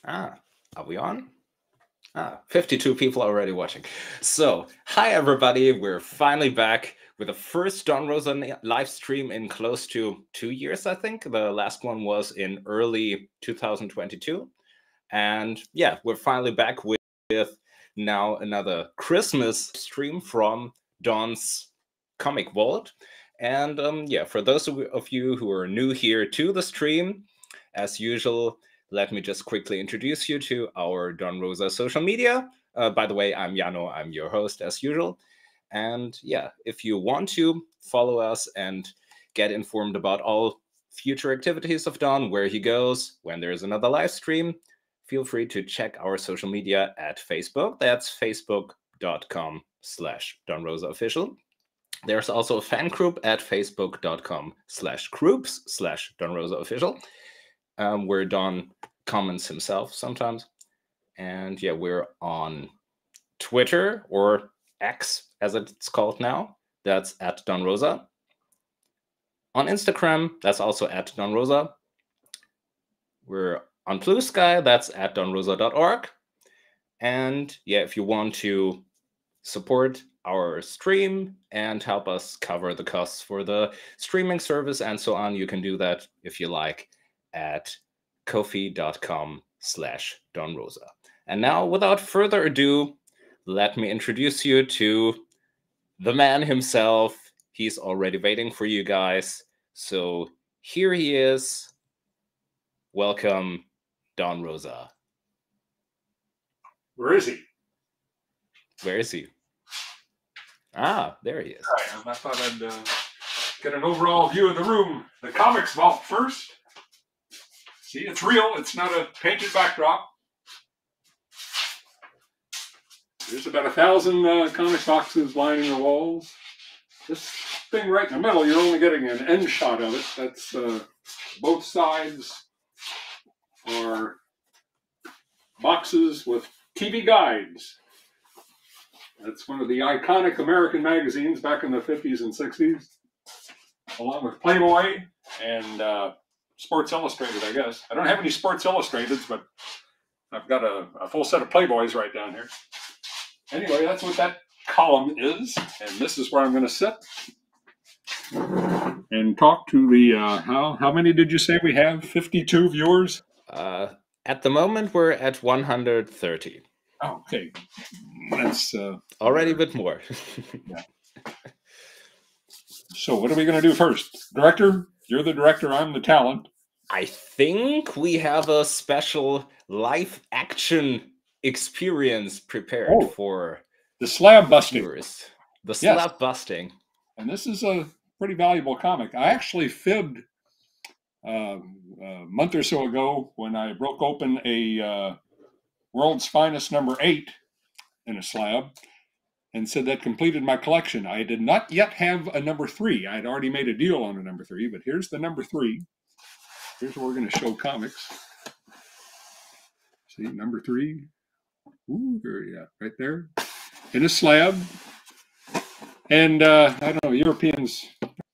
Ah, are we on? 52 people already watching. So, hi everybody, we're finally back with the first Don Rosa live stream in close to 2 years, I think. The last one was in early 2022. And yeah, we're finally back with now another Christmas stream from Don's Comic Vault. And yeah, for those of you who are new here to the stream, as usual, let me just quickly introduce you to our Don Rosa social media. By the way, I'm Jano, I'm your host as usual. And yeah, if you want to follow us and get informed about all future activities of Don, where he goes, when there's another live stream, feel free to check our social media at Facebook. That's facebook.com/Don Rosa Official. There's also a fan group at facebook.com/groups/Don Rosa Official. Where Don comments himself sometimes. And yeah, we're on Twitter, or X as it's called now. That's at Don Rosa. On Instagram, that's also at Don Rosa. We're on Blue Sky, that's at donrosa.org. And yeah, if you want to support our stream and help us cover the costs for the streaming service and so on, you can do that if you like at ko-fi.com/Don Rosa. And now, without further ado, let me introduce you to the man himself. He's already waiting for you guys. So here he is. Welcome, Don Rosa. Where is he? Where is he? Ah, there he is. All right, I thought I'd get an overall view of the room. The comics vault first. See, it's real. It's not a painted backdrop. There's about 1,000 comic boxes lining the walls. This thing right in the middle, you're only getting an end shot of it. That's both sides are boxes with TV guides. That's one of the iconic American magazines back in the 50s and 60s, along with Playboy and Sports Illustrated, I guess. I don't have any Sports Illustrateds, but I've got a full set of Playboys right down here. Anyway, that's what that column is, and this is where I'm going to sit and talk to the, how many did you say we have? 52 viewers? At the moment, we're at 130. Oh, okay. That's already a bit more. Yeah. So what are we going to do first? Director? You're the director, I'm the talent. I think we have a special live action experience prepared for the slab busting. Viewers. The slab busting. And this is a pretty valuable comic. I actually fibbed a month or so ago when I broke open a World's Finest #8 in a slab and said that completed my collection. I did not yet have a #3. I had already made a deal on a #3, but here's the #3. Here's where we're going to show comics. See, #3. Ooh, right there. In a slab. And I don't know, Europeans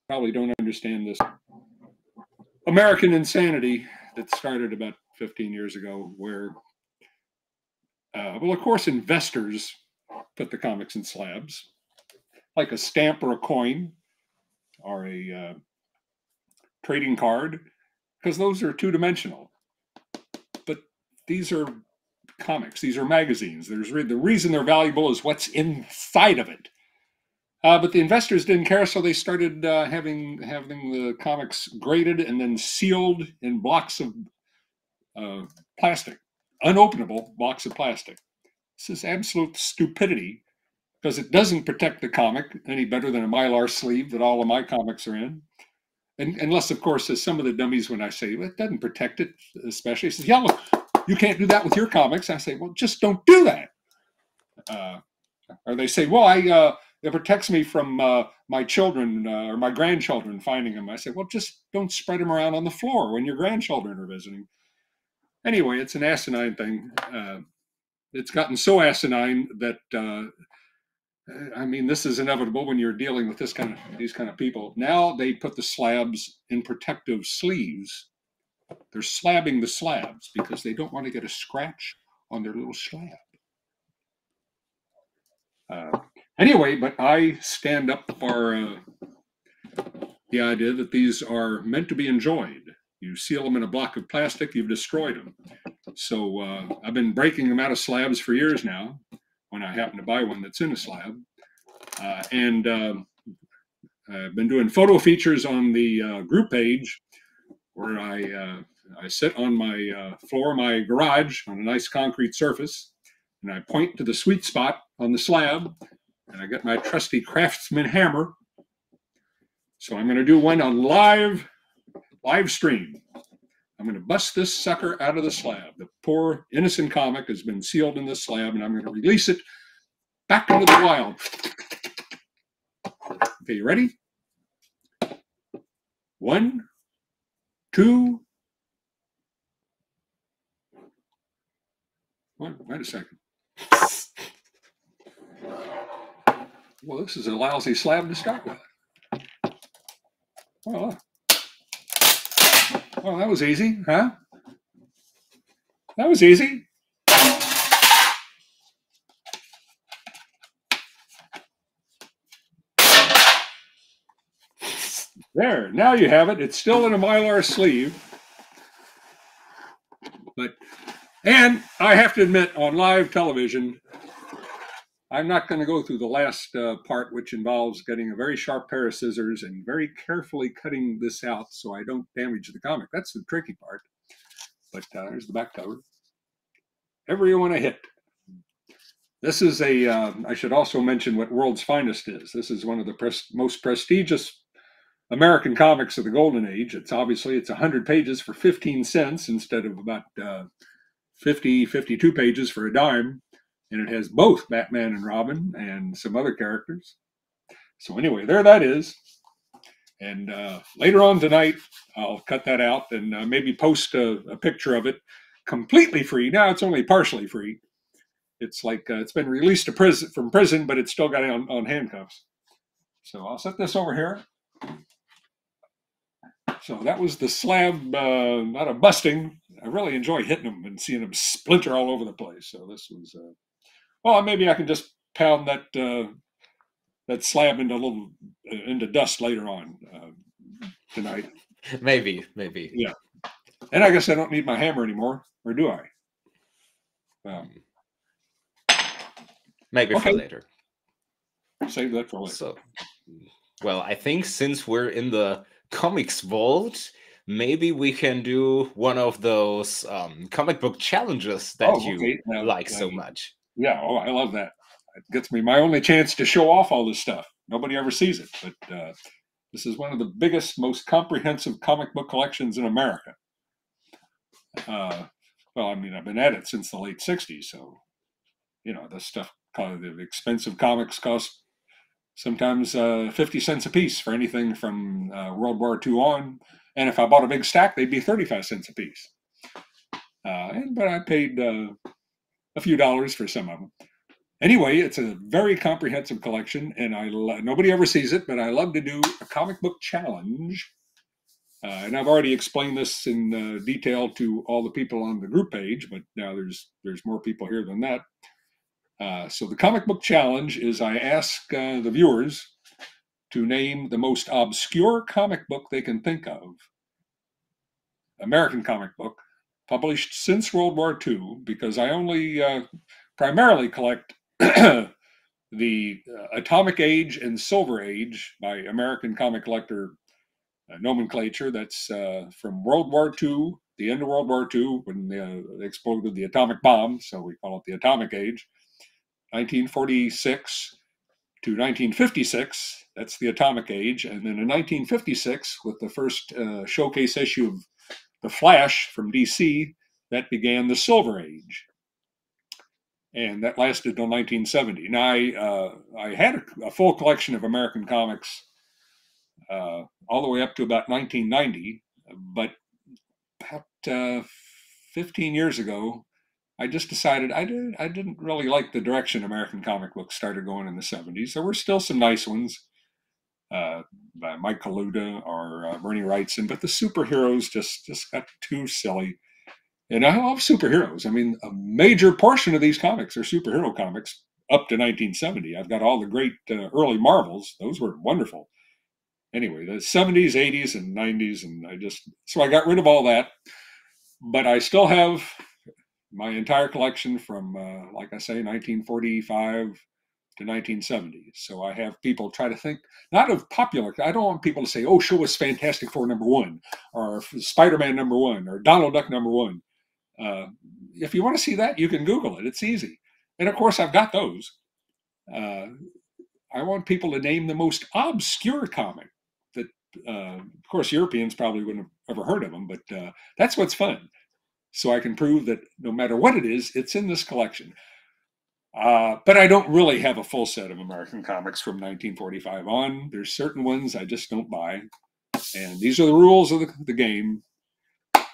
probably don't understand this American insanity that started about 15 years ago where, well, of course, investors put the comics in slabs, like a stamp or a coin or a trading card, because those are two-dimensional. But these are comics. These are magazines. The reason they're valuable is what's inside of it. But the investors didn't care, so they started having the comics graded and then sealed in blocks of plastic, unopenable blocks of plastic. This is absolute stupidity because it doesn't protect the comic any better than a Mylar sleeve that all of my comics are in. And unless, of course, as some of the dummies, when I say, well, it doesn't protect it, especially, says, yeah, look, you can't do that with your comics. I say, well, just don't do that. Or they say, well, it protects me from my children or my grandchildren finding them. I say, well, just don't spread them around on the floor when your grandchildren are visiting. Anyway, it's an asinine thing. It's gotten so asinine that, I mean, this is inevitable when you're dealing with these kind of people. Now they put the slabs in protective sleeves They're slabbing the slabs because they don't want to get a scratch on their little slab. Anyway, but I stand up for the idea that these are meant to be enjoyed. You seal them in a block of plastic, you've destroyed them. So I've been breaking them out of slabs for years now, when I happen to buy one that's in a slab. And I've been doing photo features on the group page where I sit on my floor of my garage on a nice concrete surface, and I point to the sweet spot on the slab, and I get my trusty Craftsman hammer. So I'm going to do one on live stream. I'm going to bust this sucker out of the slab. The poor innocent comic has been sealed in this slab, and I'm going to release it back into the wild. Okay, you ready? 1, 2. Wait a second. Well, this is a lousy slab to start with. Well, that was easy, huh? That was easy. There, now you have it. It's still in a Mylar sleeve. And I have to admit, on live television, I'm not going to go through the last part, which involves getting a very sharp pair of scissors and very carefully cutting this out so I don't damage the comic. That's the tricky part. But there's the back cover. Everyone a hit. This is I should also mention what World's Finest is. This is one of the most prestigious American comics of the Golden Age. It's 100 pages for 15 cents instead of about 52 pages for a dime. And it has both Batman and Robin and some other characters. So anyway, there that is. And later on tonight, I'll cut that out and maybe post a picture of it completely free. Now it's only partially free. It's like it's been released from prison, but it's still got it on handcuffs. So I'll set this over here. So that was the slab, not a busting. I really enjoy hitting them and seeing them splinter all over the place. So this was, well, maybe I can just pound that slab into dust later on tonight. Maybe. Yeah. And I guess I don't need my hammer anymore, or do I? Maybe okay. For later. Save that for later. So, well, I think since we're in the comics vault, maybe we can do one of those comic book challenges that you like so much. Yeah, I love that. It gets me my only chance to show off all this stuff. Nobody ever sees it, but this is one of the biggest, most comprehensive comic book collections in America. Well, I mean, I've been at it since the late 60s, so, you know, this stuff, the expensive comics cost sometimes 50 cents a piece for anything from World War II on. And if I bought a big stack, they'd be 35 cents a piece. But I paid a few dollars for some of them. Anyway, it's a very comprehensive collection, and nobody ever sees it, but I love to do a comic book challenge. And I've already explained this in detail to all the people on the group page, but now there's more people here than that. So the comic book challenge is I ask the viewers to name the most obscure comic book they can think of, American comic book, published since World War II, because I only primarily collect the Atomic Age and Silver Age by American comic collector nomenclature. That's from World War II, the end of World War II, when they exploded the atomic bomb, so we call it the Atomic Age. 1946 to 1956, that's the Atomic Age. And then in 1956, with the first showcase issue of The Flash from DC, that began the Silver Age. And that lasted until 1970. Now, I had a full collection of American comics all the way up to about 1990, but about 15 years ago, I just decided I didn't really like the direction American comic books started going in the 70s. There were still some nice ones, by Mike Kaluta or Bernie Wrightson, but the superheroes just got too silly. And I love superheroes. I mean, a major portion of these comics are superhero comics up to 1970. I've got all the great early Marvels. Those were wonderful. Anyway, the 70s, 80s, and 90s, and so I got rid of all that. But I still have my entire collection from, like I say, 1945 to 1970. So I have people try to think, not of popular, I don't want people to say, oh, show us Fantastic Four #1, or Spider-Man #1, or Donald Duck #1. If you want to see that, you can Google it. It's easy. And of course, I've got those. I want people to name the most obscure comic that, of course, Europeans probably wouldn't have ever heard of them, but that's what's fun. So I can prove that no matter what it is, it's in this collection. But I don't really have a full set of American comics from 1945 on. There's certain ones I just don't buy. And these are the rules of the game.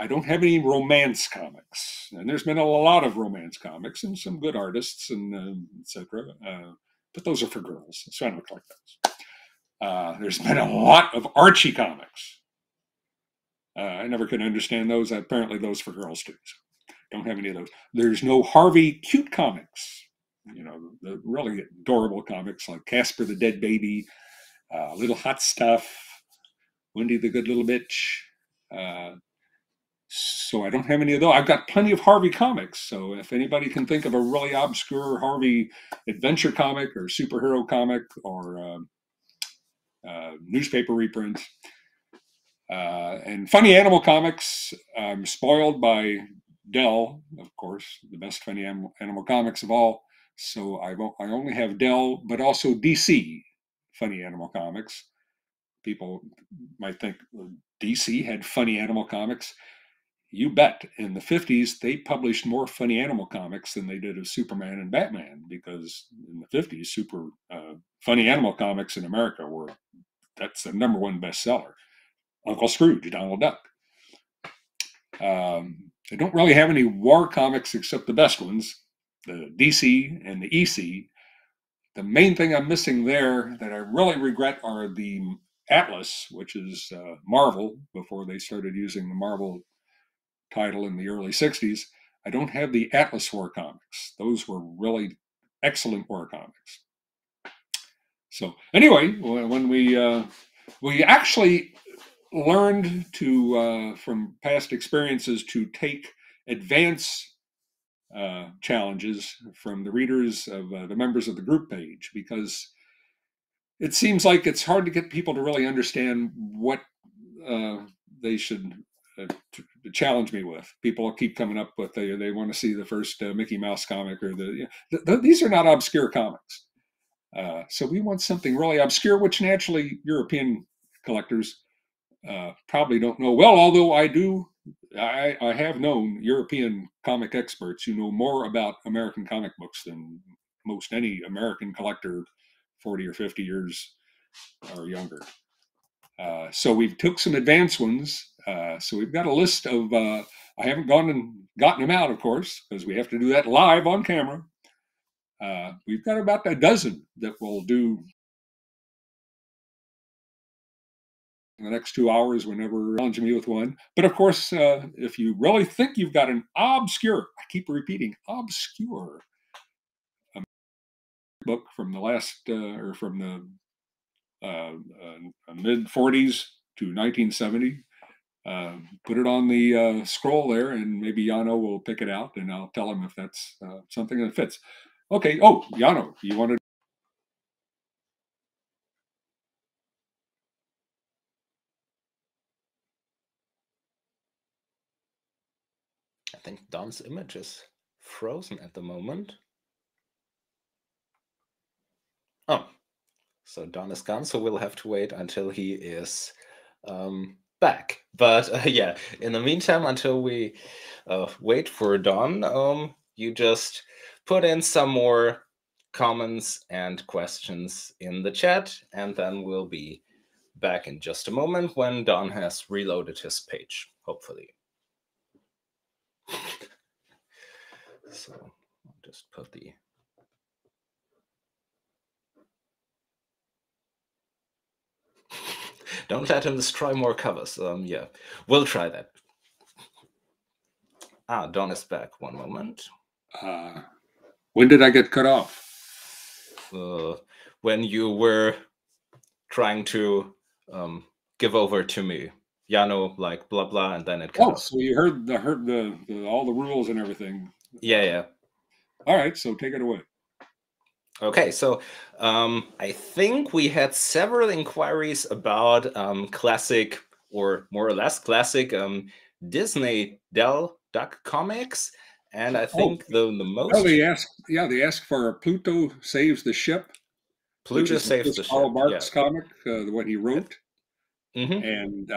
I don't have any romance comics. And there's been a lot of romance comics and some good artists and etc. But those are for girls, so I don't collect those. There's been a lot of Archie comics. I never could understand those. Apparently those for girls too. So don't have any of those. There's no Harvey cute comics. You know, the really adorable comics like Casper the Dead Baby, Little Hot Stuff, Wendy the Good Little Bitch. So I don't have any of those. I've got plenty of Harvey comics. So if anybody can think of a really obscure Harvey adventure comic or superhero comic or newspaper reprint, and funny animal comics, I'm spoiled by Dell, of course, the best funny animal comics of all. So I only have Dell, but also DC funny animal comics. People might think DC had funny animal comics. You bet. In the 50s, they published more funny animal comics than they did of Superman and Batman, because in the 50s, funny animal comics in America that's the #1 bestseller. Uncle Scrooge, Donald Duck. They don't really have any war comics except the best ones, the DC and the EC. The main thing I'm missing there that I really regret are the Atlas, which is Marvel, before they started using the Marvel title in the early 60s. I don't have the Atlas War comics. Those were really excellent war comics. So anyway, when we actually learned to, from past experiences, to take advance challenges from the readers of the members of the group page, because it seems like it's hard to get people to really understand what they should to challenge me with. People keep coming up with they want to see the first Mickey Mouse comic, or these are not obscure comics. So we want something really obscure, which naturally European collectors probably don't know well, although I have known European comic experts who know more about American comic books than most any American collector 40 or 50 years or younger. So we took some advanced ones. So we've got a list of, I haven't gone and gotten them out, of course, because we have to do that live on camera. We've got about a dozen that we'll do in the next 2 hours whenever challenging me with one. But of course, if you really think you've got an obscure, I keep repeating, obscure book from the last, or from the mid 40s to 1970, put it on the scroll there, and maybe Yano will pick it out, and I'll tell him if that's something that fits. Okay. Oh, Yano, you want to? I think Don's image is frozen at the moment. Oh, so Don is gone, so we'll have to wait until he is back. But yeah, in the meantime, until we wait for Don, you just put in some more comments and questions in the chat, and then we'll be back in just a moment when Don has reloaded his page, hopefully. So I'll just put the Don't let him destroy more covers. Yeah, we'll try that. Don is back. One moment. When did I get cut off? When you were trying to give over to me. Yano, like blah blah, and then it cut off. So you heard the all the rules and everything. Yeah. All right, so take it away. Okay, so I think we had several inquiries about classic, or more or less classic, Disney Dell Duck comics, and I think the most. Oh, they asked for Pluto Saves the Ship. Pluto Saves the Ship. Karl Barks comic, what he wrote, and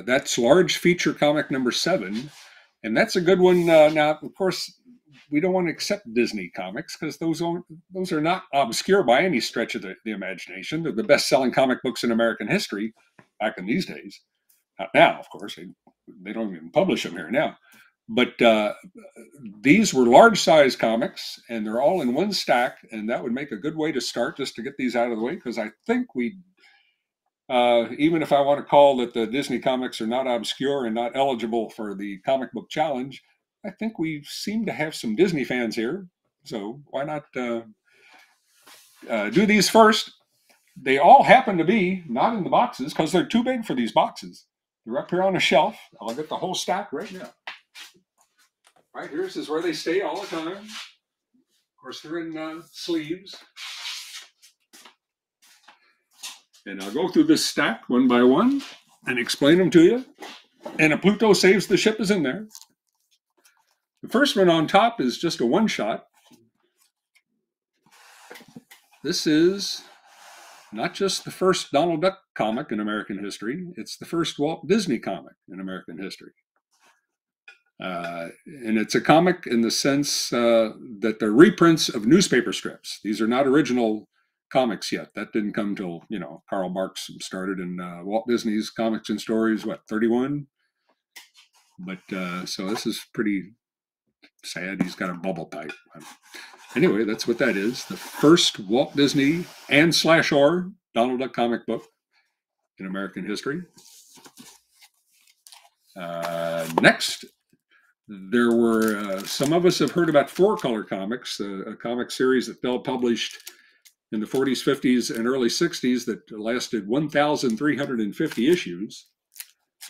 that's large feature comic number 7, and that's a good one. Now, of course, we don't want to accept Disney comics because those are not obscure by any stretch of the imagination. They're the best-selling comic books in American history back in these days. Not now, of course. They don't even publish them here now. But these were large-size comics, and they're all in one stack, and that would make a good way to start, just to get these out of the way, because I think even if I want to call that the Disney comics are not obscure and not eligible for the comic book challenge, I think we seem to have some Disney fans here. So why not do these first? They all happen to be not in the boxes because they're too big for these boxes. They're up here on a shelf. I'll get the whole stack right now. Right here, this is where they stay all the time. Of course, they're in sleeves. And I'll go through this stack one by one and explain them to you. And a Pluto Saves the Ship is in there. The first one on top is just a one-shot. This is not just the first Donald Duck comic in American history, it's the first Walt Disney comic in American history. And it's a comic in the sense that they're reprints of newspaper strips. These are not original comics yet. That didn't come till, Karl Barks started in Walt Disney's Comics and Stories, 31? But so this is pretty sad. He's got a bubble pipe. Anyway, that's what that is. The first Walt Disney and /or Donald Duck comic book in American history. Next, there were some of us have heard about 4-color comics, a comic series that Dell published in the 40s, 50s, and early 60s that lasted 1,350 issues.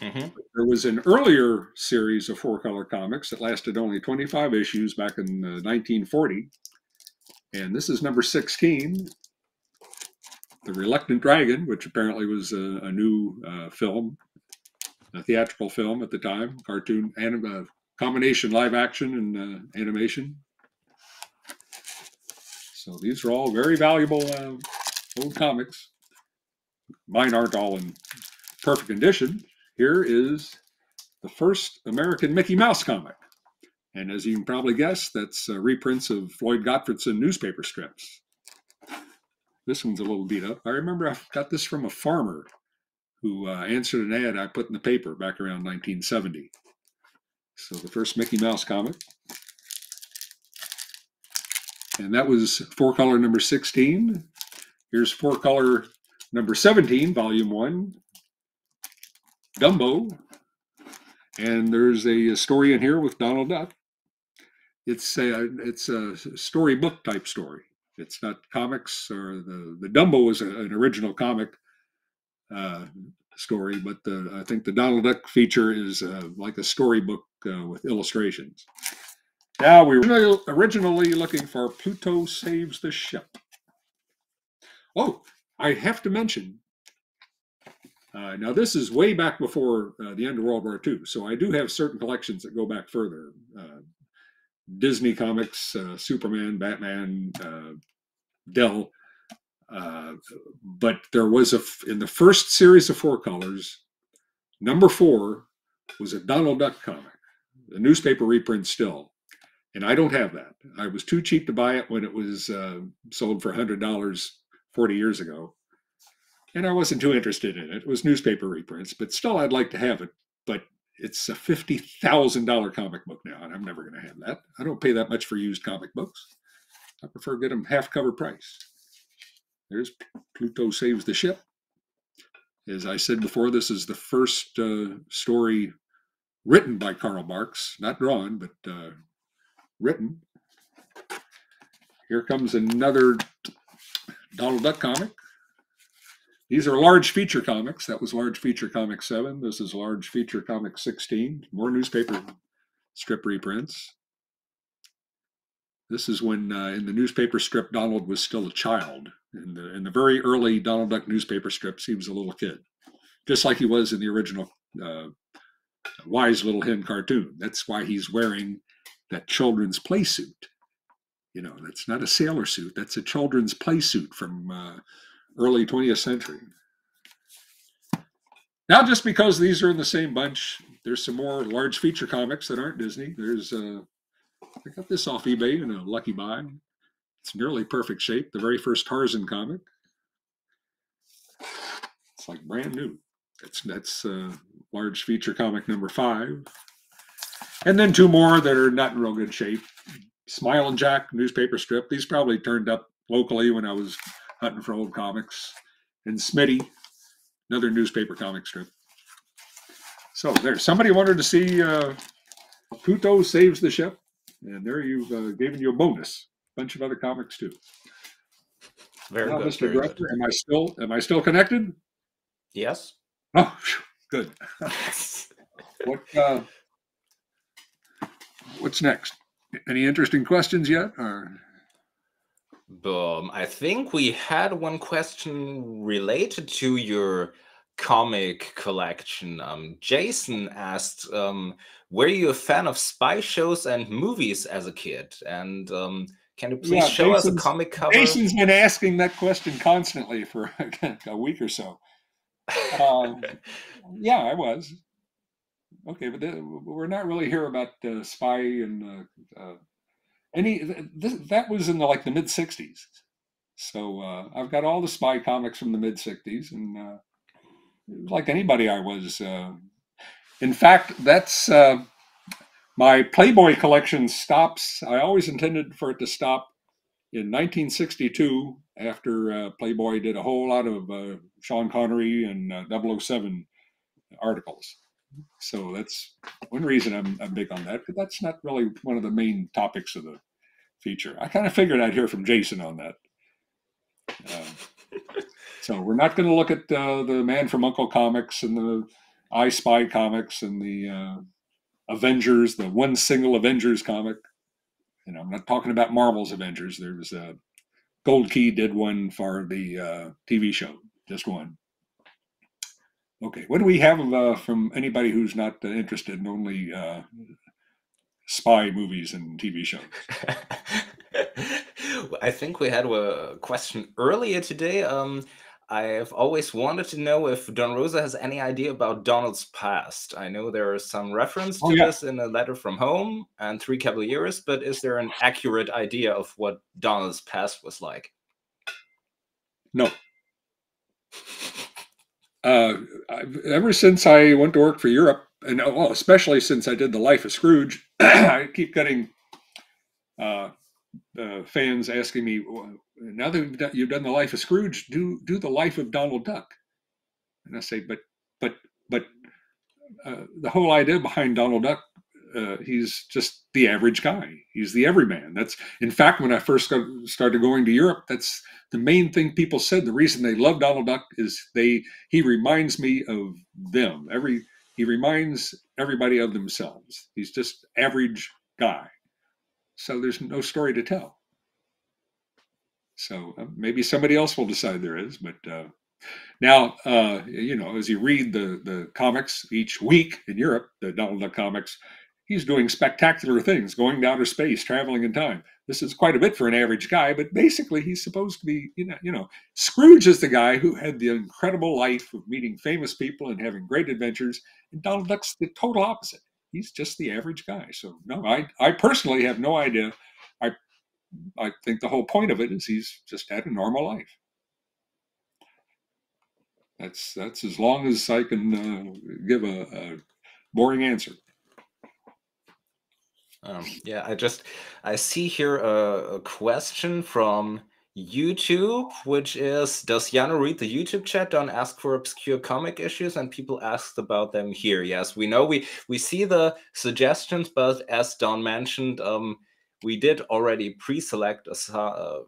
There was an earlier series of 4-color comics that lasted only 25 issues back in 1940. And this is number 16, The Reluctant Dragon, which apparently was a new film, a theatrical film at the time, cartoon, and combination live action and animation. So these are all very valuable old comics. Mine aren't all in perfect condition. Here is the first American Mickey Mouse comic. And as you can probably guess, that's reprints of Floyd Gottfredson newspaper strips. This one's a little beat up. I remember I got this from a farmer who answered an ad I put in the paper back around 1970. So the first Mickey Mouse comic. And that was 4-color number 16. Here's 4-color number 17, volume 1. Dumbo. And there's a story in here with Donald Duck. It's a storybook type story. It's not comics, or the Dumbo was an original comic story, but I think the Donald Duck feature is like a storybook with illustrations. Now, we were originally looking for Pluto Saves the Ship. Oh, I have to mention, now this is way back before the end of World War II, so I do have certain collections that go back further. Disney comics, Superman, Batman, Dell. But there was in the first series of 4-colors, number 4 was a Donald Duck comic, a newspaper reprint still. And I don't have that. I was too cheap to buy it when it was sold for $100 40 years ago. And I wasn't too interested in it. It was newspaper reprints, but still I'd like to have it. But it's a $50,000 comic book now, and I'm never going to have that. I don't pay that much for used comic books. I prefer to get them half cover price. There's Pluto Saves the Ship. As I said before, this is the first story written by Karl Marx, not drawn, but written. Here comes another Donald Duck comic. These are large feature comics. That was large feature comic 7. This is large feature comic 16. More newspaper strip reprints. This is when in the newspaper strip, Donald was still a child. In the very early Donald Duck newspaper strips, he was a little kid, just like he was in the original Wise Little Hen cartoon. That's why he's wearing that children's play suit. You know, that's not a sailor suit. That's a children's play suit from early 20th century. Now, just because these are in the same bunch, there's some more large feature comics that aren't Disney. There's, I got this off eBay in a lucky buy. It's nearly perfect shape. The very first Tarzan comic. It's like brand new. That's large feature comic number 5. And then 2 more that are not in real good shape. Smile and Jack newspaper strip. These probably turned up locally when I was hunting for old comics. And Smitty, another newspaper comic strip. So there, somebody wanted to see Pluto Saves the Ship, and there you've given you a bonus. A bunch of other comics too. Very now, good. Mr. Very Director, good. am I still connected? Yes. Oh, good. What's next? Any interesting questions yet? Or I think we had one question related to your comic collection. Jason asked, were you a fan of spy shows and movies as a kid? And can you please show us a comic cover? Jason's been asking that question constantly for a week or so. Yeah, I was. Okay, but we're not really here about spy and that was in the mid 60s. So I've got all the spy comics from the mid 60s, and like anybody, I was. In fact, that's my Playboy collection stops. I always intended for it to stop in 1962 after Playboy did a whole lot of Sean Connery and 007 articles. So that's one reason I'm big on that, but that's not really one of the main topics of the feature. I kind of figured I'd hear from Jason on that. So we're not going to look at the Man from U.N.C.L.E. comics and the I Spy comics and the Avengers, the one single Avengers comic. You know, I'm not talking about Marvel's Avengers. There was Gold Key did one for the TV show, just one. Okay, what do we have from anybody who's not interested in only spy movies and TV shows? I think we had a question earlier today. I've always wanted to know if Don Rosa has any idea about Donald's past. I know there is some reference to this in A Letter from Home and Three Caballeros, but is there an accurate idea of what Donald's past was like? No. Ever since I went to work for Europe, and especially since I did The Life of Scrooge, I keep getting fans asking me, now that you've done The Life of Scrooge, do the life of Donald Duck. And I say, but the whole idea behind Donald Duck, he's just the average guy. He's the everyman. That's, in fact, when I first started going to Europe, that's the main thing people said. The reason they love Donald Duck is he reminds me of them. He reminds everybody of themselves. He's just average guy. So there's no story to tell. So maybe somebody else will decide there is, but now, as you read the comics each week in Europe, the Donald Duck comics, he's doing spectacular things, going to outer space, traveling in time. This is quite a bit for an average guy, but basically he's supposed to be, Scrooge is the guy who had the incredible life of meeting famous people and having great adventures, and Donald Duck's the total opposite. He's just the average guy. So no, I personally have no idea. I think the whole point of it is he's just had a normal life. That's as long as I can give a boring answer. Yeah, I see here a question from YouTube, which is, does Jano read the YouTube chat? Don't ask for obscure comic issues, and people asked about them here. Yes, we know, we see the suggestions, but as Don mentioned, we did already pre-select a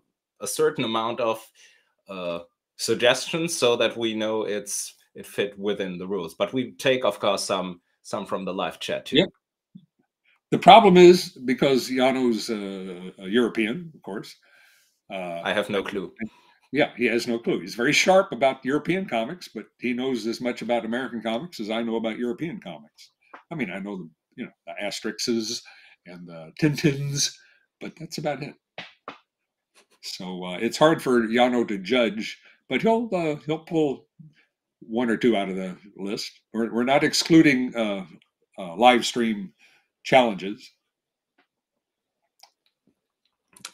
certain amount of suggestions so that we know it fit within the rules. But we take, of course, some from the live chat too. Yep. The problem is, because Jano's a European, of course. I have no clue. Yeah, he has no clue. He's very sharp about European comics, but he knows as much about American comics as I know about European comics. I mean, I know the Asterixes and the Tintins, but that's about it. So it's hard for Jano to judge, but he'll pull one or two out of the list. We're not excluding live stream challenges.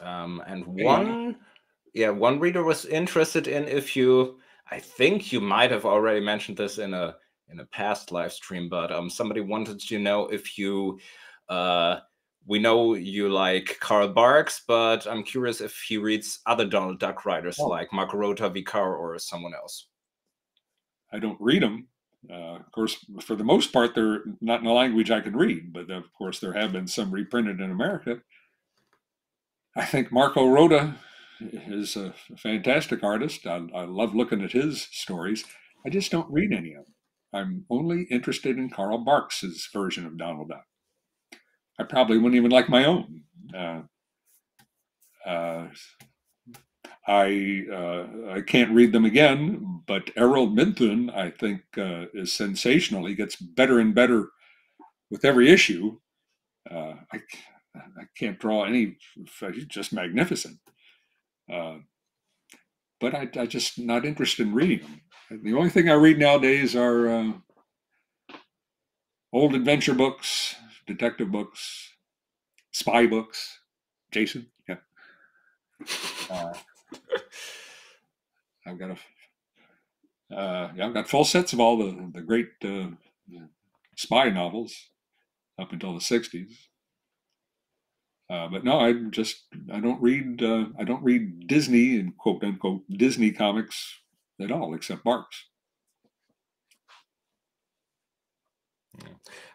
And one reader was interested in if you, I think you might have already mentioned this in a past live stream, but somebody wanted to know if you, we know you like Karl Barks, but I'm curious if he reads other Donald Duck writers like Marco Rota, Vicar, or someone else. I don't read them. Of course, for the most part, they're not in a language I can read, but of course there have been some reprinted in America. I think Marco Rota is a fantastic artist. I love looking at his stories. I just don't read any of them. I'm only interested in Karl Barks's version of Donald Duck. I probably wouldn't even like my own. I can't read them again, but Errol Minthun, I think, is sensational. He gets better and better with every issue. I can't draw any. He's just magnificent. But I just not interested in reading them. The only thing I read nowadays are old adventure books, detective books, spy books. Jason, yeah. I've got full sets of all the great spy novels up until the 60s. But no, I don't read Disney and quote unquote Disney comics at all, except Barks.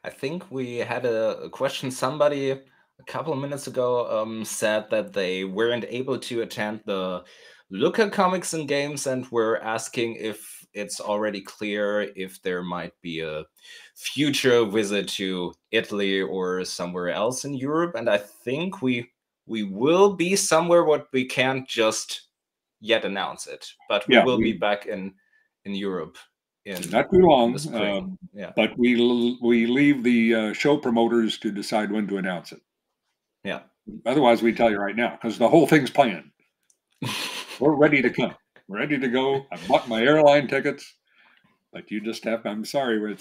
I think we had a question. Somebody a couple of minutes ago said that they weren't able to attend the Looker Comics and Games, and were asking if it's already clear if there might be a future visit to Italy or somewhere else in Europe. And I think we will be somewhere, but we can't just yet announce it. But we will be back in Europe in not too long. The spring. But we leave the show promoters to decide when to announce it. Yeah. Otherwise, we tell you right now, because the whole thing's planned. We're ready to come. We're ready to go. I bought my airline tickets, but you just have. I'm sorry, we're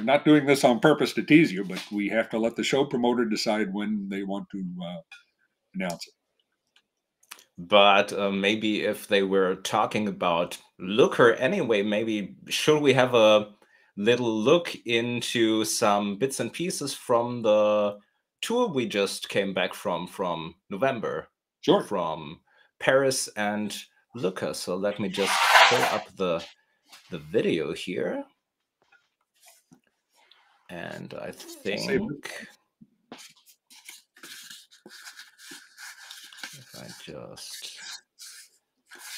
not doing this on purpose to tease you, but we have to let the show promoter decide when they want to announce it. But maybe if they were talking about Looker anyway, maybe should we have a little look into some bits and pieces from the tour we just came back from November? Sure. From Paris and Looker. So let me just pull up the video here. And I think if I just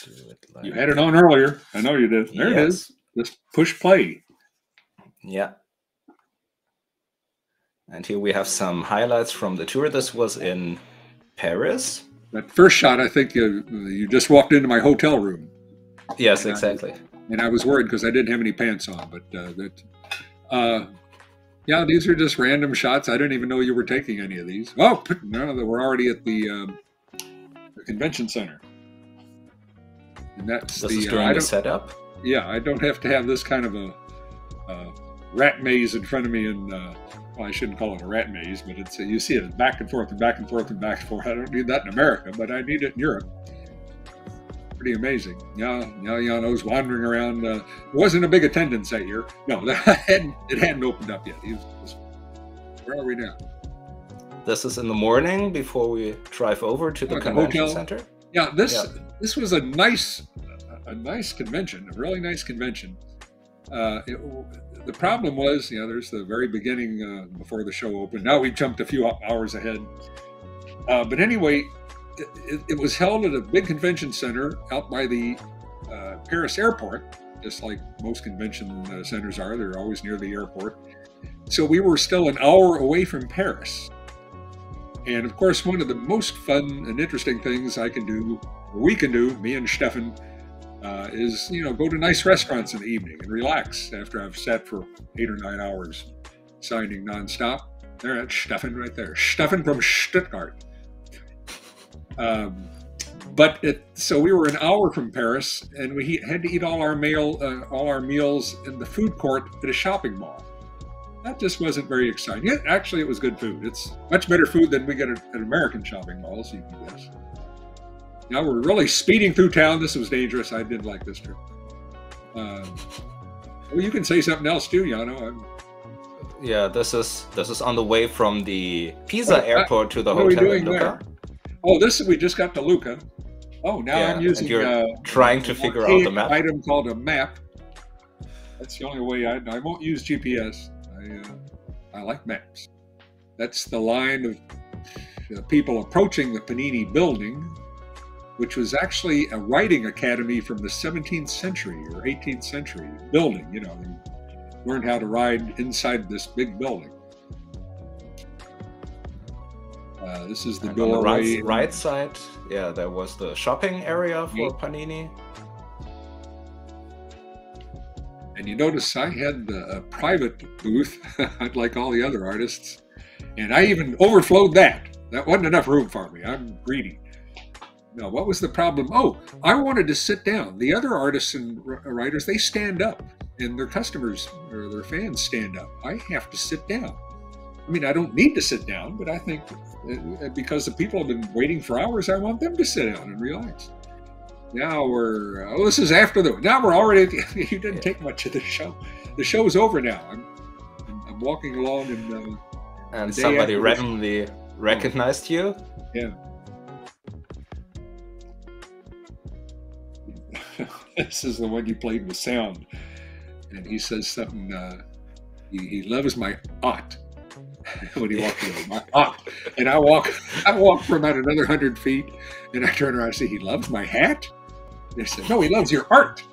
do it like you had it on earlier. I know you did. There it is. Just push play. Yeah. And here we have some highlights from the tour. This was in Paris. That first shot, I think you just walked into my hotel room. Yes, exactly. And I was worried because I didn't have any pants on. But yeah, these are just random shots. I didn't even know you were taking any of these. Oh, no, we're already at the convention center. And that's this is during the setup? Yeah, I don't have to have this kind of a rat maze in front of me and well, I shouldn't call it a rat maze, but it's you see it back and forth and back and forth and back and forth. I don't need that in America, but I need it in Europe. Pretty amazing. Yeah, Jano's wandering around. There wasn't a big attendance that year. No, it hadn't opened up yet. Where are we now? This is in the morning before we drive over to the convention center. Yeah, this was a nice convention, a really nice convention. The problem was, there's the very beginning before the show opened. Now we've jumped a few hours ahead. But anyway, it was held at a big convention center out by the Paris airport, just like most convention centers are. They're always near the airport. So we were still an hour away from Paris. And of course, one of the most fun and interesting things we can do, me and Stefan, is, go to nice restaurants in the evening and relax after I've sat for 8 or 9 hours signing nonstop. That's Stefan right there. Stefan from Stuttgart. So we were an hour from Paris, and we had to eat all our meals in the food court at a shopping mall. That just wasn't very exciting. Actually, it was good food. It's much better food than we get at American shopping malls, you can guess. Now we're really speeding through town. This was dangerous. I did like this trip. Well, you can say something else too, Jano. Yeah, this is on the way from the Pisa airport to the hotel in Lucca. Oh, we just got to Lucca. Oh, now I'm using. And you're trying to figure out the map. Item called a map. That's the only way I won't use GPS. I like maps. That's the line of people approaching the Panini building, which was actually a writing academy from the 17th century or 18th century building. They learned how to ride inside this big building. This is the doorway. On the right side, there was the shopping area for Panini. And you notice I had a private booth, like all the other artists, and I even overflowed that. That wasn't enough room for me. I'm greedy. Now, what was the problem? Oh, I wanted to sit down. The other artists and writers, they stand up, and their customers or their fans stand up. I have to sit down. I mean, I don't need to sit down, but I think because the people have been waiting for hours, I want them to sit down and relax. Now this is after now we're already, you didn't take much of the show. The show is over now. I'm walking along and somebody randomly recognized you? Yeah. This is the one you played with sound. And he says something, he loves my aunt. When he walked in, my aunt. And I walk for about another 100 feet, and I turn around and say, he loves my hat? They said, no, he loves your art.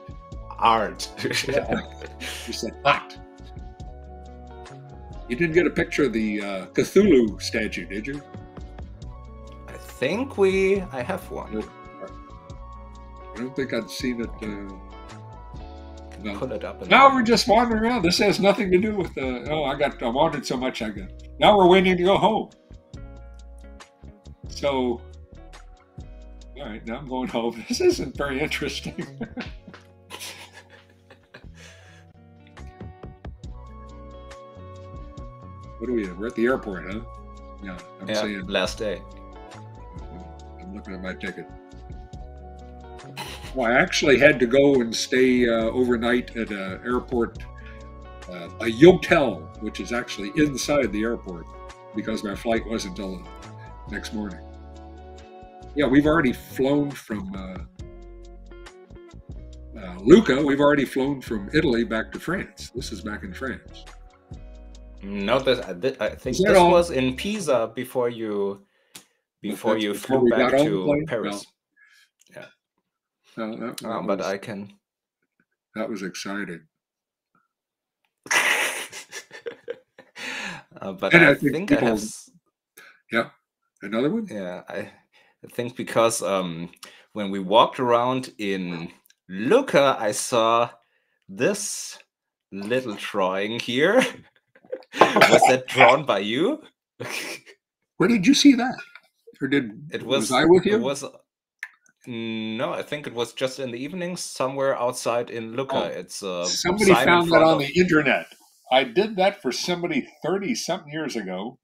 Art. He said, art. You didn't get a picture of the Cthulhu statue, did you? I think I have one. I don't think I'd seen it. No. Put it up. Now we're just wandering around. This has nothing to do with I wandered so much. Now we're waiting to go home. So, all right, now I'm going home. This isn't very interesting. What are we at? We're at the airport, huh? Yeah, I'm saying. Last day. I'm looking at my ticket. Well, I actually had to go and stay overnight at an airport, a hotel, which is actually inside the airport, because my flight wasn't until the next morning. Yeah, we've already flown from Lucca. We've already flown from Italy back to France. This is back in France. No, I think this was in Pisa before you flew back to Paris. No, but I can. That was exciting. But I think I have. Yeah, another one. Yeah, I think because when we walked around in Lucca, I saw this little drawing here. Was that drawn by you? Where did you see that? Or was I with you? It was. No, I think it was just in the evenings somewhere outside in Lucca. Oh, it's somebody found that on the internet. I did that for somebody 30-something years ago,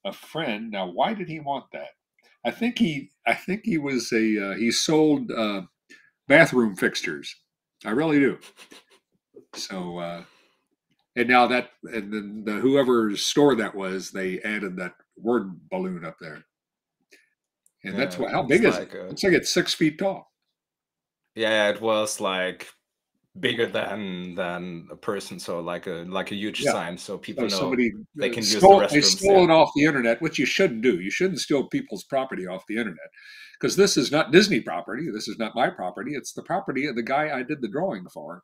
a friend. Now, why did he want that? I think he was he sold bathroom fixtures. I really do. So, and now and then whoever's store that was, they added that word balloon up there. And that's how big is it? Looks like it's 6 feet tall. Yeah, it was like bigger than a person, so like a huge Yeah. sign, so people So know somebody they can use the stole restrooms. Yeah. it off the internet, which you shouldn't do. You shouldn't steal people's property off the internet, because this is not Disney property. This is not my property. It's the property of the guy I did the drawing for.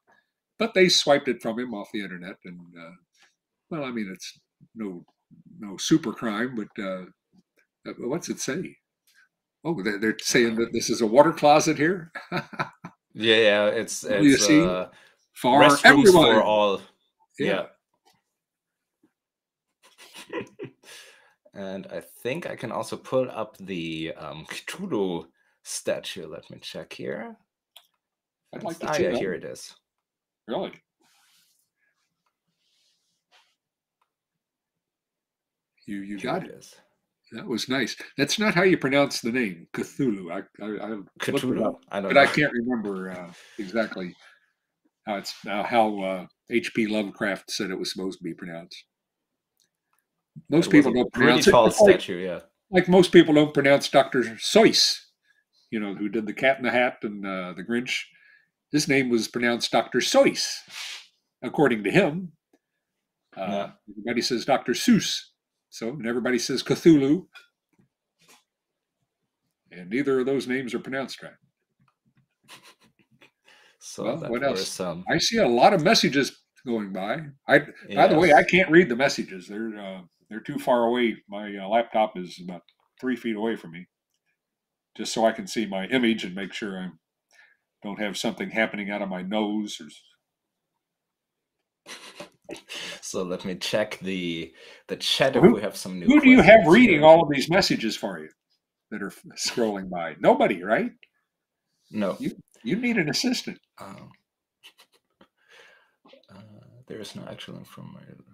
But they swiped it from him off the internet, and well, I mean, it's no super crime, but what's it say? Oh, they're saying that this is a water closet here. Yeah, yeah, Well, you it's see, for restrooms for everyone. all. Yeah. Yeah. And I think I can also pull up the Cthulhu statue. Let me check here. I'd like to Ah, see yeah, that. here it is. Really? You Here got it it. is. That was nice. That's not how you pronounce the name, Cthulhu. I looked it Cthulhu? up, I don't but I know. can't remember exactly how it's how H.P. Lovecraft said it was supposed to be pronounced. Most It was people a don't pretty pronounce it. tall It's statue, yeah. like most people don't pronounce Dr. Seuss, who did the Cat in the Hat and the Grinch. His name was pronounced Dr. Seuss, according to him. Yeah. Everybody says Dr. Seuss, and everybody says Cthulhu, and neither of those names are pronounced right. So Well, that what were else? some. I see a lot of messages going by. By the way, I Yes. can't read the messages. They're too far away. My laptop is about 3 feet away from me, just so I can see my image and make sure I don't have something happening out of my nose. So let me check the chat So if we have some new who do you have questions reading here. all of these messages for you that are scrolling by? Nobody, right? No. You need an assistant. There is no actual information.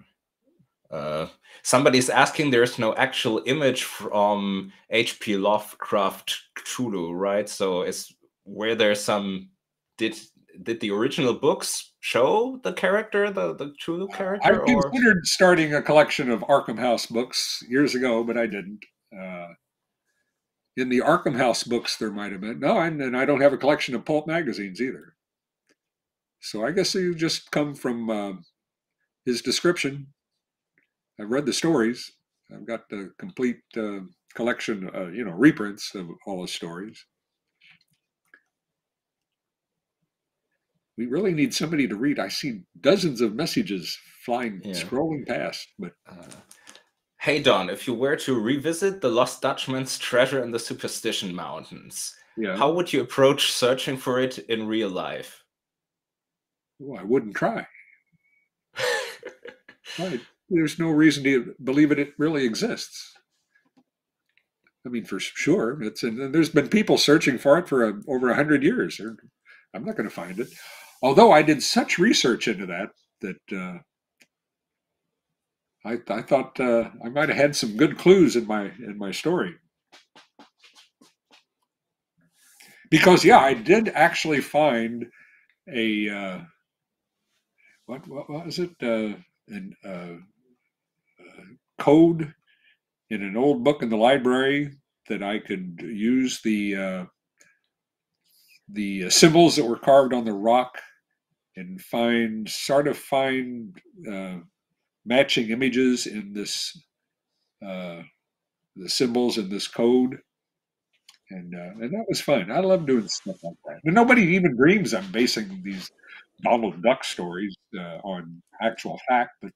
Somebody's asking, there's no actual image from H.P. Lovecraft Cthulhu, right? So is where there's some did the original books show the character, the Cthulhu I character, or considered starting a collection of Arkham House books years ago, but I didn't. In the Arkham House books, there might have been. No, and I don't have a collection of pulp magazines either. So I guess you just come from his description. I've read the stories. I've got the complete collection, reprints of all his stories. We really need somebody to read. I see dozens of messages scrolling past. But hey Don, if you were to revisit the Lost Dutchman's treasure in the Superstition Mountains, yeah, how would you approach searching for it in real life? well, I wouldn't try. There's no reason to believe it really exists. I mean, for sure, and there's been people searching for it for over 100 years. I'm not going to find it. Although I did such research into that I thought I might have had some good clues in my story. Because I did actually find a what was it? An code in an old book in the library that I could use the symbols that were carved on the rock and find matching images in this the symbols in this code, and that was fun. I love doing stuff like that. And nobody even dreams I'm basing these Donald Duck stories on actual fact, but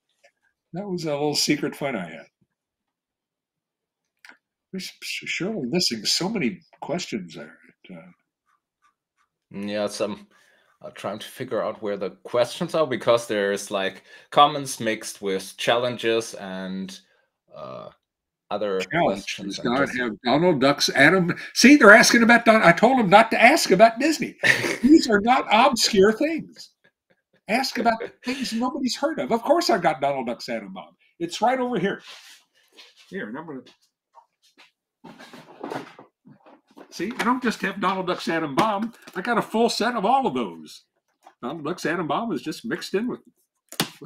that was a little secret fun I had. We're surely missing so many questions there. Yeah, some trying to figure out where the questions are, because there's like comments mixed with challenges and other Challenge. questions, Does and God just have Donald Duck's Adam? See, they're asking about Don. I told them not to ask about Disney. These are not obscure things. Ask about things nobody's heard of. Of course, I've got Donald Duck's Atom Bomb. It's right over here. Here, and I'm going to see. I don't just have Donald Duck's Atom Bomb. I got a full set of all of those. Donald Duck's Atom Bomb is just mixed in with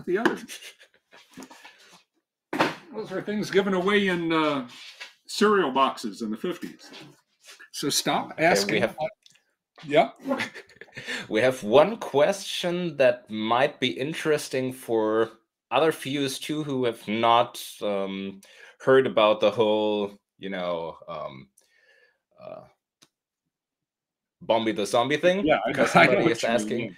the others. Those are things given away in cereal boxes in the 50s. So stop asking. Yeah. We have one question that might be interesting for other viewers too, who have not heard about the whole, Bombi the Zombie thing, Yeah, because I know somebody is what you mean. asking.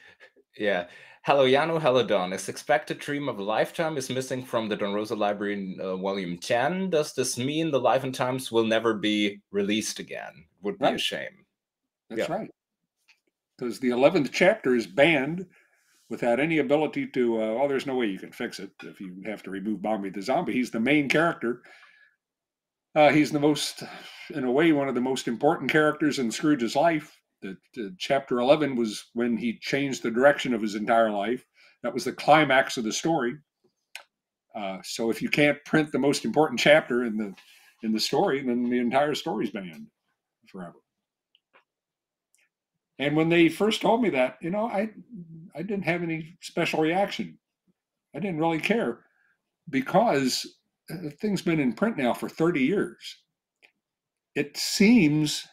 Yeah. Hello, Yano. Hello, Don. Is Expected Dream of a Lifetime is missing from the Don Rosa Library in Volume 10. Does this mean the Life and Times will never be released again? Would be a Right. shame. That's Yeah. right. Because the 11th chapter is banned without any ability to, there's no way you can fix it if you have to remove Bombi the Zombie. He's the main character. He's the most, in a way, one of the most important characters in Scrooge's life. Chapter 11 was when he changed the direction of his entire life. That was the climax of the story. So if you can't print the most important chapter in the story, then the entire story's banned forever. And when they first told me that, I didn't have any special reaction. I didn't really care because the thing's been in print now for 30 years. It seems,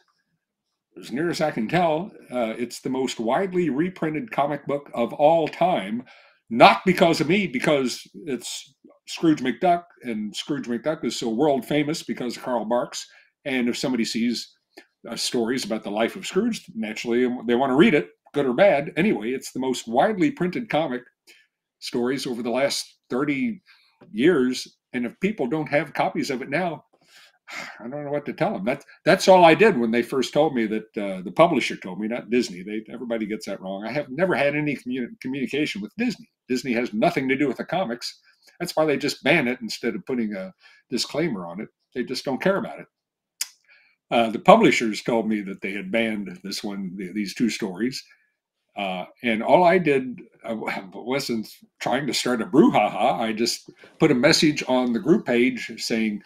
as near as I can tell, it's the most widely reprinted comic book of all time. Not because of me, because it's Scrooge McDuck, and Scrooge McDuck is so world famous because of Karl Barks. And if somebody sees stories about the life of Scrooge, naturally they want to read it, good or bad. Anyway, it's the most widely printed comic stories over the last 30 years. And if people don't have copies of it now, I don't know what to tell them. That's all I did when they first told me that the publisher told me, not Disney. Everybody gets that wrong. I have never had any communication with Disney. Disney has nothing to do with the comics. That's why they just ban it instead of putting a disclaimer on it. They just don't care about it. The publishers told me that they had banned this one, these two stories. And all I did wasn't trying to start a brouhaha. I just put a message on the group page saying,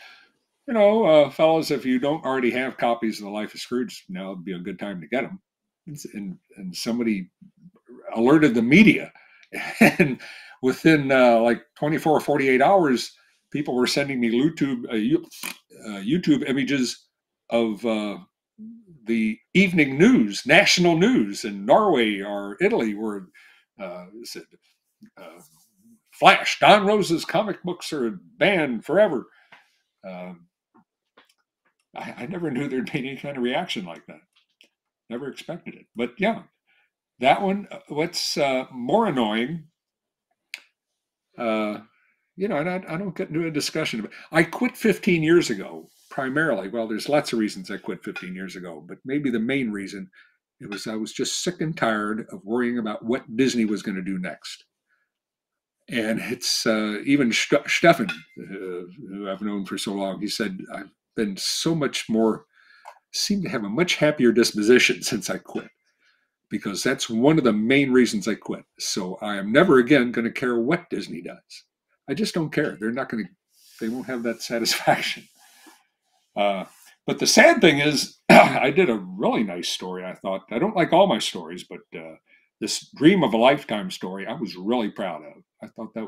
fellas, if you don't already have copies of The Life of Scrooge, now would be a good time to get them. And somebody alerted the media. And within like 24 or 48 hours, people were sending me YouTube images of the evening news, national news in Norway or Italy, where said, "Flash, Don Rosa's comic books are banned forever." I never knew there'd be any kind of reaction like that. Never expected it. But yeah, that one. What's more annoying, and I don't get into a discussion of it. I quit 15 years ago, primarily. Well, there's lots of reasons I quit 15 years ago, but maybe the main reason I was just sick and tired of worrying about what Disney was going to do next. And it's even Stefan, who I've known for so long, he said, I've been so much more, seem to have a much happier disposition since I quit, because that's one of the main reasons I quit. So I am never again going to care what Disney does. I just don't care. They're not going to, they won't have that satisfaction. But the sad thing is, I did a really nice story, I thought. I don't like all my stories, but this Dream of a Lifetime story, I was really proud of. I thought that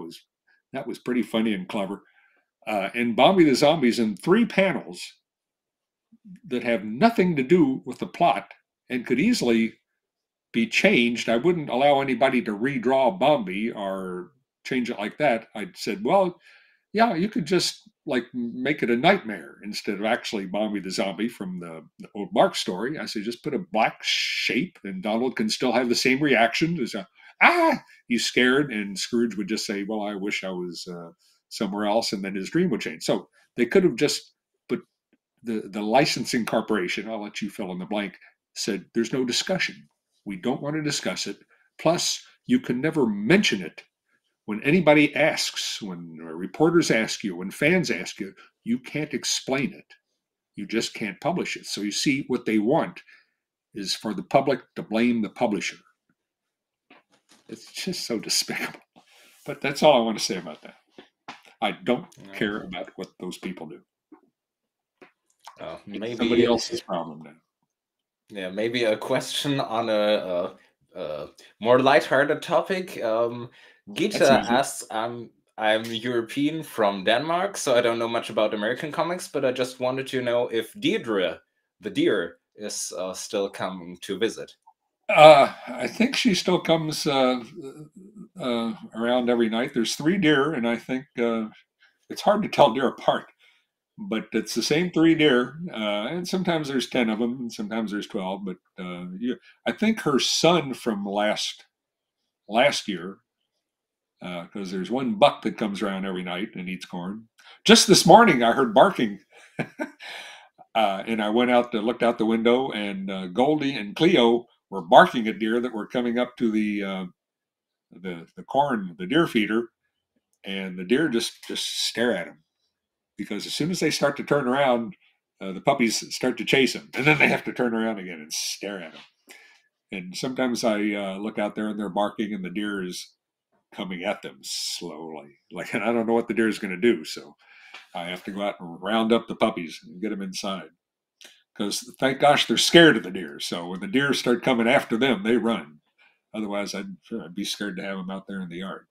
was pretty funny and clever. And Bombi the Zombie's in 3 panels that have nothing to do with the plot and could easily be changed. I wouldn't allow anybody to redraw Bombi or change it like that. I said, well, yeah, you could just like make it a nightmare instead of actually Bombi the Zombie from the old Mark story. I said, just put a black shape and Donald can still have the same reaction as he's scared. And Scrooge would just say, well, I wish I was somewhere else. And then his dream would change. So they could have just put the licensing corporation, I'll let you fill in the blank, said, there's no discussion. We don't want to discuss it. Plus, you can never mention it. When anybody asks, when reporters ask you, when fans ask you, you can't explain it. You just can't publish it. So you see, what they want is for the public to blame the publisher. It's just so despicable. But that's all I want to say about that. I don't care about what those people do. Maybe it's somebody else's problem now. Yeah, maybe a question on a more lighthearted topic. Gita asks, I'm European from Denmark, so I don't know much about American comics, but I just wanted to know if Deirdre, the deer, is still coming to visit. I think she still comes around every night. There's 3 deer, and I think it's hard to tell deer apart, but it's the same 3 deer. And sometimes there's 10 of them, and sometimes there's 12. But I think her son from last year, because there's one buck that comes around every night and eats corn. Just this morning, I heard barking. And I went out to looked out the window, and Goldie and Cleo were barking at deer that were coming up to the corn, the deer feeder, and the deer just stare at them, because as soon as they start to turn around, the puppies start to chase them, and then they have to turn around again and stare at them. And sometimes I look out there and they're barking, and the deer is coming at them slowly, and I don't know what the deer is going to do, so I have to go out and round up the puppies and get them inside. Because thank gosh they're scared of the deer. So when the deer start coming after them, they run. Otherwise, I'd be scared to have them out there in the yard.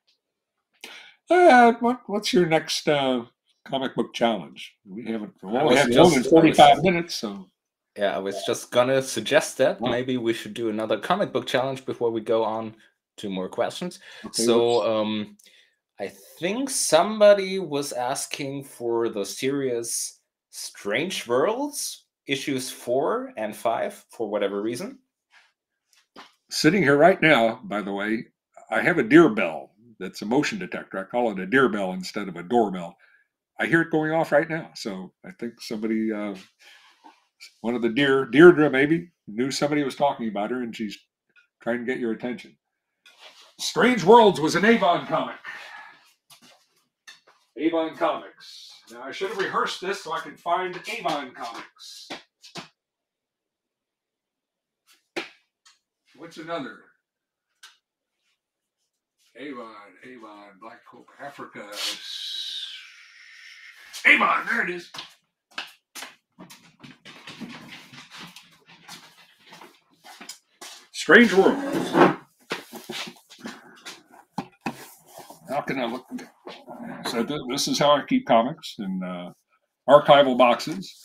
What's your next comic book challenge? We only have more than 45 minutes, so. Yeah, I was just gonna suggest that maybe we should do another comic book challenge before we go on to more questions. Okay, so I think somebody was asking for the series Strange Worlds, issues 4 and 5, for whatever reason. Sitting here right now, by the way, I have a deer bell that's a motion detector. I call it a deer bell instead of a doorbell. I hear it going off right now. So I think somebody, one of the Deirdre maybe, knew somebody was talking about her, and she's trying to get your attention. Strange Worlds was an Avon comic. Avon Comics. Now, I should have rehearsed this so I could find Avon Comics. What's another? Avon, Black Hope, Africa. Avon, there it is. Strange Worlds. How can I look? So this is how I keep comics in archival boxes.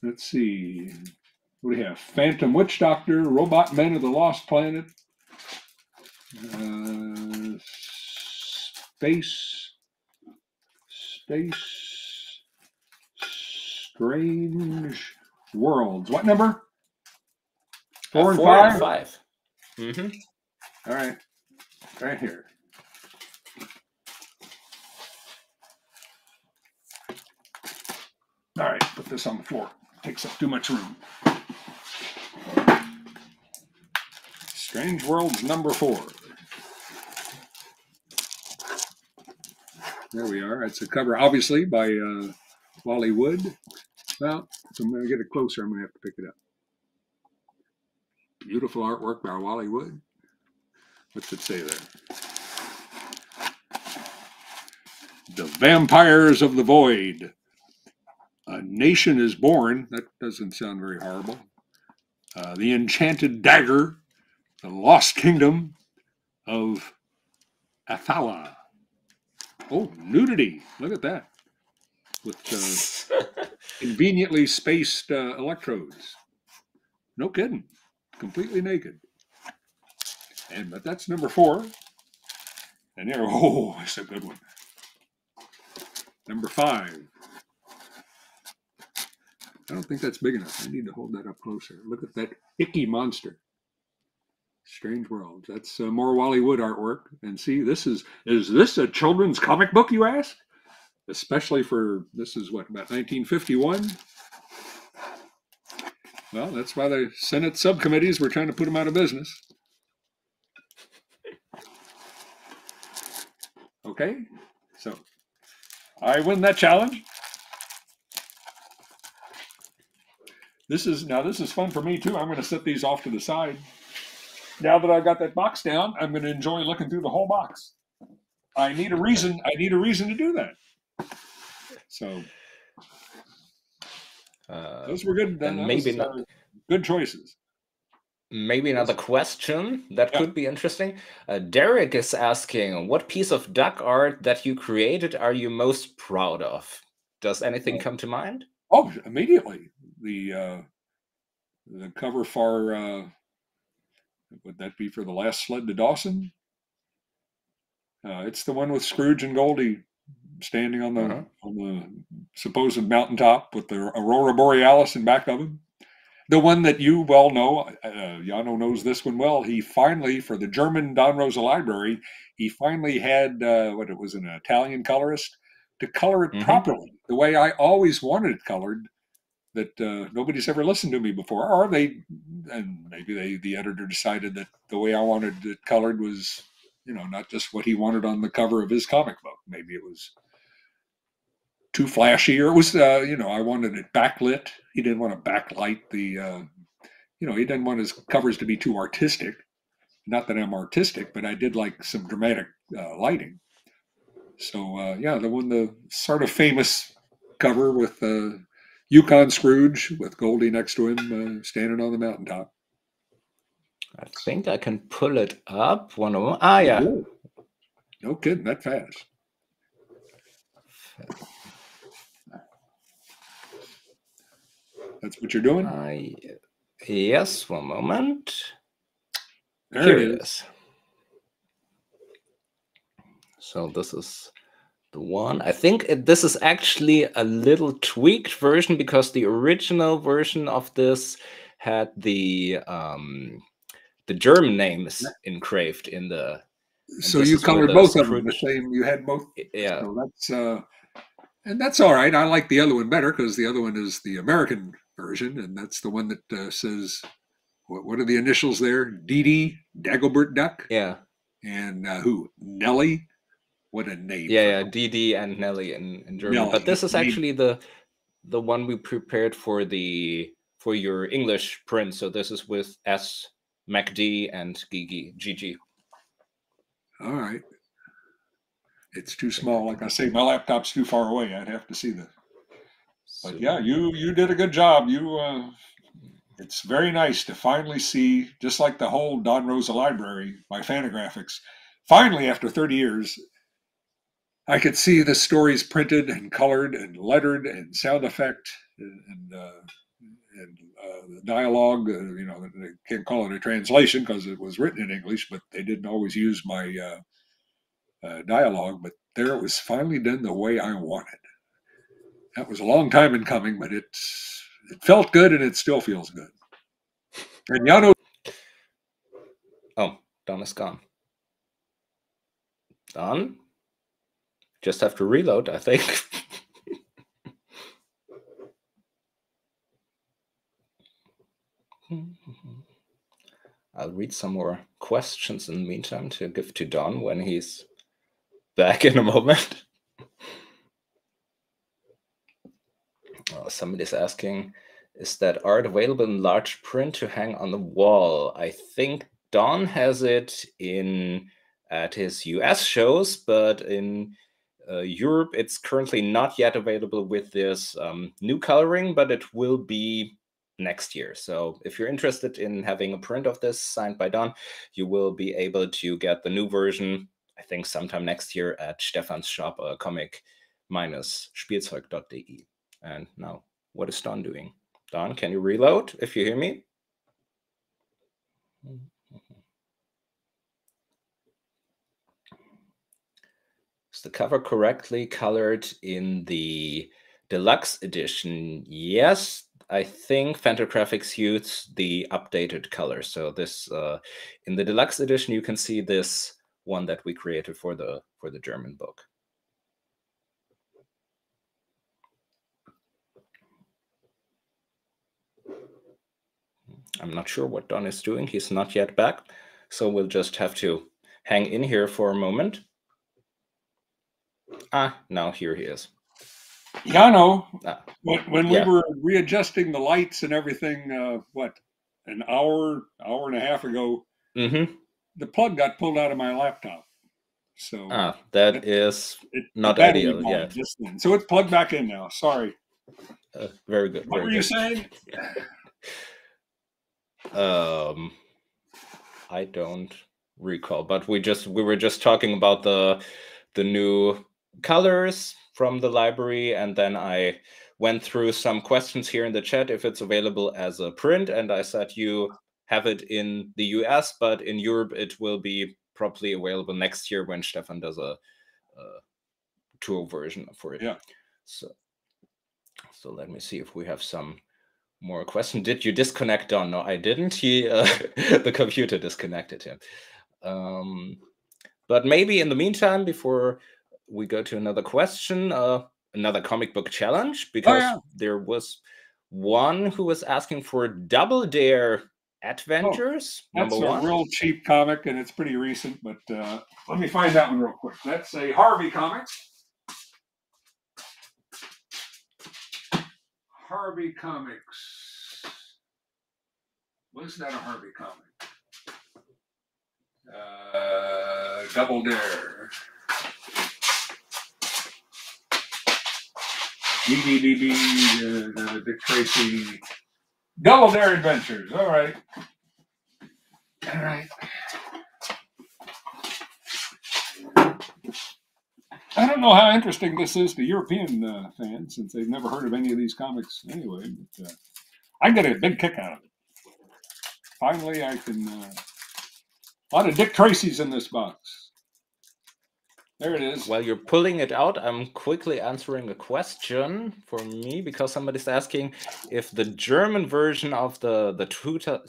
Let's see. What do we have? Phantom Witch Doctor, Robot Men of the Lost Planet, Space, Strange Worlds. What number? 4 and 5? 5. Mm-hmm. All right. Right here. All right, put this on the floor. It takes up too much room. Strange Worlds number 4. There we are. It's a cover, obviously, by Wally Wood. Well, so I'm going to get it closer. I'm going to have to pick it up. Beautiful artwork by Wally Wood. What's it say there? The Vampires of the Void. A Nation is Born. That doesn't sound very horrible. The Enchanted Dagger. The Lost Kingdom of Athala. Oh, nudity. Look at that. With conveniently spaced electrodes. No kidding. Completely naked. But that's number 4. And there, oh, that's a good one. Number 5. I don't think that's big enough. I need to hold that up closer. Look at that icky monster. Strange Worlds. That's more Wally Wood artwork. And see, is this a children's comic book, you ask? Especially for, this is what, about 1951? Well, that's why the Senate subcommittees were trying to put them out of business. Okay, so I win that challenge. This is fun for me too. I'm going to set these off to the side. Now that I've got that box down, I'm going to enjoy looking through the whole box. I need a reason to do that. So those were good. Maybe not good choices. Maybe another question that could be interesting. Derek is asking, what piece of duck art that you created are you most proud of? Does anything come to mind? Oh, immediately. The the cover for, would that be for The Last Sled to Dawson? It's the one with Scrooge and Goldie standing on the supposed mountaintop with the Aurora Borealis in back of him. The one that you well know, Jano knows this one well. He finally, for the German Don Rosa library, he finally had what it was, an Italian colorist to color it properly, the way I always wanted it colored. That nobody's ever listened to me before, or maybe the editor decided that the way I wanted it colored was, not just what he wanted on the cover of his comic book. Maybe it was too flashy, or it was, I wanted it backlit. He didn't want to backlight the, he didn't want his covers to be too artistic. Not that I'm artistic, but I did like some dramatic lighting. So, the sort of famous cover with Yukon Scrooge with Goldie next to him standing on the mountaintop. I think I can pull it up. One more. Ah, yeah. Whoa. No kidding, that fast. That's what you're doing? Yes, one moment. There Here it is. So this is the one. I think this is actually a little tweaked version, because the original version of this had the German names engraved in the. So you colored both of them the same. You had both. Yeah. So that's all right. I like the other one better because the other one is the American version, and that's the one that says, what are the initials there? DD, Dagobert Duck. Yeah. And who? Nelly. What a name. Yeah, DD and Nelly in German. Nelly, but this is actually the one we prepared for your English print. So this is with S, MacD, and GG. All right. It's too small. Like I say, my laptop's too far away. I'd have to see this. But yeah, you did a good job. It's very nice to finally see, just like the whole Don Rosa library by Fantagraphics. Finally, after 30 years, I could see the stories printed and colored and lettered and sound effect and the dialogue. They can't call it a translation because it was written in English, but they didn't always use my dialogue. But there it was finally done the way I wanted. That was a long time in coming, but it felt good, and it still feels good. And Jano. Oh, Don is gone. Don? Just have to reload, I think. I'll read some more questions in the meantime to give to Don when he's back in a moment. Somebody's asking, is that art available in large print to hang on the wall? I think Don has it at his US shows, but in Europe, it's currently not yet available with this new coloring, but it will be next year. So if you're interested in having a print of this signed by Don, you will be able to get the new version, I think sometime next year, at Stefan's shop, comic-spielzeug.de. And now, what is Don doing? Don, can you reload if you hear me? Is the cover correctly colored in the deluxe edition? Yes, I think Fantagraphics used the updated color. So this in the deluxe edition, you can see this one that we created for the German book. I'm not sure what Don is doing. He's not yet back. So we'll just have to hang in here for a moment. Now here he is. Jano, when we were readjusting the lights and everything, an hour and a half ago, the plug got pulled out of my laptop. So that is not ideal. Yeah. So it's plugged back in now. Sorry. Very good. What were you saying? I don't recall, but we were just talking about the new colors from the library, and then I went through some questions here in the chat if it's available as a print, and I said you have it in the US, but in Europe it will be probably available next year when Stefan does a tour version for it. Yeah. So let me see if we have some more questions. Did you disconnect Don? No, I didn't. He the computer disconnected him. But maybe in the meantime, before we go to another question, another comic book challenge, because there was one who was asking for Double Dare Adventures. That's number 1. A real cheap comic, and it's pretty recent, but let me find that one real quick. That's a Harvey comic. Harvey Comics. Was that a Harvey comic? Double Dare. Dick Tracy. Double Dare Adventures. All right. All right. I don't know how interesting this is to European fans, since they've never heard of any of these comics anyway. But I get a big kick out of it. Finally, I can. A lot of Dick Tracy's in this box. There it is. While you're pulling it out, I'm quickly answering a question for me, because somebody's asking if the German version of the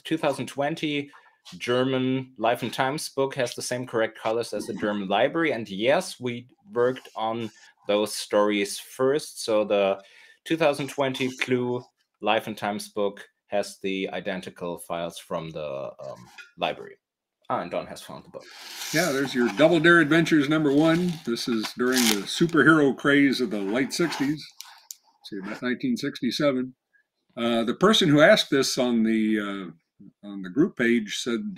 2020 German Life and Times book has the same correct colors as the German library. And yes, we worked on those stories first. So the 2020 Clue Life and Times book has the identical files from the library. And Don has found the book. Yeah, there's your Double Dare Adventures #1. This is during the superhero craze of the late 60s. See, about 1967. The person who asked this on the group page said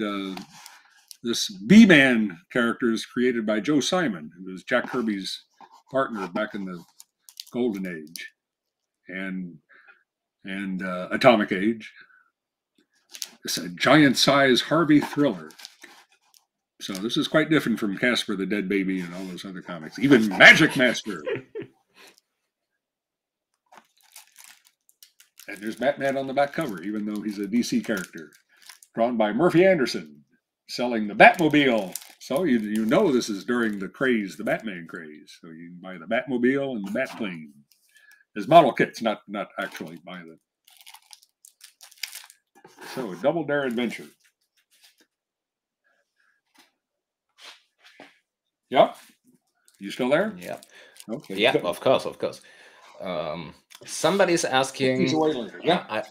this B-Man character is created by Joe Simon, who was Jack Kirby's partner back in the Golden Age and Atomic Age. It's a giant-size Harvey thriller. So this is quite different from Casper the Dead Baby and all those other comics. Even Magic Master. And there's Batman on the back cover, even though he's a DC character. Drawn by Murphy Anderson, selling the Batmobile. So you know this is during the craze, the Batman craze. So you can buy the Batmobile and the Batplane. As model kits, not actually buy them. So a Double Dare Adventure. Yep. You still there? Yeah. Okay. Yeah, of course. Somebody's asking. Yeah.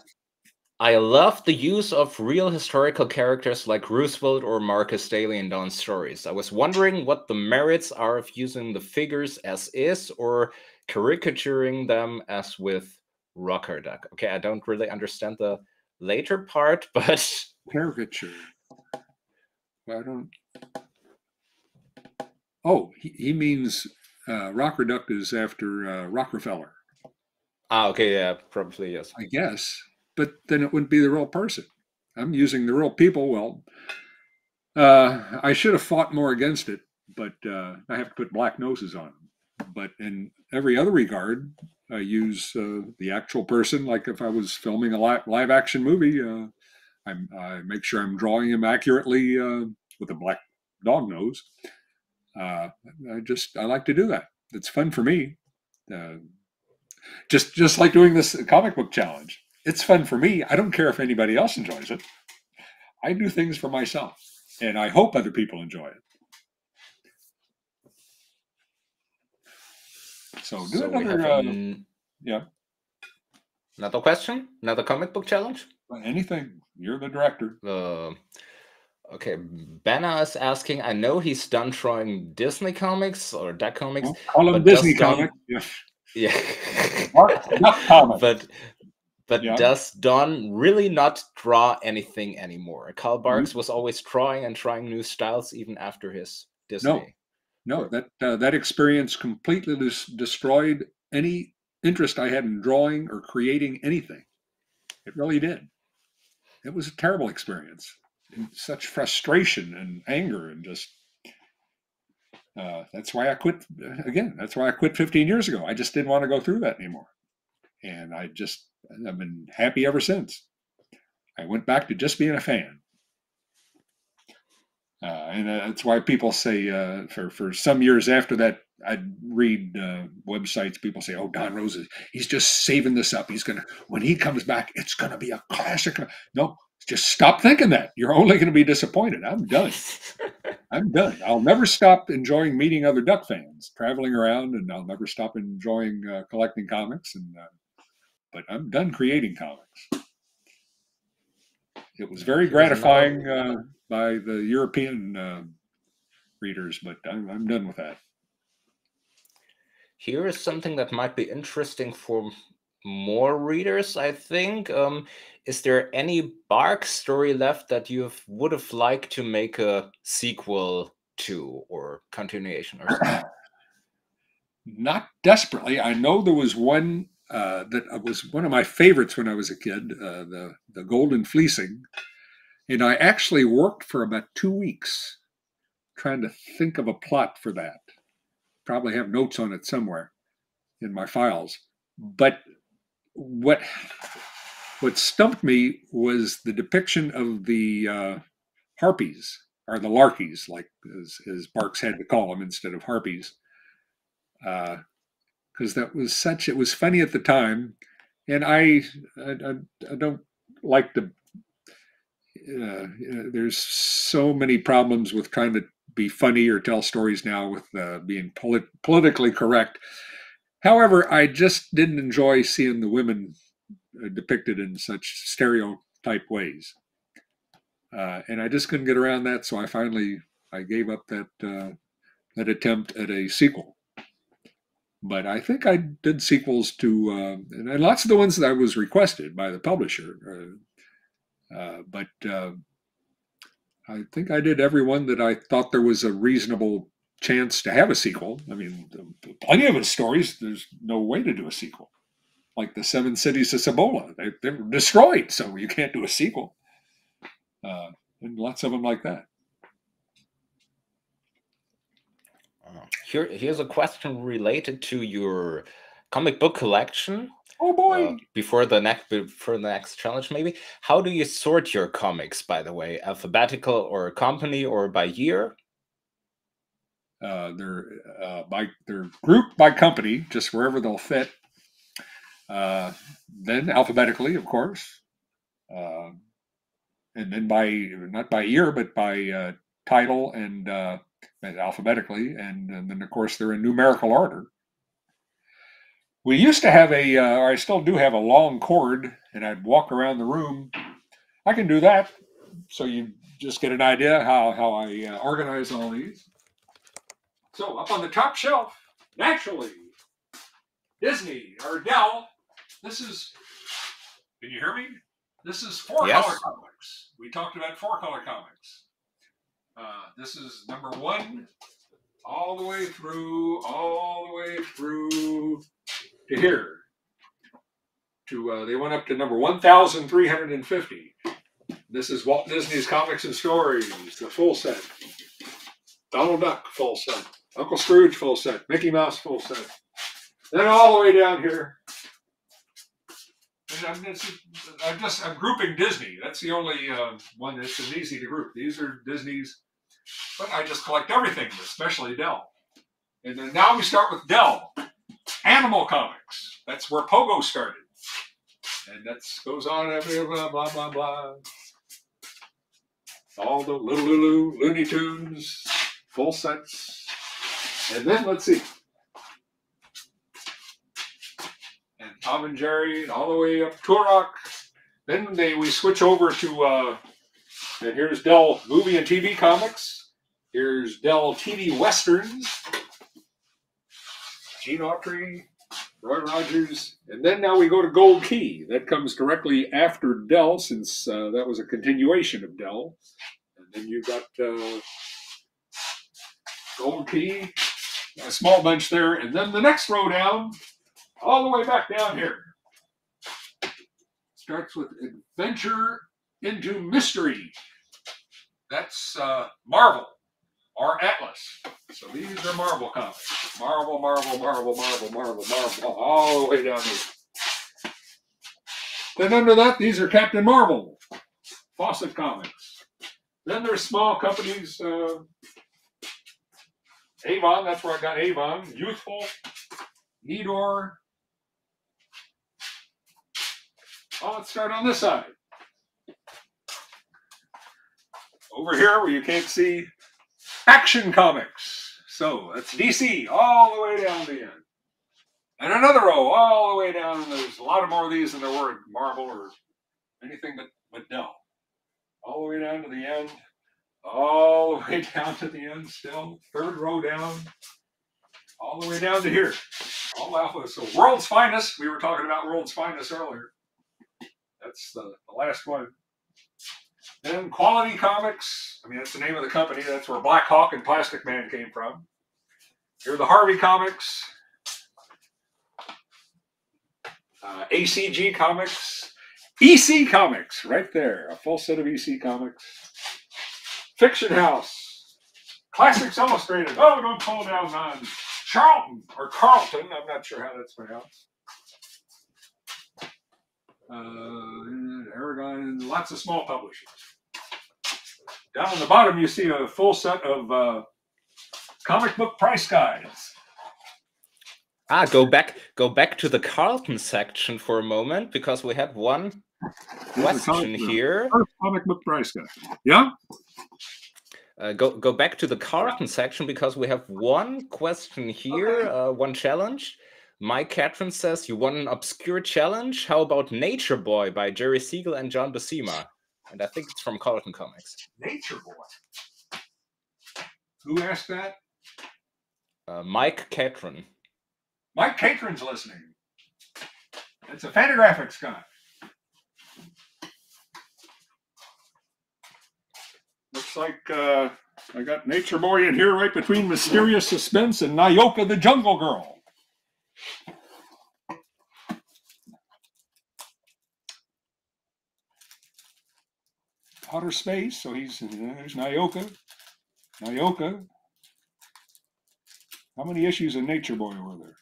I love the use of real historical characters like Roosevelt or Marcus Daly in Dawn's stories. I was wondering what the merits are of using the figures as is or caricaturing them as with Rocker Duck. Okay, I don't really understand the later part, but caricature. I don't. Oh, he means Rocker Duck is after Rockefeller. Okay, yeah, probably, yes. I guess, but then it wouldn't be the real person. I'm using the real people. Well, I should have fought more against it, but I have to put black noses on them. But in every other regard, I use the actual person. Like if I was filming a live action movie, I make sure I'm drawing him accurately with a black dog nose. I like to do that. It's fun for me. Just like doing this comic book challenge. It's fun for me. I don't care if anybody else enjoys it. I do things for myself, and I hope other people enjoy it. So do another. Yeah. Another question? Another comic book challenge? Anything. You're the director. Okay, Benna is asking, I know he's done drawing Disney comics or Duck comics. Call him Disney comic. Yeah. Comic. But does Don really not draw anything anymore? Karl Barks was always drawing and trying new styles even after his Disney. No, that experience completely destroyed any interest I had in drawing or creating anything. It really did. It was a terrible experience. And such frustration and anger and just that's why I quit again. That's why I quit 15 years ago. I just didn't want to go through that anymore. And I've been happy ever since. I went back to just being a fan. And that's why people say for some years after that, I'd read websites. People say, "Oh, Don Rosa, he's just saving this up. When he comes back, it's gonna be a classic." No, just stop thinking that. You're only going to be disappointed. I'm done. I'm done. I'll never stop enjoying meeting other Duck fans, traveling around, and I'll never stop enjoying collecting comics. But I'm done creating comics. It was very gratifying by the European readers, but I'm done with that. Here is something that might be interesting for more readers, I think. Is there any Bark story left that you would have liked to make a sequel to or continuation or something? Not desperately. I know there was one that was one of my favorites when I was a kid, the Golden Fleecing. And I actually worked for about 2 weeks trying to think of a plot for that. Probably have notes on it somewhere in my files. But what stumped me was the depiction of the harpies, or the larkies, like as Barks had to call them instead of harpies. Because it was funny at the time. And I don't like to, there's so many problems with trying to be funny or tell stories now with being politically correct. However, I just didn't enjoy seeing the women depicted in such stereotype ways. And I just couldn't get around that, so I gave up that attempt at a sequel. But I think I did sequels to, and lots of the ones that I was requested by the publisher. But I think I did every one that I thought there was a reasonable chance to have a sequel. I mean, plenty of his stories, there's no way to do a sequel. Like the 7 Cities of Cibola, they were destroyed, so you can't do a sequel. And lots of them like that. Here's a question related to your comic book collection. Oh boy! Before the next challenge, maybe. How do you sort your comics, by the way? Alphabetical or company or by year? They're grouped by company, just wherever they'll fit. Then alphabetically, of course, and then not by year, but by title and alphabetically, and then of course they're in numerical order. We used to have or I still do have a long cord, and I'd walk around the room. I can do that, so you just get an idea how I organize all these. So up on the top shelf, naturally, Disney or Dell. This is, can you hear me? This is 4-color comics. We talked about 4-color comics. This is number 1, all the way through to here. They went up to number 1,350. This is Walt Disney's Comics and Stories, the full set. Donald Duck, full set. Uncle Scrooge, full set. Mickey Mouse, full set. Then all the way down here. And I'm grouping Disney. That's the only one that's easy to group. These are Disney's, but I just collect everything, especially Dell. And then now we start with Dell. Animal Comics. That's where Pogo started. And that goes on, blah, blah, blah, blah. All the Little Looney Tunes, full sets. And then, let's see. And Tom and Jerry, all the way up Turok. Then we switch over to, and here's Dell Movie and TV Comics. Here's Dell TV Westerns. Gene Autry, Roy Rogers, and then now we go to Gold Key. That comes directly after Dell, since that was a continuation of Dell. And then you've got Gold Key, a small bunch there, and then the next row down, all the way back down here, starts with Adventure into Mystery. That's Marvel. Or Atlas. So these are Marvel comics. Marvel, all the way down here. Then under that, these are Captain Marvel, Fawcett Comics. Then there's small companies, Avon, that's where I got Avon, Youthful, Edor. Oh, let's start on this side. Over here where you can't see, Action Comics. So that's DC all the way down to the end. And another row all the way down, and there's a lot of more of these than there were at Marvel or anything but Dell. All the way down to the end. All the way down to the end still. Third row down. All the way down to here. All alpha. So World's Finest. We were talking about World's Finest earlier. That's the last one. Then Quality Comics. I mean, that's the name of the company. That's where Black Hawk and Plastic Man came from. Here are the Harvey Comics. ACG Comics. EC Comics. Right there. A full set of EC Comics. Fiction House. Classics Illustrated. Oh, don't fall down on Charlton or Carlton. I'm not sure how that's pronounced. Aragon, lots of small publishers. Down on the bottom, you see a full set of comic book price guides. Go back to the Carlton section for a moment, because we had one question here. First comic book price guide. Yeah. Go back to the Carlton section, because we have one question here, okay. One challenge. Mike Catron says, you won an obscure challenge. How about Nature Boy by Jerry Siegel and John Buscema? And I think it's from Carlton Comics. Nature Boy? Who asked that? Mike Catron. Mike Catron's listening. It's a Fantagraphics guy. Looks like I got Nature Boy in here right between Mysterious Suspense and Nyoka the Jungle Girl. Outer space, so there's Nyoka. Nyoka. How many issues of Nature Boy were there?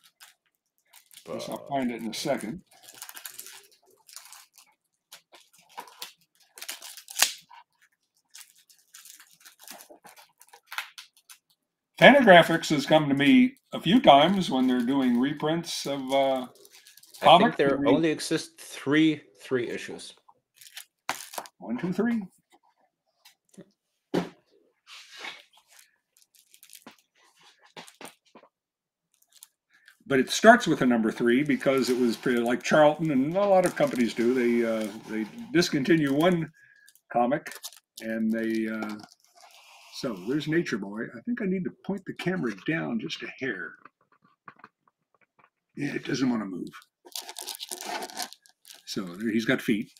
Guess I'll find it in a second. Fantagraphics has come to me a few times when they're doing reprints of comics. I think there only exist three issues. 1, 2, 3. But it starts with a number 3 because it was pretty, like Charlton and a lot of companies do. They discontinue one comic, and they so there's Nature Boy. I think I need to point the camera down just a hair. Yeah, it doesn't want to move. So there, he's got feet.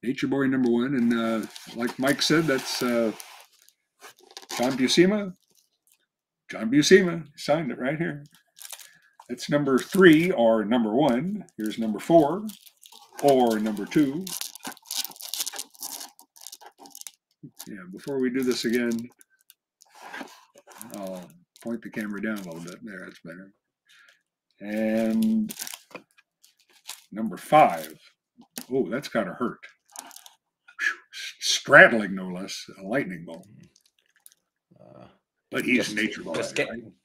Nature Boy number 1, and like Mike said, that's John Buscema. John Buscema signed it right here. That's number 3 or number 1. Here's number 4 or number 2. Yeah, before we do this again, I'll point the camera down a little bit. There, that's better. And number 5. Oh, that's gotta hurt. Straddling, no less, a lightning bolt. But he's Nature Boy.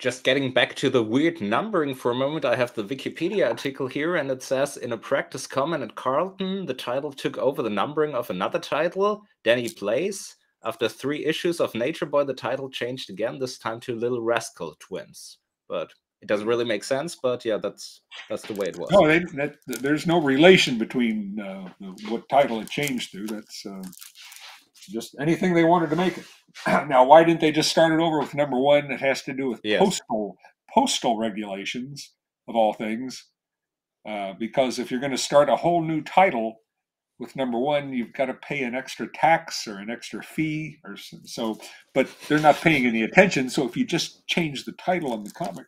Just getting back to the weird numbering for a moment, I have the Wikipedia article here, and it says, in a practice comment at Carlton, the title took over the numbering of another title, Danny Plays. After 3 issues of Nature Boy, the title changed again, this time to Little Rascal Twins. But it doesn't really make sense, but yeah, that's the way it was. No, there's no relation between what title it changed to. That's just anything they wanted to make it. Now, why didn't they just start it over with number 1? It has to do with postal regulations, of all things. Because if you're going to start a whole new title with number 1, you've got to pay an extra tax or an extra fee, or so. But they're not paying any attention. So if you just change the title of the comic,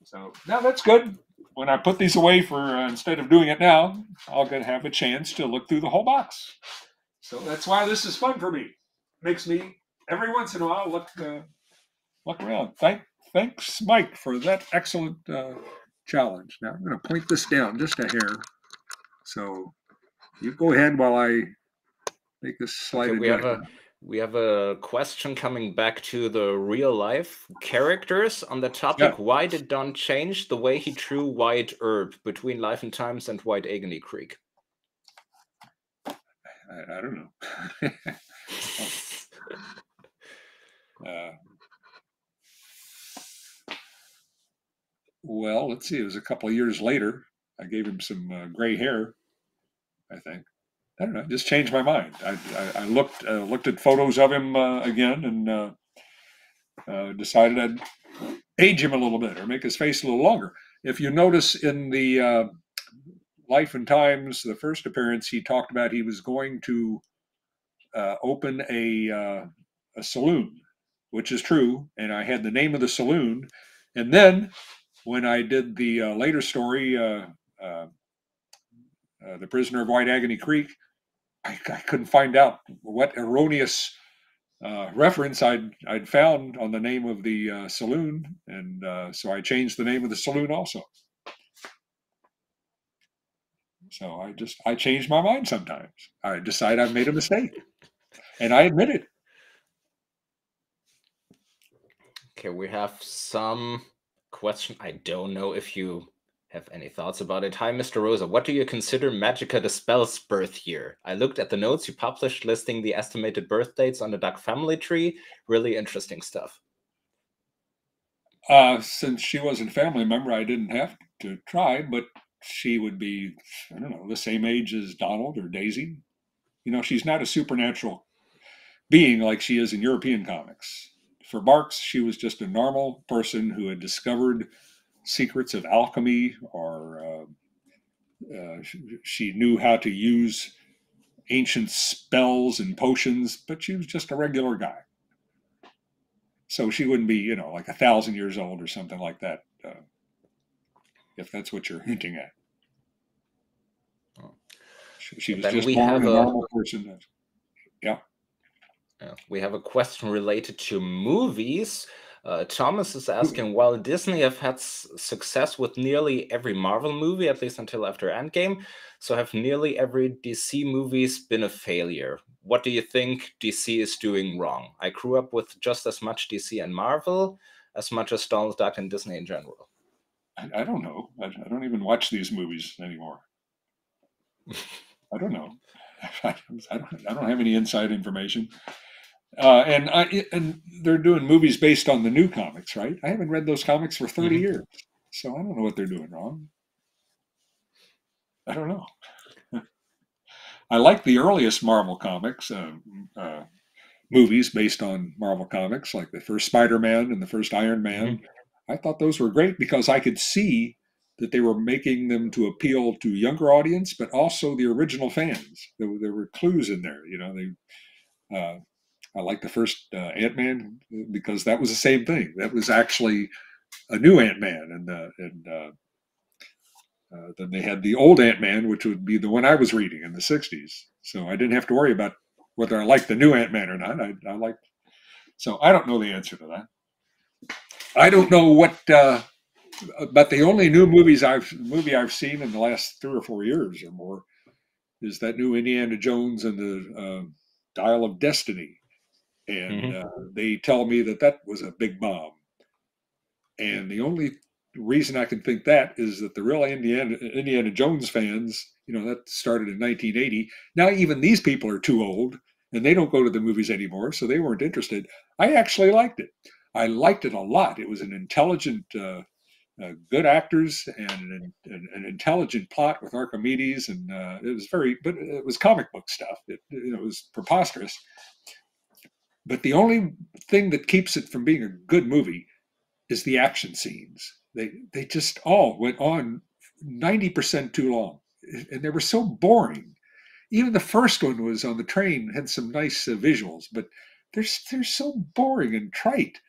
so now that's good. When I put these away for instead of doing it now, I'll get have a chance to look through the whole box. So that's why this is fun for me. Makes me every once in a while look around. Thanks, Mike, for that excellent challenge. Now I'm going to point this down just a hair. So you go ahead while I make this slide. Okay, we have a question coming back to the real life characters on the topic. Yeah. Why did Don change the way he drew White Herb between Life and Times and White Agony Creek? I don't know. Well, let's see. It was a couple of years later. I gave him some gray hair, I think. I don't know. Just changed my mind. I looked at photos of him again and decided I'd age him a little bit or make his face a little longer. If you notice in the Life and Times, the first appearance, he talked about he was going to open a saloon, which is true. And I had the name of the saloon. And then when I did the later story, The Prisoner of White Agony Creek, I couldn't find out what erroneous reference I'd found on the name of the saloon, and so I changed the name of the saloon also. So I change my mind sometimes. I decide I've made a mistake, and I admit it. Okay, we have some question. I don't know if you have any thoughts about it. Hi, Mr. Rosa. What do you consider Magica the Spell's birth year? I looked at the notes you published listing the estimated birth dates on the Duck family tree. Really interesting stuff. Since she wasn't a family member, I didn't have to try, but she would be, I don't know, the same age as Donald or Daisy. You know, she's not a supernatural being like she is in European comics. For Barks, she was just a normal person who had discovered secrets of alchemy, or she knew how to use ancient spells and potions, but she was just a regular guy. So she wouldn't be, you know, like 1,000 years old or something like that, if that's what you're hinting at. She was just born a normal person. Yeah. We have a question related to movies. Thomas is asking, while Disney have had success with nearly every Marvel movie, at least until after Endgame, so have nearly every DC movies been a failure? What do you think DC is doing wrong? I grew up with just as much DC and Marvel as much as Donald Duck and Disney in general. I don't know. I don't even watch these movies anymore. I don't know. I don't have any inside information. And they're doing movies based on the new comics, right? I haven't read those comics for 30 years, so I don't know what they're doing wrong. I don't know. I like the earliest Marvel comics, movies based on Marvel comics, like the first Spider-Man and the first Iron Man. I thought those were great because I could see that they were making them to appeal to younger audience, but also the original fans. There were clues in there, you know. I like the first Ant-Man because that was the same thing. That was actually a new Ant-Man, and then they had the old Ant-Man, which would be the one I was reading in the '60s. So I didn't have to worry about whether I liked the new Ant-Man or not. I liked. So I don't know the answer to that. I don't know what, but the only new movie I've seen in the last 3 or 4 years or more is that new Indiana Jones and the Dial of Destiny. And they tell me that was a big bomb. And the only reason I can think that is that the real Indiana Jones fans, you know, that started in 1980. Now even these people are too old and they don't go to the movies anymore, so they weren't interested. I actually liked it. I liked it a lot. It was an intelligent, good actors and an intelligent plot with Archimedes, and it was but it was comic book stuff. It was preposterous. But the only thing that keeps it from being a good movie is the action scenes. They just all went on 90% too long, and they were so boring. Even the first one was on the train, had some nice visuals, but they're so boring and trite.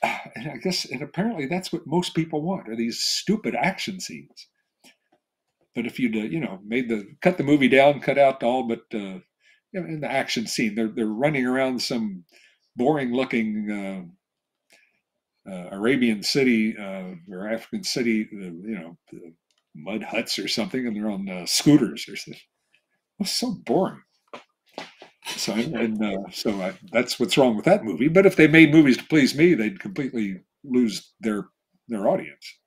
And I guess, and apparently that's what most people want, are these stupid action scenes. But if you'd cut the movie down, cut out all but in the action scene, they're running around some boring looking Arabian city or African city, mud huts or something, and they're on scooters or something. It was so boring. So that's what's wrong with that movie. But if they made movies to please me, they'd completely lose their audience.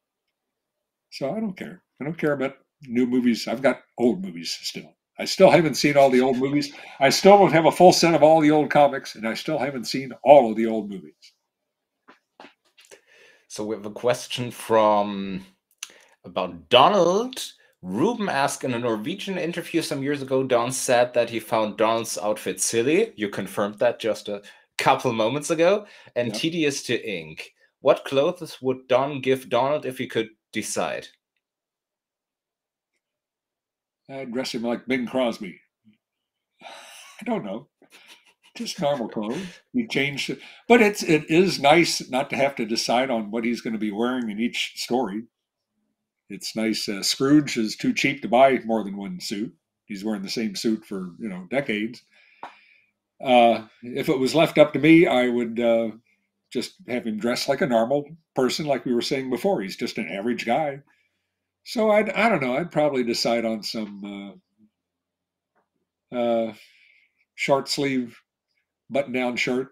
So I don't care. I don't care about new movies. I've got old movies still. I still haven't seen all the old movies. I still don't have a full set of all the old comics, and I still haven't seen all of the old movies. So we have a question from about Donald. Ruben asked in a Norwegian interview some years ago, Don said that he found Donald's outfit silly. You confirmed that just a couple moments ago. And Yep. tedious to ink. What clothes would Don give Donald if he could decide? I'd dress him like Bing Crosby. I don't know. Just normal clothes. You change it. But it is nice not to have to decide on what he's going to be wearing in each story. It's nice. Scrooge is too cheap to buy more than one suit. He's wearing the same suit for decades. If it was left up to me, I would just have him dress like a normal person, like we were saying before. He's just an average guy. So I don't know. I'd probably decide on some short sleeve button down shirt,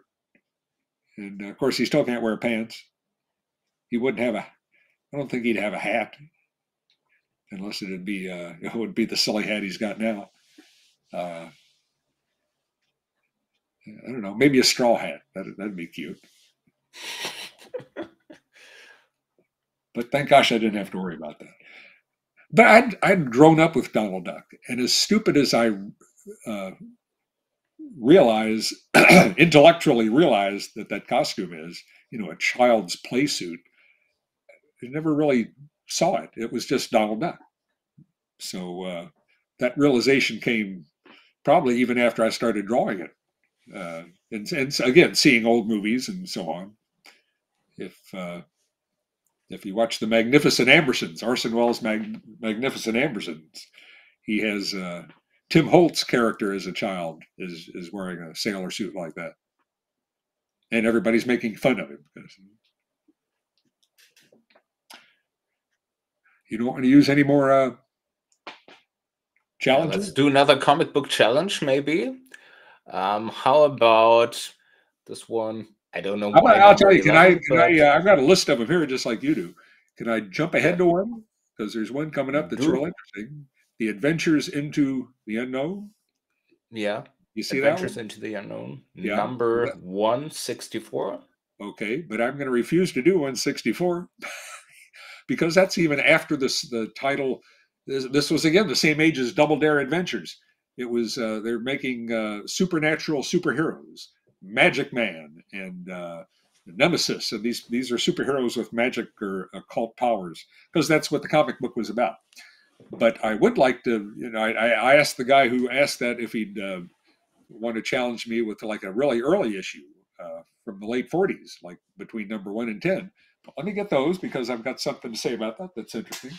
and of course he still can't wear pants. He wouldn't have I don't think he'd have a hat, unless it would be the silly hat he's got now. I don't know, maybe a straw hat. That'd be cute. But thank gosh I didn't have to worry about that. But I'd grown up with Donald Duck, and as stupid as I intellectually realize that costume is, a child's play suit, I never really saw it. It was just Donald Duck. So that realization came probably even after I started drawing it. And again, seeing old movies and so on. If you watch the Magnificent Ambersons, Orson Welles' Magnificent Ambersons, he has Tim Holt's character as a child is wearing a sailor suit like that, and everybody's making fun of him because you don't want to use any more challenges. Let's do another comic book challenge, maybe. How about this one? I don't know. I'll tell you. Can I? I've got a list of them here, just like you do. Can I jump ahead to one? Because there's one coming up that's real interesting. The Adventures into the Unknown. Yeah. You see Adventures that? into the Unknown. Yeah. Number 164. Okay, but I'm going to refuse to do 164 because that's even after the title. This was again the same age as Double Dare Adventures. It was they're making supernatural superheroes, Magic Man and Nemesis, and these are superheroes with magic or occult powers, because that's what the comic book was about. But I would like to, I asked the guy who asked that if he'd want to challenge me with like a really early issue from the late 40s, like between number 1 and 10. But let me get those because I've got something to say about that that's interesting.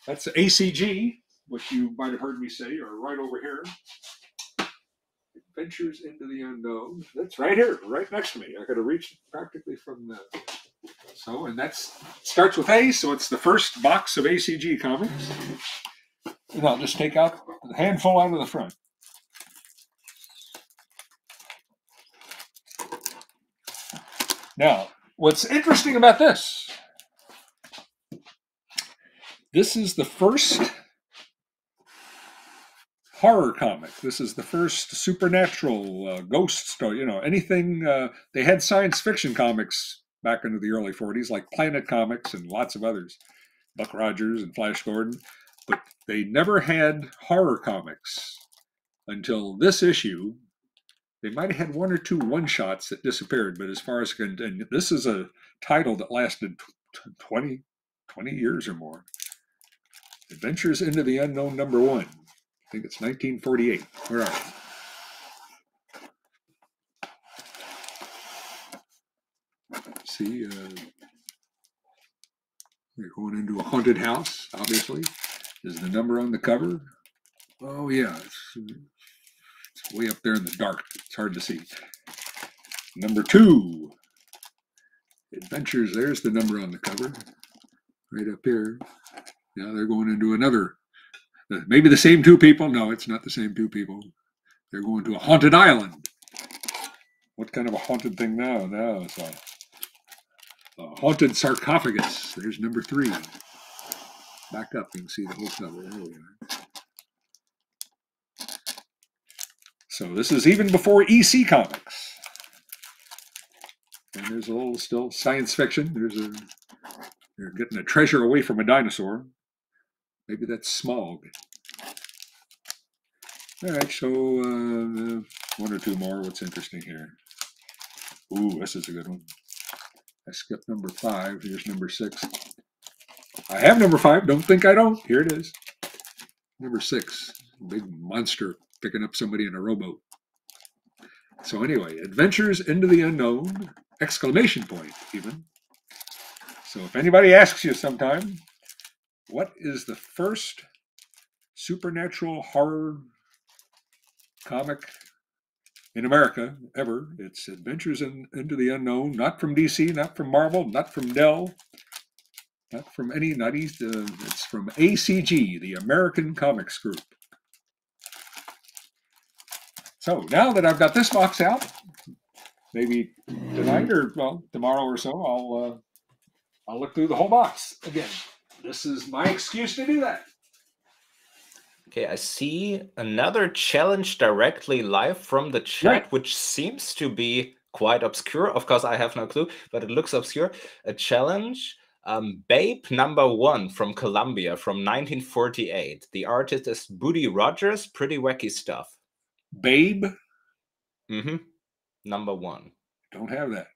That's ACG, which you might have heard me say, or right over here. Adventures into the Unknown. That's right here, right next to me. I got to reach practically from the. So, and that starts with A, so it's the first box of ACG comics. And I'll just take out a handful out of the front. Now, what's interesting about this is the first horror comic. This is the first supernatural ghost story. Anything. They had science fiction comics back into the early 40s, like Planet Comics and lots of others, Buck Rogers and Flash Gordon, but they never had horror comics until this issue. They might have had 1 or 2 one-shots that disappeared, but as far as and this is a title that lasted 20 years or more. Adventures into the Unknown number 1. I think it's 1948. Where are we? See, we're going into a haunted house, obviously. Is the number on the cover? Oh, yeah. It's way up there in the dark. It's hard to see. Number 2. Adventures. There's the number on the cover. Right up here. Yeah, they're going into another, maybe the same two people. No, it's not the same two people. They're going to a haunted island. What kind of a haunted thing now? Now it's a haunted sarcophagus. There's number 3. Back up, you can see the whole cover. There we are. So this is even before EC Comics. And there's a little still science fiction. They're getting a treasure away from a dinosaur. Maybe that's Smog. All right, so 1 or 2 more. What's interesting here? Ooh, this is a good one. I skipped number 5. Here's number 6. I have number 5. Don't think I don't. Here it is. Number 6. Big monster picking up somebody in a rowboat. So anyway, Adventures into the Unknown! Exclamation point, even. So if anybody asks you sometime, what is the first supernatural horror comic in America ever? It's Adventures into the Unknown. Not from DC, not from Marvel, not from Dell, not from any, not East. It's from ACG, the American Comics Group. So now that I've got this box out, maybe tonight or well tomorrow or so, I'll look through the whole box again. This is my excuse to do that. Okay, I see another challenge directly live from the chat, Right. which seems to be quite obscure. Of course, I have no clue, but it looks obscure. A challenge, Babe #1 from Columbia from 1948. The artist is Buddy Rogers. Pretty wacky stuff. Babe? Mm-hmm. #1. Don't have that.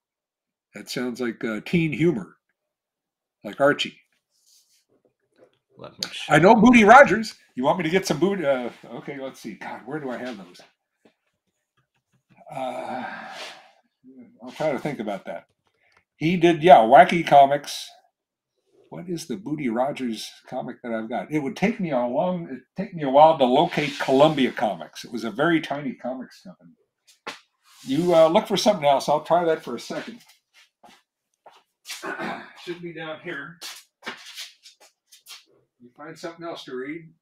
That sounds like teen humor, like Archie. Let me check. I know Buddy Rogers. You want me to get some Buddy? Okay, let's see. God, where do I have those? I'll try to think about that. He did, yeah, Wacky Comics. What is the Buddy Rogers comic that I've got? It would take me a while to locate Columbia Comics. It was a very tiny comics company. You look for something else. I'll try that for a second. Should be down here. You find something else to read.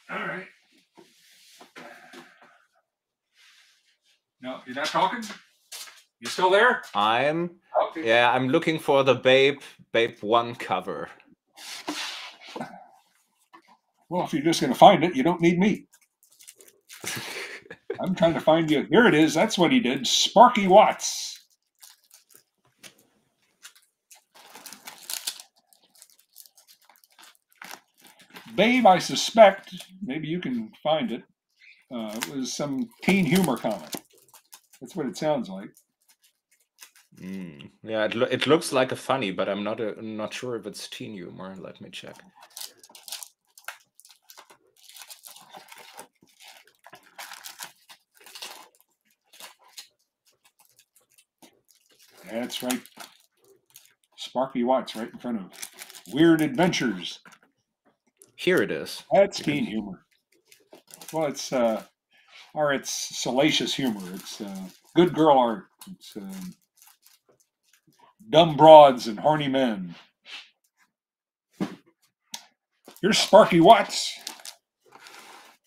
All right. No, you're not talking? You still there? Okay. Yeah, I'm looking for the Babe 1 cover. Well, if you're just going to find it, you don't need me. I'm trying to find you. Here it is. That's what he did. Sparky Watts. Babe, I suspect, maybe you can find it. It was some teen humor comic. That's what it sounds like. Yeah, it looks like a funny, but I'm not sure if it's teen humor. Let me check. That's right. Sparky Watts right in front of Weird Adventures. Here it is. That's teen humor. Well, it's salacious humor. It's good girl art. It's dumb broads and horny men. Here's Sparky Watts.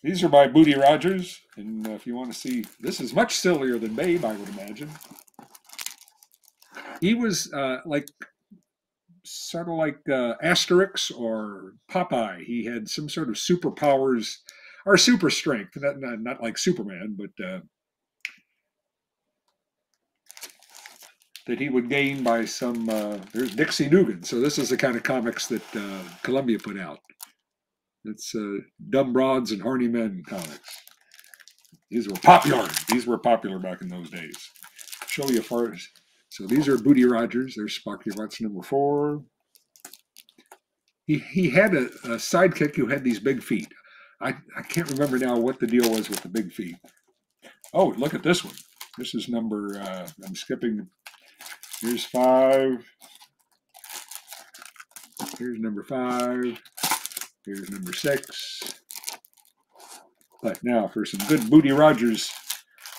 These are by Buddy Rogers. And if you want to see, this is much sillier than Babe, I would imagine. He was sort of like Asterix or Popeye. He had some sort of superpowers or super strength. Not like Superman, but that he would gain by some. There's Dixie Dugan. So this is the kind of comics that Columbia put out. It's dumb broads and horny men comics. These were popular. These were popular back in those days. Show you first. So these are Buddy Rogers. There's Sparky Watts #4. He had a sidekick who had these big feet. I can't remember now what the deal was with the big feet. Oh, look at this one. This is number, I'm skipping. Here's 5. Here's number 5. Here's number 6. But now for some good Buddy Rogers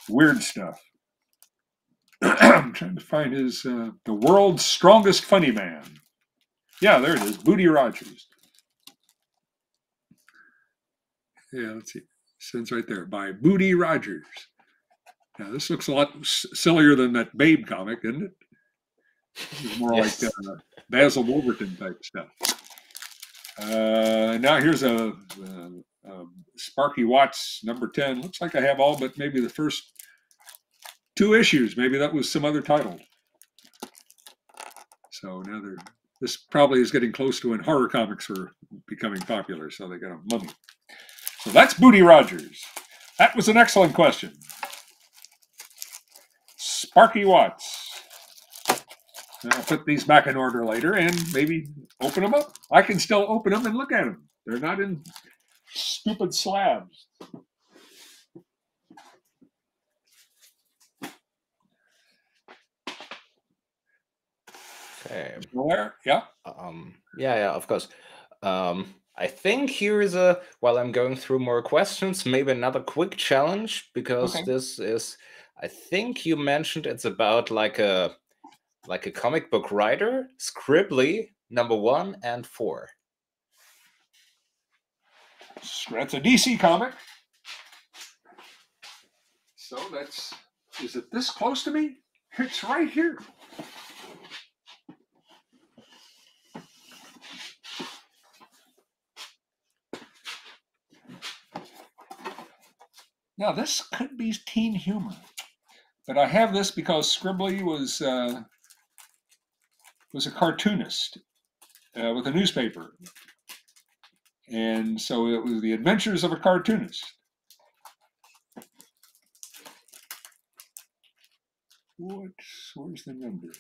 weird stuff. I'm trying to find his The World's Strongest Funny Man. Yeah, there it is. Booty Rogers. Yeah, let's see. It says right there, by Booty Rogers. Now, this looks a lot sillier than that Babe comic, isn't it? This is more Yes. like Basil Wolverton type stuff. Now here's a Sparky Watts number 10. Looks like I have all but maybe the first 2 issues. Maybe that was some other title. So now this probably is getting close to when horror comics were becoming popular. So they got a mummy. So that's Booty Rogers. That was an excellent question. Sparky Watts. I'll put these back in order later and maybe open them up. I can still open them and look at them. They're not in stupid slabs. Okay. Where? Yeah. Yeah, of course. I think here is while I'm going through more questions, maybe another quick challenge, because this is, I think you mentioned it's about like a comic book writer, Scribbly, number 1 and 4. That's a DC comic. So is it this close to me? It's right here. Now, this could be teen humor, but I have this because Scribbly was a cartoonist with a newspaper, and so it was the adventures of a cartoonist. Where's the number?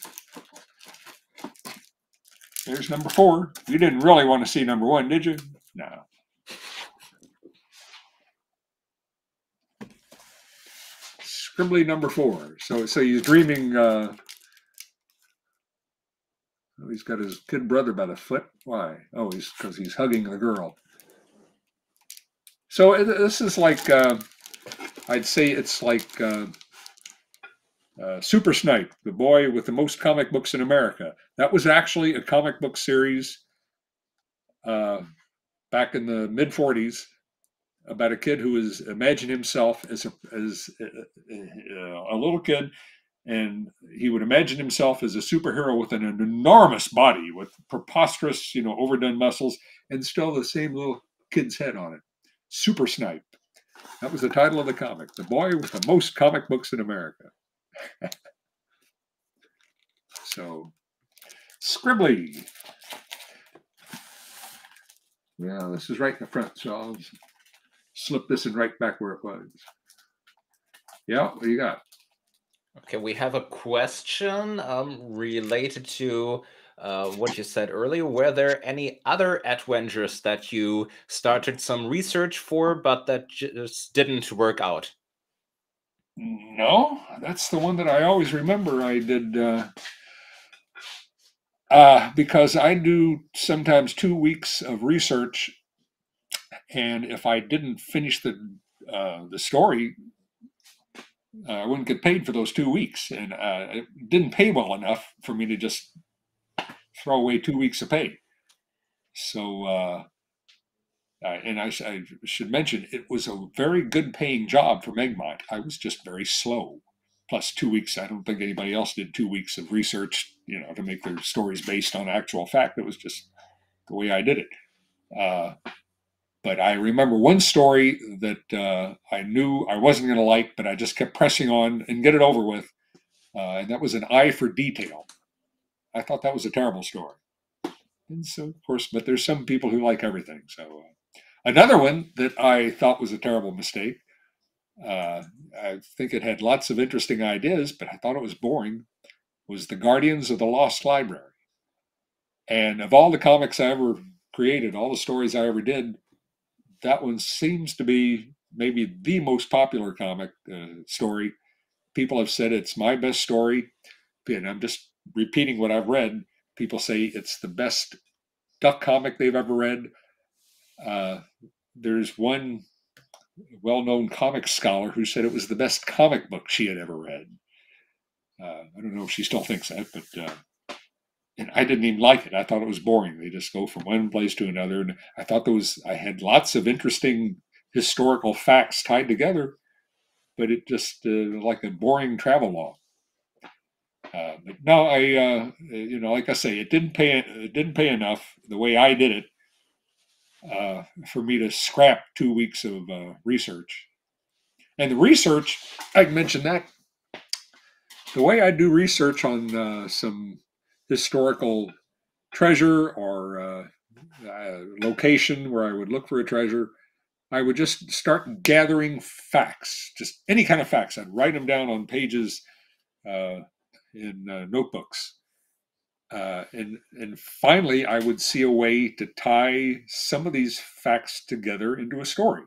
There's number 4. You didn't really want to see number 1, did you? No. Scribbly number 4. So he's dreaming. He's got his kid brother by the foot. Why? Oh, because he's hugging the girl. So this is like, I'd say it's like Super Snipe, the boy with the most comic books in America. That was actually a comic book series back in the mid-40s about a kid who was imagined himself as a little kid, and he would imagine himself as a superhero with an enormous body with preposterous, overdone muscles, and still the same little kid's head on it. Super Snipe. That was the title of the comic. The boy with the most comic books in America. So, Scribbly. Well, this is right in the front, so I'll slip this in right back where it was. Yeah, what do you got? Okay, we have a question related to what you said earlier. Were there any other adventures that you started some research for, but that just didn't work out? No, that's the one that I always remember. I did because I do sometimes 2 weeks of research, and if I didn't finish the story, I wouldn't get paid for those 2 weeks, and it didn't pay well enough for me to just throw away 2 weeks of pay. So, and I should mention, it was a very good paying job for Egmont. I was just very slow. Plus 2 weeks, I don't think anybody else did 2 weeks of research, to make their stories based on actual fact. It was just the way I did it. But I remember one story that I knew I wasn't going to like, but I just kept pressing on and get it over with. And that was An Eye for Detail. I thought that was a terrible story. And so, of course, but there's some people who like everything. So another one that I thought was a terrible mistake, I think it had lots of interesting ideas, but I thought it was boring, was The Guardians of the Lost Library. And of all the comics I ever created, all the stories I ever did, that one seems to be maybe the most popular comic story. People have said it's my best story, and I'm just repeating what I've read. People say it's the best duck comic they've ever read. There's one well-known comic scholar who said it was the best comic book she had ever read. I don't know if she still thinks that, but And I didn't even like it. I thought it was boring. They just go from one place to another. And I thought I had lots of interesting historical facts tied together, but it just like a boring travel log. But no, like I say, it didn't pay enough the way I did it for me to scrap 2 weeks of research. And the research, I mentioned that the way I do research on some historical treasure or location where I would look for a treasure, I would just start gathering facts, just any kind of facts. I'd write them down on pages in notebooks. And finally, I would see a way to tie some of these facts together into a story.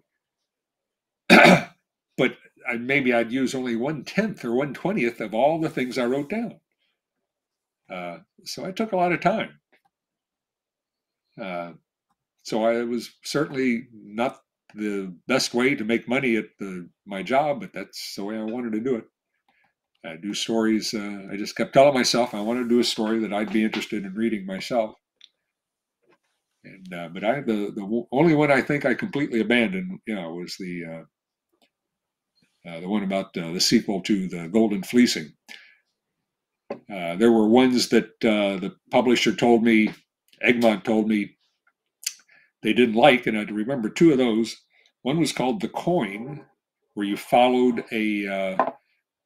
But maybe I'd use only 1/10 or 1/20th of all the things I wrote down. So I took a lot of time. So I was certainly not the best way to make money at my job, but that's the way I wanted to do it. I do stories. I just kept telling myself I wanted to do a story that I'd be interested in reading myself. And but the only one I think I completely abandoned, was the one about the sequel to the Golden Fleecing. There were ones that the publisher told me, Egmont told me, they didn't like, and I remember 2 of those. One was called The Coin, where you followed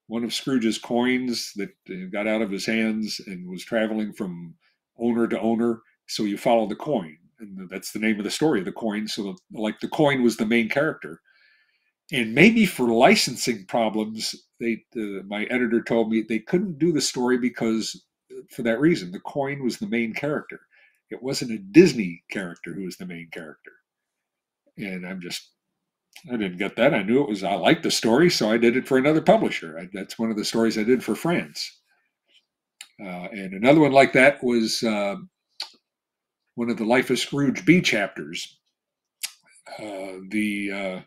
one of Scrooge's coins that got out of his hands and was traveling from owner to owner. So you follow the coin, and that's the name of the story, The Coin. So the coin was the main character. And maybe for licensing problems, my editor told me they couldn't do the story because, for that reason, the coin was the main character. It wasn't a Disney character who was the main character. And I didn't get that. I knew I liked the story, so I did it for another publisher. That's one of the stories I did for France. And another one like that was one of the Life of Scrooge B chapters. The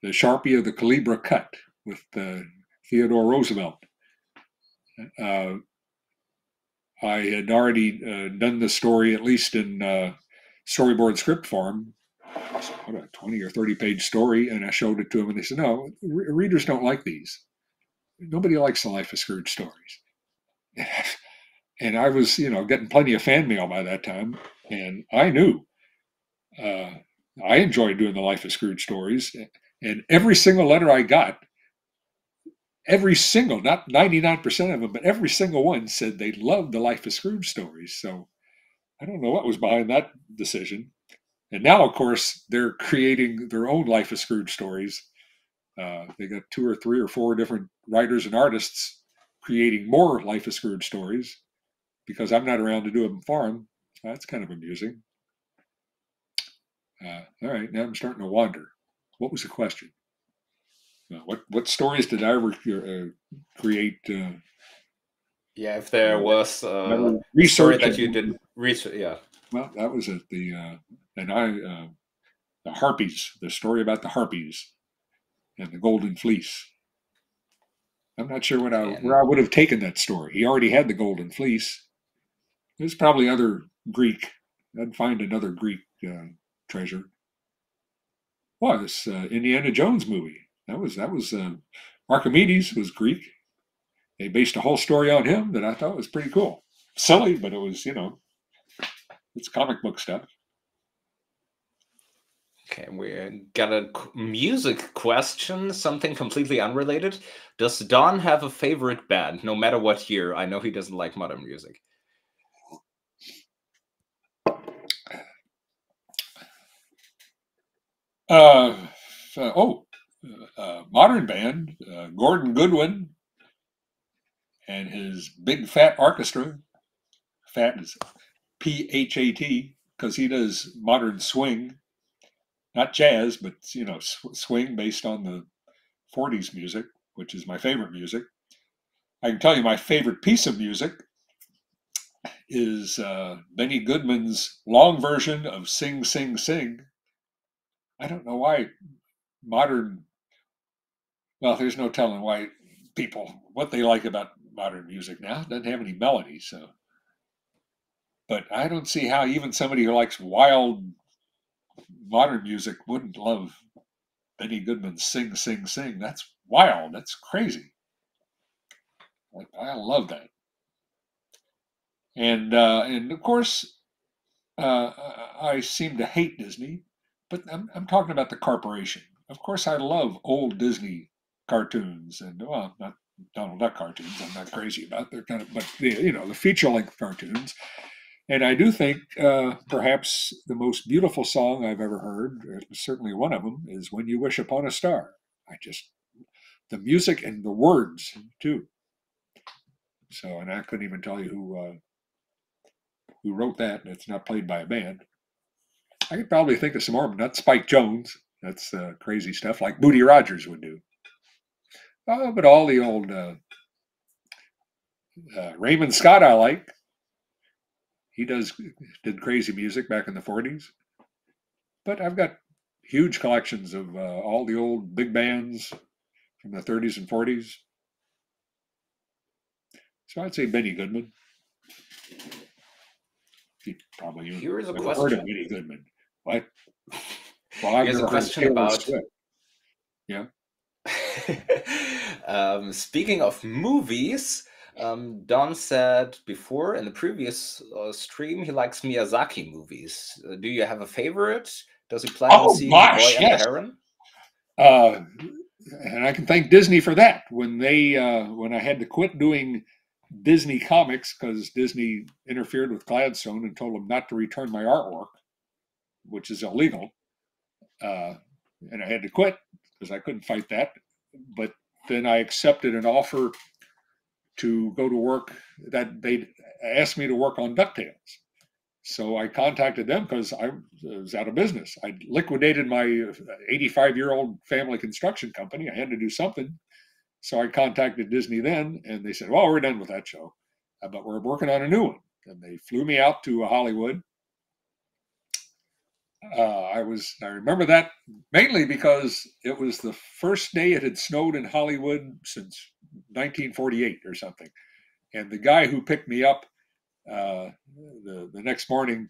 Sharpie of the Calibra Cut with Theodore Roosevelt. I had already done the story, at least in storyboard script form, what a 20 or 30 page story, and I showed it to them, and they said, no, readers don't like these. Nobody likes the Life of Scrooge stories. And I was, getting plenty of fan mail by that time, and I knew I enjoyed doing the Life of Scrooge stories, and every single letter I got, not 99% of them, but every single one said they loved the Life of Scrooge stories. So I don't know what was behind that decision. And now, of course, they're creating their own Life of Scrooge stories. They got 2 or 3 or 4 different writers and artists creating more Life of Scrooge stories because I'm not around to do them for them. That's kind of amusing. All right, now I'm starting to wander. What was the question? What stories did I ever create? Yeah, if there was a research story that you did research, yeah. Well, that was at the Harpies, the story about the Harpies and the Golden Fleece. I'm not sure where I would have taken that story. He already had the Golden Fleece. There's probably other Greek. I'd find another Greek treasure. Well, this Indiana Jones movie. That was Archimedes was Greek. They based a whole story on him that I thought was pretty cool. Silly, but it was, it's comic book stuff. Okay, we got a music question, something completely unrelated. Does Don have a favorite band, no matter what year? I know he doesn't like modern music. Modern band, Gordon Goodwin and his Big Fat Orchestra. Fat is PHAT, because he does modern swing, not jazz, but swing based on the 40s music, which is my favorite music. I can tell you my favorite piece of music is Benny Goodman's long version of Sing, Sing, Sing. I don't know why there's no telling why what they like about modern music now. It doesn't have any melody, so But I don't see how even somebody who likes wild modern music wouldn't love Benny Goodman's Sing, Sing, Sing. That's wild. That's crazy. I love that. And of course, I seem to hate Disney, but I'm talking about the corporation. Of course, I love old Disney cartoons, and well, not Donald Duck cartoons. I'm not crazy about. They're kind of, but the feature-length cartoons. And I do think perhaps the most beautiful song I've ever heard, certainly one of them, is "When You Wish Upon a Star." The music and the words too. So, and I couldn't even tell you who wrote that. It's not played by a band. I could probably think of some more, but not Spike Jones. That's crazy stuff like Moody Rogers would do. But all the old Raymond Scott I like. He did crazy music back in the 40s. But I've got huge collections of all the old big bands from the 30s and 40s. So I'd say Benny Goodman. You probably Here's a never question. heard of Benny Goodman. What? Well, I've Here's never a question heard of about. Swift. Yeah. Speaking of movies, Don said before in the previous stream he likes Miyazaki movies. Do you have a favorite? Does he plan on seeing The Boy and the Heron? And I can thank Disney for that. When I had to quit doing Disney comics because Disney interfered with Gladstone and told him not to return my artwork, which is illegal, and I had to quit because I couldn't fight that. But then I accepted an offer to go to work that they asked me to work on DuckTales. So I contacted them because I was out of business. I liquidated my 85-year-old family construction company. I had to do something. So I contacted Disney then, and they said, well, we're done with that show, but we're working on a new one. And they flew me out to Hollywood. I remember that mainly because it was the first day it had snowed in Hollywood since 1948 or something. And the guy who picked me up the next morning,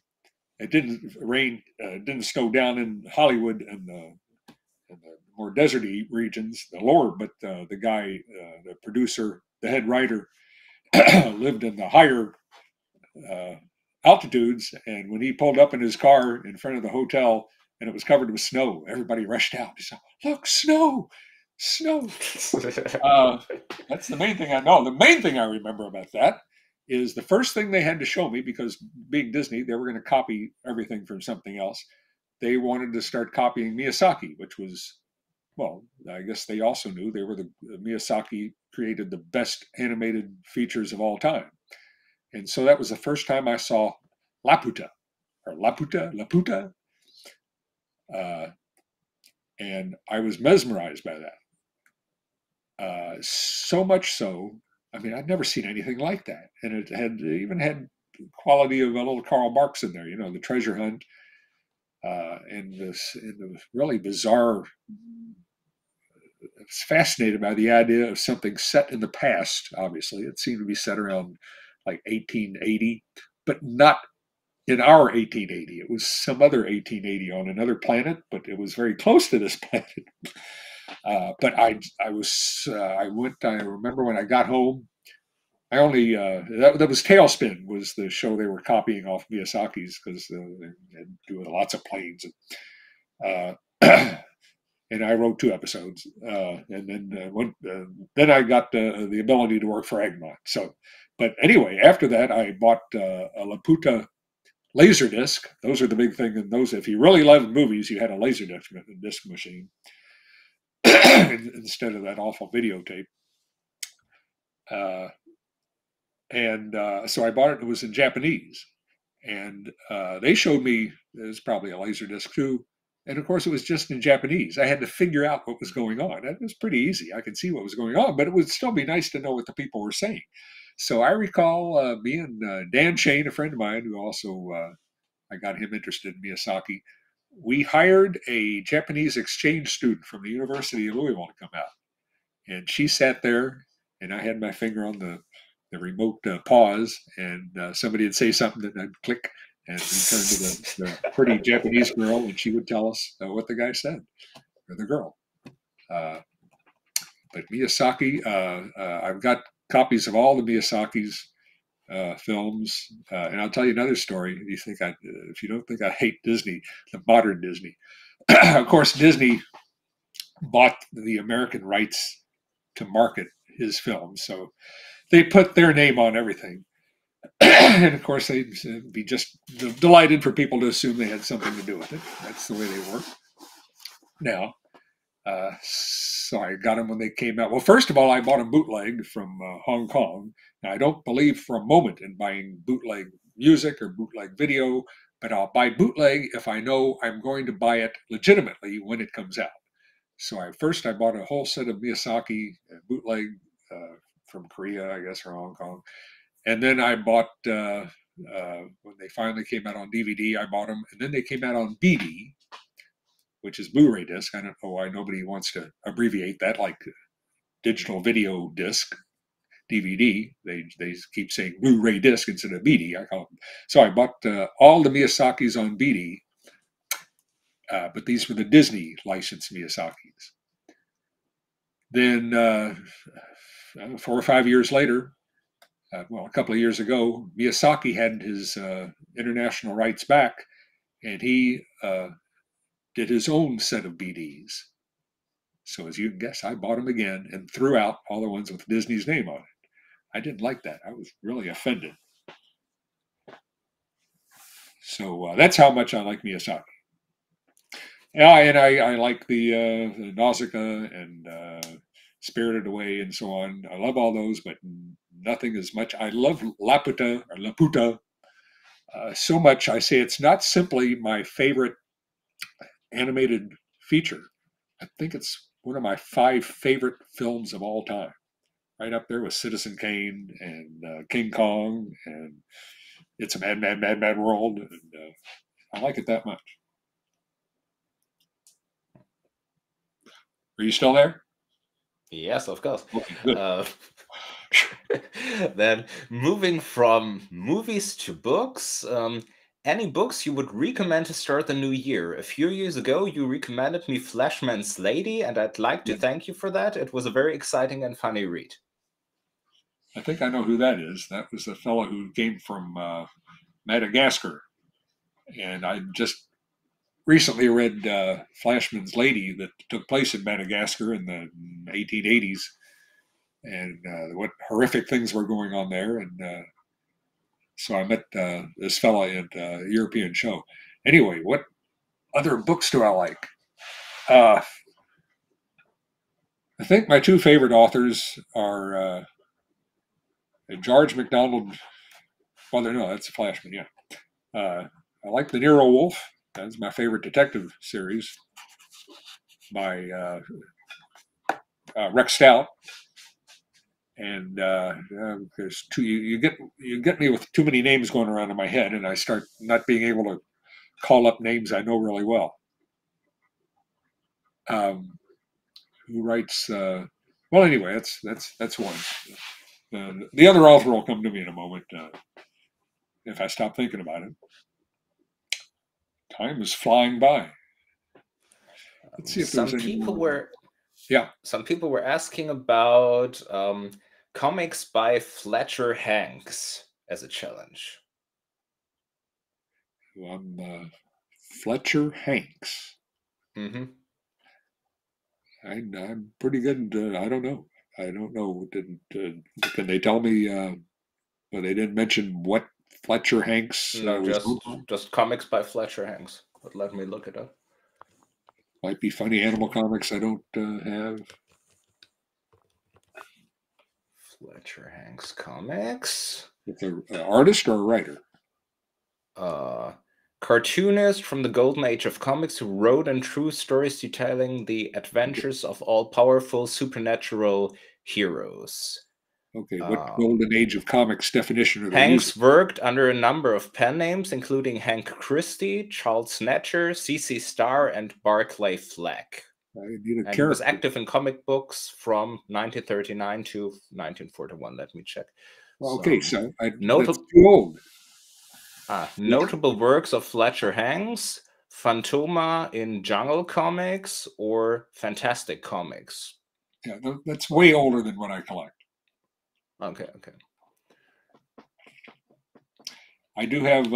it didn't rain, didn't snow down in Hollywood and the more deserty regions, the lower, but the guy, the producer, the head writer, lived in the higher altitudes. And when he pulled up in his car in front of the hotel and it was covered with snow, everybody rushed out. He said, look, snow, snow. That's the main thing I know. The main thing I remember about that is the first thing they had to show me, because being Disney, they were going to copy everything from something else. They wanted to start copying Miyazaki, which was, well, I guess they also knew Miyazaki created the best animated features of all time. And so that was the first time I saw Laputa. And I was mesmerized by that. So much so, I mean, I'd never seen anything like that. And it even had quality of a little Karl Marx in there, the treasure hunt, and the really bizarre. I was fascinated by the idea of something set in the past. Obviously, it seemed to be set around like 1880, but not in our 1880. It was some other 1880 on another planet, but it was very close to this planet. But I remember when I got home, I only, that was Tailspin was the show they were copying off Miyazaki's, because they had to do with lots of planes. And I wrote 2 episodes, and then I got the ability to work for Egmont. So, but anyway, after that, I bought a Laputa Laserdisc. Those are the big thing. And those, if you really loved movies, you had a Laserdisc machine instead of that awful videotape. So I bought it. It was in Japanese, and they showed me it was probably a Laserdisc too. And of course, it was just in Japanese. I had to figure out what was going on. It was pretty easy. I could see what was going on, but it would still be nice to know what the people were saying. So I recall me and Dan Shane, a friend of mine, who also I got him interested in Miyazaki. We hired a Japanese exchange student from the University of Louisville to come out. And she sat there, and I had my finger on the the remote pause, and somebody would say something, and I'd click and return to the pretty Japanese girl, and she would tell us what the guy said, or the girl. But Miyazaki, I've got copies of all the Miyazaki's films, and I'll tell you another story. If you don't think I hate Disney, the modern Disney, of course, Disney bought the American rights to market his films, so they put their name on everything. And of course, they'd be just delighted for people to assume they had something to do with it. That's the way they work. Now, so I got them when they came out. Well, first of all, I bought them bootlegged from Hong Kong. Now, I don't believe for a moment in buying bootleg music or bootleg video, but I'll buy bootleg if I know I'm going to buy it legitimately when it comes out. So I bought a whole set of Miyazaki bootleg from Korea, I guess, or Hong Kong. And then I bought, when they finally came out on DVD, I bought them. And then they came out on BD, which is Blu-ray disc. I don't know why nobody wants to abbreviate that, like digital video disc, DVD. They keep saying Blu-ray disc instead of BD. I call them. So I bought all the Miyazaki's on BD, but these were the Disney licensed Miyazaki's. Then 4 or 5 years later, a couple of years ago, Miyazaki had his international rights back, and he did his own set of BDs. So as you can guess, I bought them again and threw out all the ones with Disney's name on it. I didn't like that. I was really offended. So that's how much I like Miyazaki. Yeah, and I like the Nausicaa and Spirited Away and so on. I love all those, but nothing as much. I love Laputa so much. I say it's not simply my favorite animated feature. I think it's one of my 5 favorite films of all time. Right up there with Citizen Kane and King Kong and It's a Mad, Mad, Mad, Mad World. And I like it that much. Are you still there? Yes, of course. Okay, good. Then moving from movies to books, any books you would recommend to start the new year? A few years ago, you recommended me Flashman's Lady, and I'd like to thank you for that. It was a very exciting and funny read. I think I know who that is. That was the fellow who came from Madagascar. And I just recently read Flashman's Lady that took place in Madagascar in the 1880s. And what horrific things were going on there. And so I met this fellow at a European show. Anyway, what other books do I like? I think my 2 favorite authors are George MacDonald. Well, no, that's Flashman, yeah. I like the Nero Wolf. That's my favorite detective series by Rex Stout. And there's you get me with too many names going around in my head, and I start not being able to call up names I know really well. Who writes? Well, anyway, that's one. The other author will come to me in a moment if I stop thinking about it. Time is flying by. Let's see if Some people were asking about comics by Fletcher Hanks as a challenge. Fletcher Hanks. Mm-hmm. I'm pretty good. I don't know. Can they tell me? Well, they didn't mention what Fletcher Hanks. No, just comics by Fletcher Hanks. But let me look it up. Might be funny animal comics I don't have. Fletcher Hanks comics. It's an artist or a writer? Cartoonist from the golden age of comics who wrote and true stories detailing the adventures of all-powerful supernatural heroes. Okay, what golden age of comics definition are they Hanks using? worked under a number of pen names, including Hank Christie, Charles Snatcher, C.C. Starr, and Barclay Fleck. I need a And he was character. active in comic books from 1939 to 1941. Let me check. Okay, that's too old. Notable works of Fletcher Hanks, Phantoma in Jungle Comics, or Fantastic Comics. Yeah, that's way older than what I collect. Okay. I do have,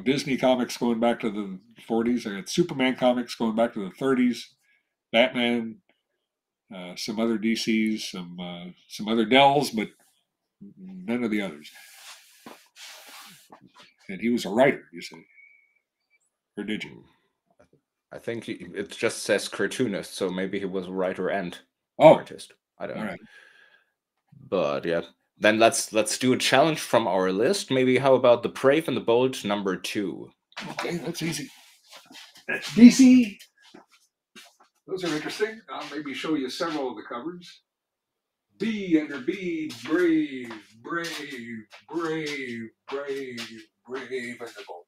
Disney comics going back to the 40s. I got Superman comics going back to the 30s, Batman, some other DCs, some other Dells, but none of the others. And he was a writer, you see. Or did you? I think it just says cartoonist, so maybe he was a writer and artist. I don't know. Right. But yeah, then let's do a challenge from our list. Maybe how about The Brave and the Bold #2? Okay, that's easy. That's DC. Those are interesting. I'll maybe show you several of the covers. B under B, brave, brave, brave, brave, brave, and the bold.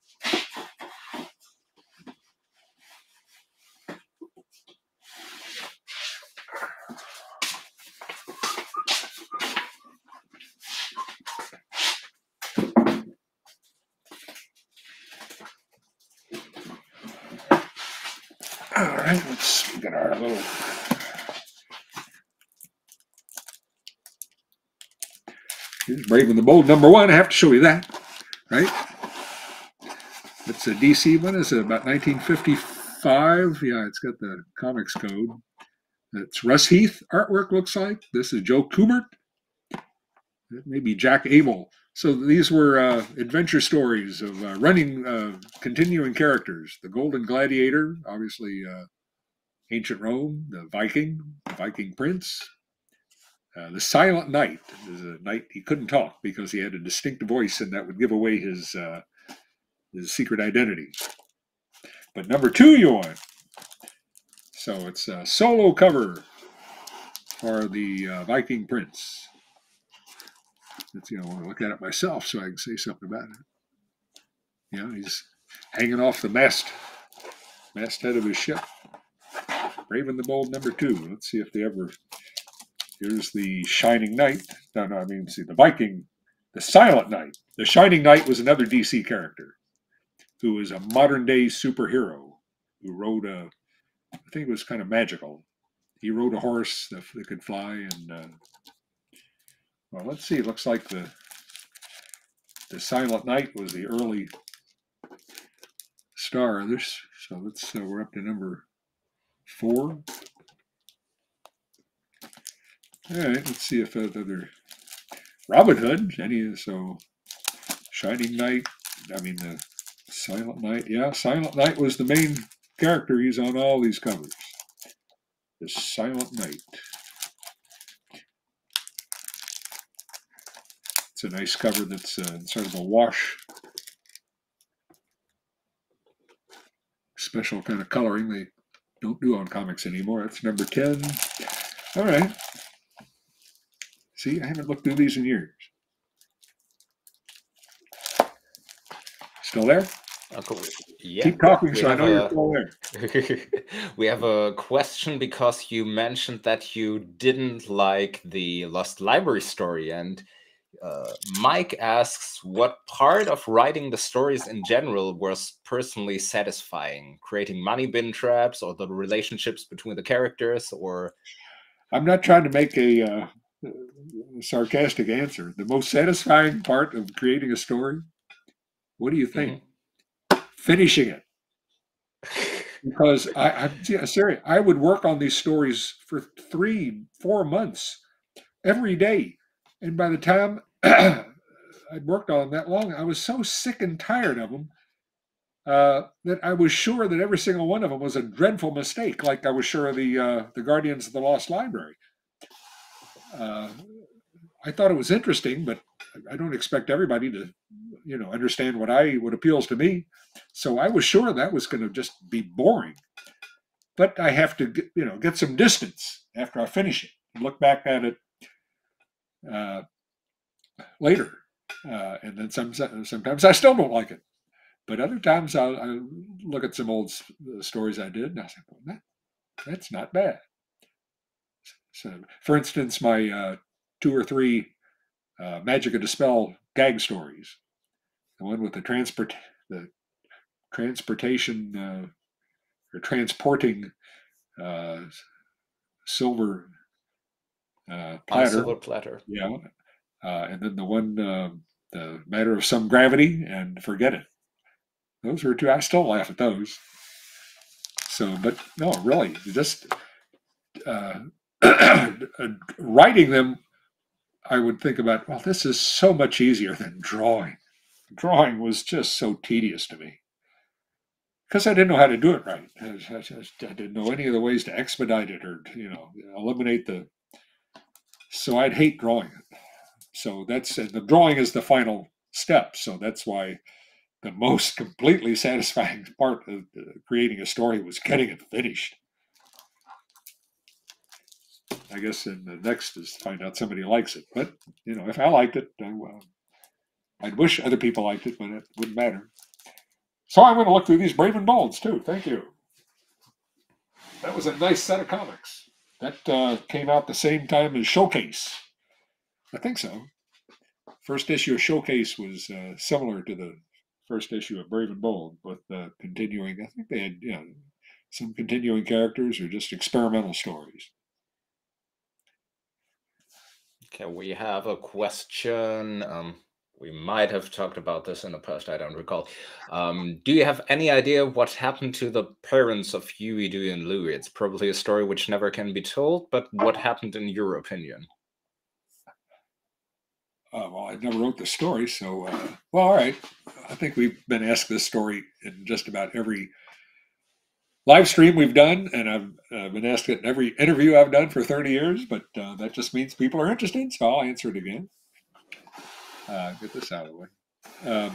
All right, let's get our little. Here's Brave and the Bold #1. I have to show you that, right? It's a DC one. It's about 1955. Yeah, it's got the comics code. It's Russ Heath artwork, looks like. This is Joe Kubert. That may be Jack Abel. So these were adventure stories of continuing characters. The Golden Gladiator, obviously ancient Rome, the Viking Prince. The Silent Knight is a knight. He couldn't talk because he had a distinct voice, and that would give away his secret identity. But #2 you want. So it's a solo cover for the Viking Prince. I want to look at it myself so I can say something about it. Yeah, he's hanging off the masthead of his ship. Brave and the Bold #2. Let's see if they ever. Here's the Shining Knight. The Viking, the Silent Knight. The Shining Knight was another DC character who was a modern day superhero who rode I think it was kind of magical. He rode a horse that could fly, and well, let's see. It looks like the Silent Knight was the early star of this. So we're up to #4. All right, let's see if other Robin Hood. Shining Knight. The Silent Knight. Yeah, Silent Knight was the main character. He's on all these covers. The Silent Knight. It's a nice cover that's sort of a wash. Special kind of coloring they don't do on comics anymore. That's #10. All right. See, I haven't looked through these in years. Still there? Yeah. Keep talking so I know you're still there. We have a question because you mentioned that you didn't like the Lost Library story, and Mike asks what part of writing the stories in general was personally satisfying? Creating money bin traps, or the relationships between the characters, or... I'm not trying to make a sarcastic answer. The most satisfying part of creating a story, what do you think? Finishing it. Because I'm serious. I would work on these stories for 3-4 months every day. And by the time I'd worked on them that long, I was so sick and tired of them that I was sure that every single one of them was a dreadful mistake, like I was sure of the Guardians of the Lost Library. I thought it was interesting, but I don't expect everybody to, understand what appeals to me. So I was sure that was going to just be boring. But I have to, get some distance after I finish it and look back at it later. And then sometimes I still don't like it. But other times I look at some old stories I did, and I think, well, That's not bad. So, for instance, my 2 or 3 Magic of Dispel gag stories, the one with the transportation or transporting silver On a platter, silver platter. yeah, and then the one the matter of some gravity and forget it. Those were 2. I still laugh at those. So, but no, really, just uh, writing them, I would think about, well, this is so much easier than drawing. Drawing was just so tedious to me because I didn't know how to do it right. I didn't know any of the ways to expedite it or, eliminate the. So I'd hate drawing it. So and the drawing is the final step. So that's why the most completely satisfying part of creating a story was getting it finished. I guess in the next is to find out somebody likes it. But, if I liked it, I'd wish other people liked it, but it wouldn't matter. So I'm going to look through these Brave and Bolds, too. Thank you. That was a nice set of comics. That came out the same time as Showcase. I think so. First issue of Showcase was similar to the first issue of Brave and Bold, with continuing. I think they had some continuing characters or just experimental stories. Okay, we have a question. We might have talked about this in the past, I don't recall. Do you have any idea what happened to the parents of Huey, Dewey, and Louie? It's probably a story which never can be told, but what happened in your opinion? Well, I never wrote the story, so, well, all right. I think we've been asked this story in just about every live stream we've done, and I've been asked it in every interview I've done for 30 years, but that just means people are interested, so I'll answer it again. Get this out of the way.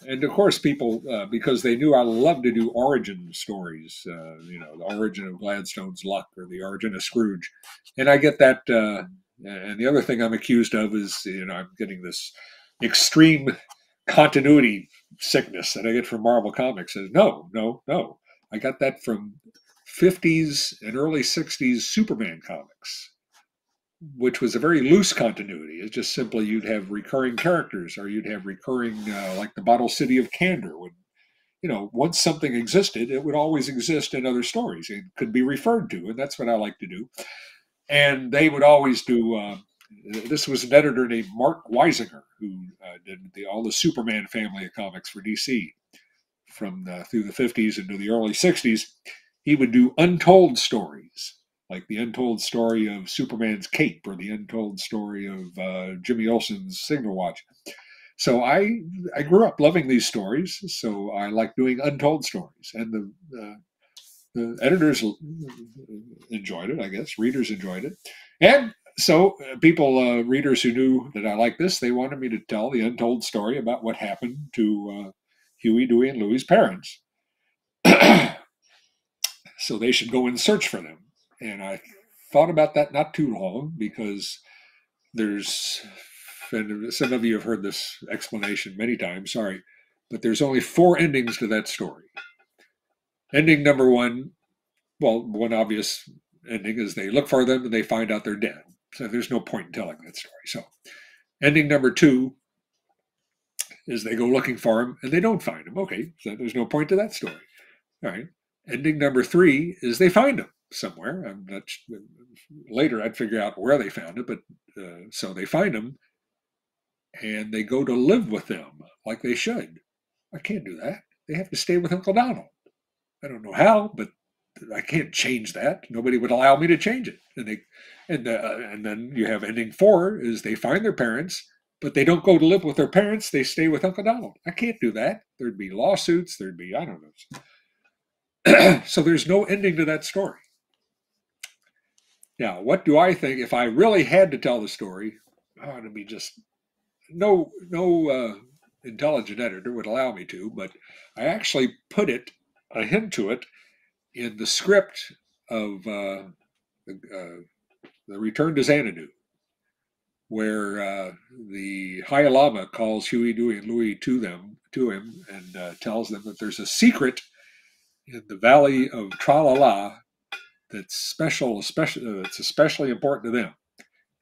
And of course, people, because they knew I loved to do origin stories, the origin of Gladstone's luck or the origin of Scrooge. And I get that. And the other thing I'm accused of is, I'm getting this extreme continuity sickness that I get from Marvel Comics. And no. I got that from 50s and early 60s Superman comics, which was a very loose continuity. It's just simply you'd have recurring characters, or you'd have recurring, like the Bottle City of Candor. When, once something existed, it would always exist in other stories. It could be referred to, and that's what I like to do. And they would always do. This was an editor named Mark Weisinger who did all the Superman family of comics for DC from through the 50s into the early 60s. He would do untold stories, like the untold story of Superman's cape or the untold story of Jimmy Olsen's signal watch. So I grew up loving these stories, so I like doing untold stories. And the editors enjoyed it, I guess. Readers enjoyed it. And so people, readers who knew that I liked this, they wanted me to tell the untold story about what happened to Huey, Dewey, and Louie's parents. So they should go and search for them. And I thought about that not too long, because there's, and some of you have heard this explanation many times, sorry, but there's only 4 endings to that story. Ending number 1, well, one obvious ending is they look for them and they find out they're dead. So there's no point in telling that story. So ending number 2 is they go looking for them and they don't find them. Okay, so there's no point to that story. All right. Ending number 3 is they find them somewhere. I'm not, later I'd figure out where they found it, but so they find them and they go to live with them like they should. I can't do that. They have to stay with Uncle Donald. I don't know how, but I can't change that. Nobody would allow me to change it. And then you have ending 4 is they find their parents, but they don't go to live with their parents. They stay with Uncle Donald. I can't do that. There'd be lawsuits. There'd be, I don't know. So there's no ending to that story. Now, what do I think if I really had to tell the story? Oh, it'd be just no intelligent editor would allow me to, but I actually put a hint to it in the script of the Return to Xanadu, where the High Lama calls Huey, Dewey, and Louie to him and tells them that there's a secret in the valley of Tralala that's special, especially it's especially important to them.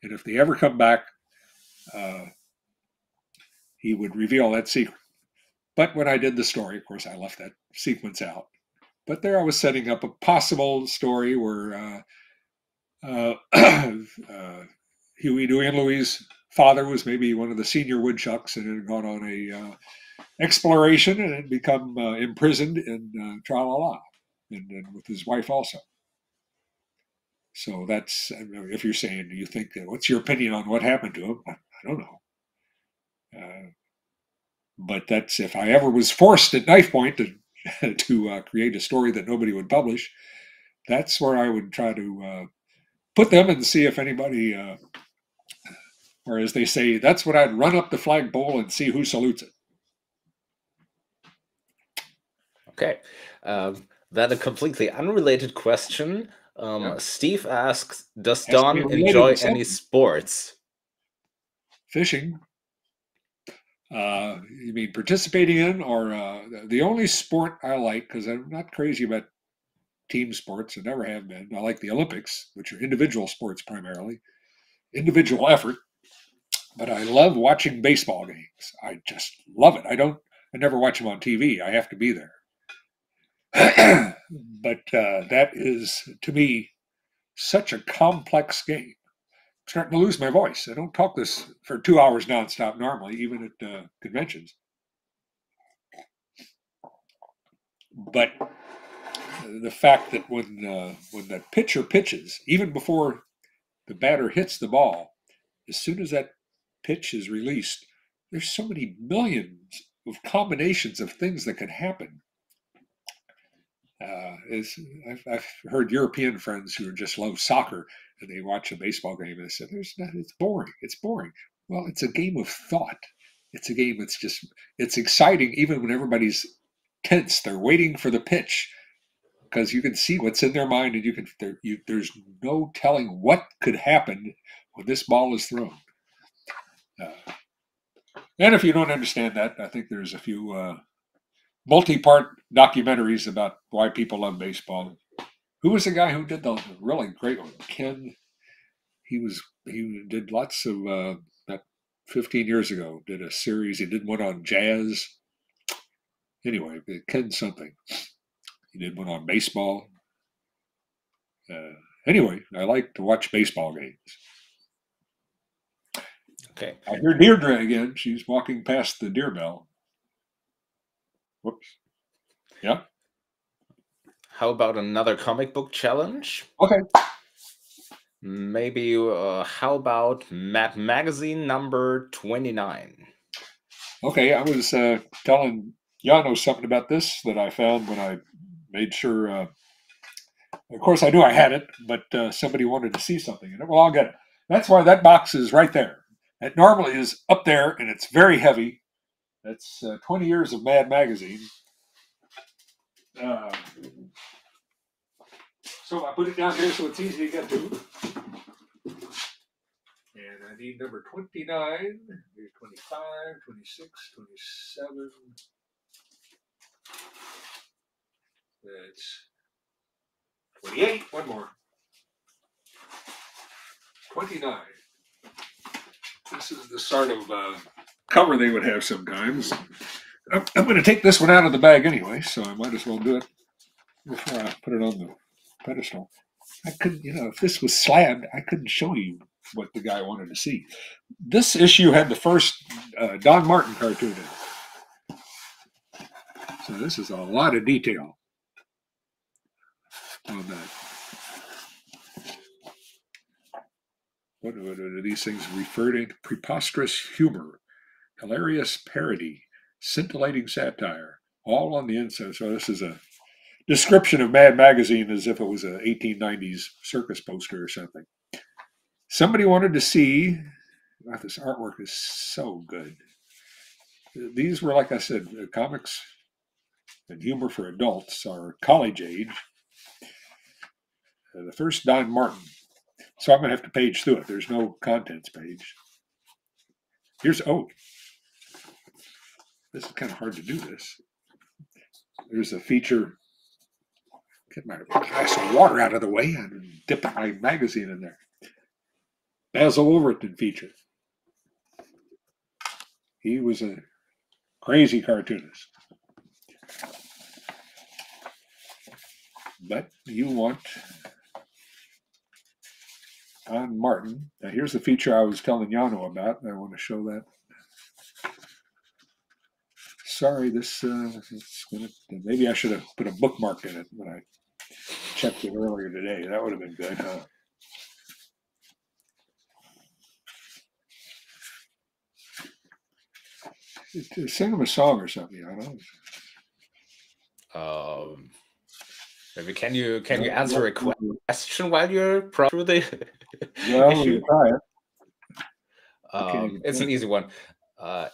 And if they ever come back, he would reveal that secret. But when I did the story, of course, I left that sequence out. But there I was setting up a possible story where Huey, Dewey, and Louie's father was maybe one of the senior woodchucks and had gone on a exploration and had become imprisoned in Tra-la-la, and with his wife also. So that's, if you're saying, do you think that, what's your opinion on what happened to him? I don't know. But that's, if I ever was forced at knife point to create a story that nobody would publish, that's where I would try to put them and see if anybody, or as they say, that's when I'd run up the flagpole and see who salutes it. Okay. Then a completely unrelated question. Yeah. Steve asks, does Has to be Don related enjoy to any something. sports? Fishing. You mean participating in, or the only sport I like, because I'm not crazy about team sports, I never have been. I like the Olympics, which are individual sports primarily, individual effort. But I love watching baseball games. I just love it. I never watch them on TV. I have to be there. But that is, to me, such a complex game. I'm starting to lose my voice. I don't talk this for 2 hours nonstop normally, even at conventions. But the fact that when the pitcher pitches, even before the batter hits the ball, as soon as that pitch is released, there's so many millions of combinations of things that can happen. I've heard European friends who just love soccer and they watch a baseball game and they said, it's boring. It's boring. Well, it's a game of thought. It's a game that's it's exciting even when everybody's tense. They're waiting for the pitch because you can see what's in their mind and there's no telling what could happen when this ball is thrown. And if you don't understand that, I think there's a few multi-part documentaries about why people love baseball. Who was the guy who did the really great one? Ken. He did lots of about 15 years ago. Did a series. He did one on jazz. Anyway, Ken something. He did one on baseball. Anyway, I like to watch baseball games. Okay. I hear Deirdre again. She's walking past the deer bell. Whoops. Yeah. How about another comic book challenge? Okay. Maybe how about Mad Magazine number 29? Okay, I was telling Jano something about this that I found when I made sure. Of course, I knew I had it, but somebody wanted to see something in it. Well, I'll get it. That's why that box is right there. It normally is up there, and it's very heavy. That's 20 years of Mad Magazine. So I put it down here so it's easy to get to. And I need number 29, 25, 26, 27. That's 28. One more. 29. This is the sort of cover they would have sometimes. I'm going to take this one out of the bag anyway, so I might as well do it before I put it on the pedestal. I couldn't, if this was slabbed, I couldn't show you what the guy wanted to see. This issue had the first Don Martin cartoon in it. So this is a lot of detail on that. What do these things refer to? Preposterous humor, hilarious parody, scintillating satire, all on the inside. So this is a description of Mad Magazine as if it was an 1890s circus poster or something. Somebody wanted to see, this artwork is so good. These were, like I said, comics and humor for adults are college age. The first Don Martin. So I'm going to have to page through it. There's no contents page. This is kind of hard to do this. There's a feature. get my glass of water out of the way and dip my magazine in there. Basil Overton feature. He was a crazy cartoonist. But you want Don Martin. Now here's the feature I was telling Yano about. I want to show that. Sorry, this it's gonna. Maybe I should have put a bookmark in it when I checked it earlier today. That would have been good, huh? Sing him a song or something. I don't know. Maybe can you answer a question while you're through the well, issue? Try it. It's an easy one.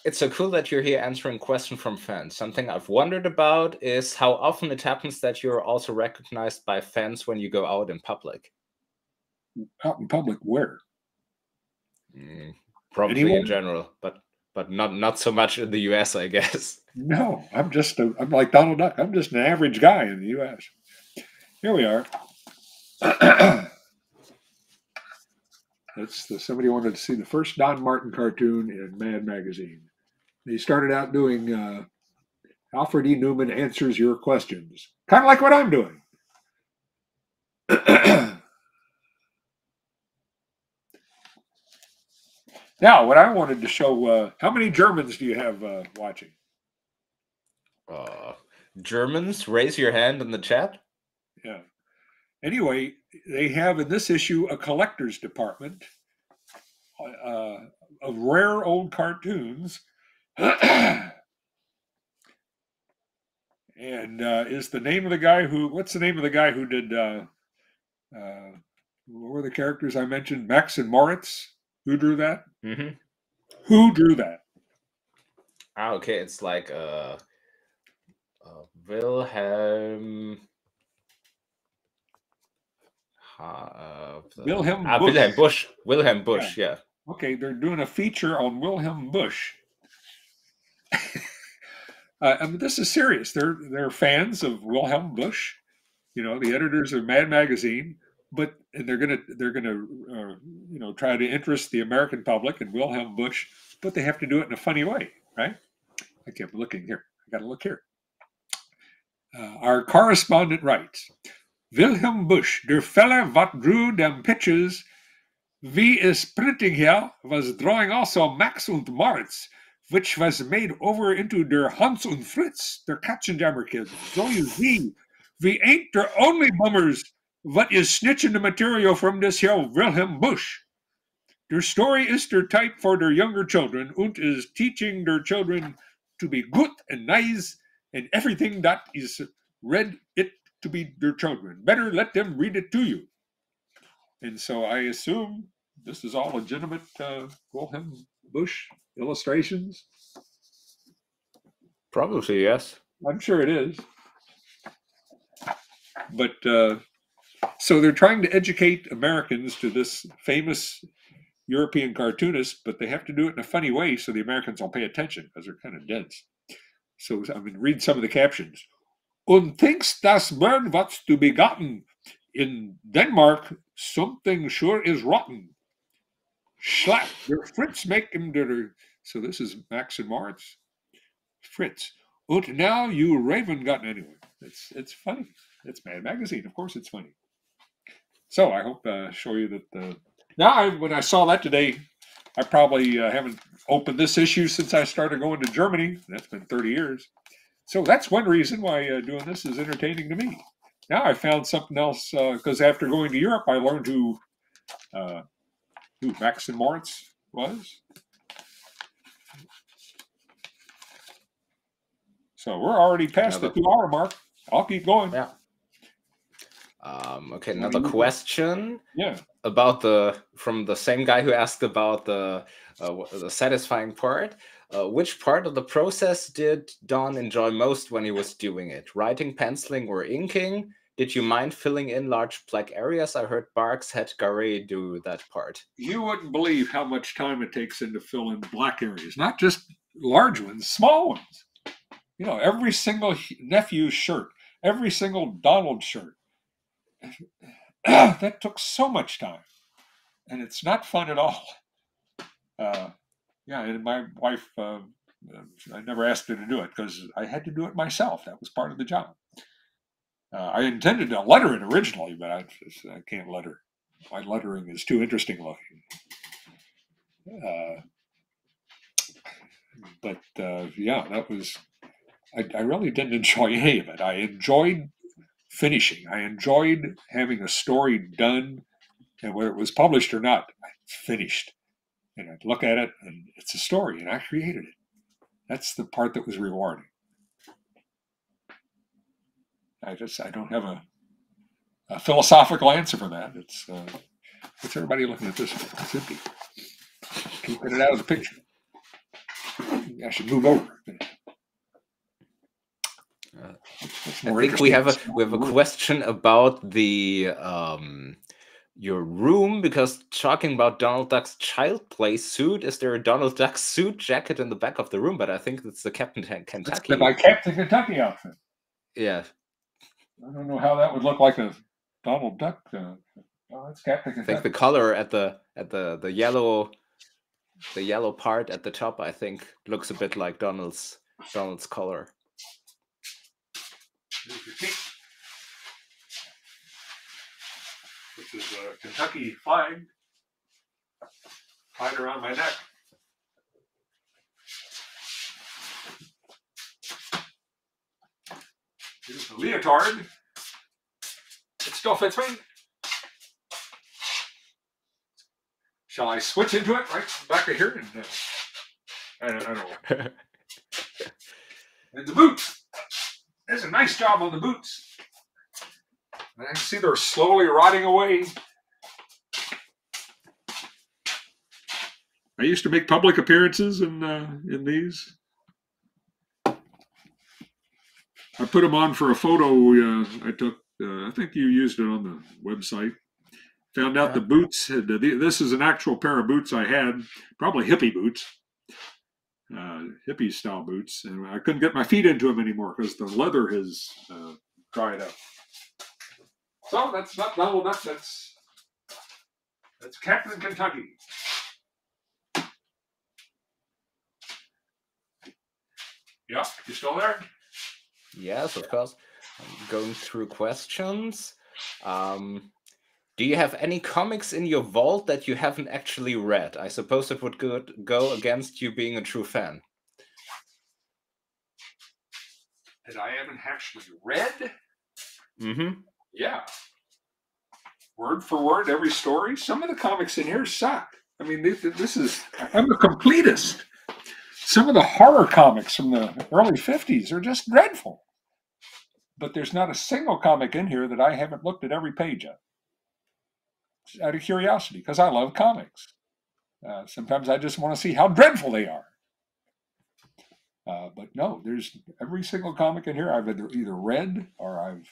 It's so cool that you're here answering questions from fans. Something I've wondered about is how often it happens that you're also recognized by fans when you go out in public. Out in public, where? Probably Anyone? In general, but not so much in the U.S., I guess. No, I'm like Donald Duck. I'm just an average guy in the U.S. Here we are. Somebody wanted to see the first Don Martin cartoon in Mad Magazine. He started out doing Alfred E. Newman Answers Your Questions. Kind of like what I'm doing. Now, what I wanted to show, how many Germans do you have watching? Germans, raise your hand in the chat. Yeah. Anyway, they have in this issue a collector's department of rare old cartoons. And is the name of the guy what's the name of the guy who did, what were the characters I mentioned? Max and Moritz? Who drew that? Mm-hmm. Who drew that? Okay, it's like Wilhelm... Wilhelm Busch. Wilhelm Busch, yeah. Okay, they're doing a feature on Wilhelm Busch. I mean, this is serious. They're fans of Wilhelm Busch. You know, the editors of Mad Magazine, but they're gonna try to interest the American public in Wilhelm Busch, but they have to do it in a funny way, right? I kept looking here. I got to look here. Our correspondent writes. Wilhelm Busch, der Feller wat drew dem pictures, wie es printing here, was drawing also Max und Moritz, which was made over into der Hans und Fritz, der Katzenjammer kids. So you see, we ain't der only bummers what is snitching the material from this here Wilhelm Busch. Der story is der type for der younger children und is teaching der children to be good and nice and everything that is read it to be their children. Better let them read it to you. And so I assume this is all legitimate Wilhelm Busch illustrations. Probably, yes. I'm sure it is. But so they're trying to educate Americans to this famous European cartoonist, but they have to do it in a funny way so the Americans will pay attention because they're kind of dense. So I mean, read some of the captions. Und thinks das bird what's to be gotten in Denmark, something sure is rotten. Schlap, der Fritz make him der. So this is Max and Moritz. Fritz. Und now you Raven gotten anyway. It's funny. It's Mad Magazine. Of course it's funny. So I hope show you that. Now when I saw that today, I probably haven't opened this issue since I started going to Germany. That's been 30 years. So that's one reason why doing this is entertaining to me. Now I found something else because after going to Europe, I learned who Max and Moritz was. So we're already past the 2-hour mark. I'll keep going. Yeah. Okay, another question. Yeah. About from the same guy who asked about the satisfying part. Which part of the process did Don enjoy most when he was doing it? Writing, penciling, or inking? Did you mind filling in large black areas? I heard Barks had Gary do that part. You wouldn't believe how much time it takes him to fill in black areas, not just large ones, small ones. You know, every single nephew's shirt, every single Donald shirt, that took so much time, and it's not fun at all. Yeah, and my wife, I never asked her to do it because I had to do it myself. That was part of the job. I intended to letter it originally, but I can't letter. My lettering is too interesting looking. But yeah, that was. I really didn't enjoy any of it. I enjoyed finishing. I enjoyed having a story done, and whether it was published or not, I finished. And I'd look at it, and it's a story, and I created it. That's the part that was rewarding. I don't have a philosophical answer for that. It's what's everybody looking at this for? It's empty. Keeping it out of the picture. I should move over. I think we have a question about the your room, because talking about Donald Duck's child play suit, is there a Donald Duck suit jacket in the back of the room? But I think it's the Captain Kentucky. My Captain Kentucky outfit. Yeah. I don't know how that would look like a Donald Duck. Oh, that's Captain Kentucky. I think the color at the yellow part at the top, I think, looks a bit like Donald's color. Here's your cape. This is a Kentucky flag tied around my neck. Here's the leotard. It still fits me. Shall I switch into it right back of here? And, I don't know. And the boots. There's a nice job on the boots. I can see they're slowly rotting away. I used to make public appearances in these. I put them on for a photo I took. I think you used it on the website. Found out the boots. This is an actual pair of boots I had, probably hippie boots, hippie style boots, and I couldn't get my feet into them anymore because the leather has dried up. So that's not Donald Duck. That's Captain Kentucky. Yeah, you still there? Yes, of course. I'm going through questions. Do you have any comics in your vault that you haven't actually read? I suppose it would go against you being a true fan. That I haven't actually read? Mm-hmm. Yeah. Word for word, every story. Some of the comics in here suck. I mean, I'm a completist. Some of the horror comics from the early 50s are just dreadful. But there's not a single comic in here that I haven't looked at every page of. Out of curiosity, because I love comics. Sometimes I just want to see how dreadful they are. But no, there's every single comic in here I've either read or I've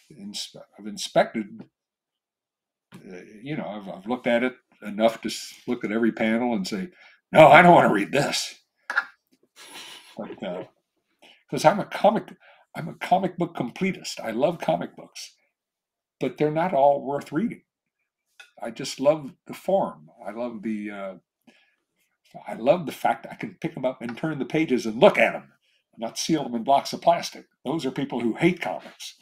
inspected. I've looked at it enough to look at every panel and say, no, I don't want to read this. But because I'm a comic book completist. I love comic books, but they're not all worth reading. I just love the form. I love the fact I can pick them up and turn the pages and look at them, not seal them in blocks of plastic. Those are people who hate comics.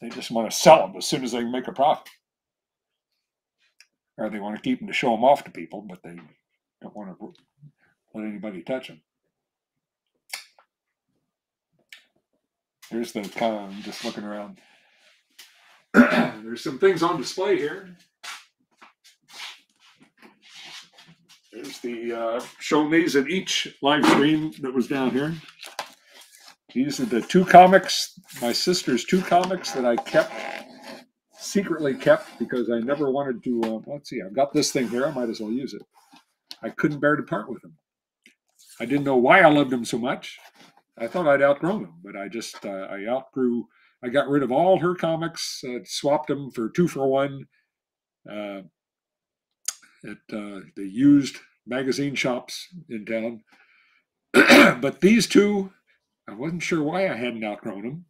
They just want to sell them as soon as they can make a profit. Or they want to keep them to show them off to people, but they don't want to let anybody touch them. Here's the I'm just looking around. There's some things on display here. There's the shown these at each live stream that was down here. These are the two comics, my sister's two comics that I secretly kept because I never wanted to. Let's see, I've got this thing here. I might as well use it. I couldn't bear to part with them. I didn't know why I loved them so much. I thought I'd outgrown them, but I got rid of all her comics, swapped them for 2 for 1 at the used magazine shops in town. But these two, I wasn't sure why I hadn't outgrown them,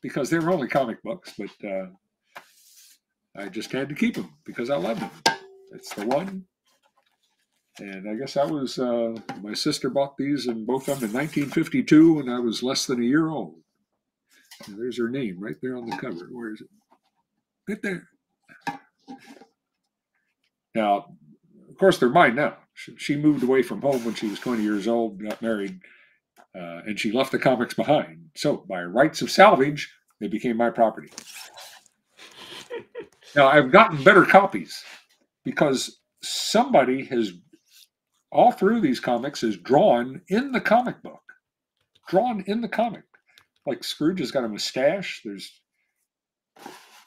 because they were only comic books, but I just had to keep them because I loved them. It's the one. And I guess I was, my sister bought these and both of them in 1952 when I was less than a year old. And there's her name right there on the cover. Where is it? Right there. Now, of course, they're mine now. She moved away from home when she was 20 years old, got married, and she left the comics behind. So by rights of salvage, they became my property. Now, I've gotten better copies because somebody has, all through these comics, is drawn in the comic book. Drawn in the comic. Like Scrooge has got a mustache. There's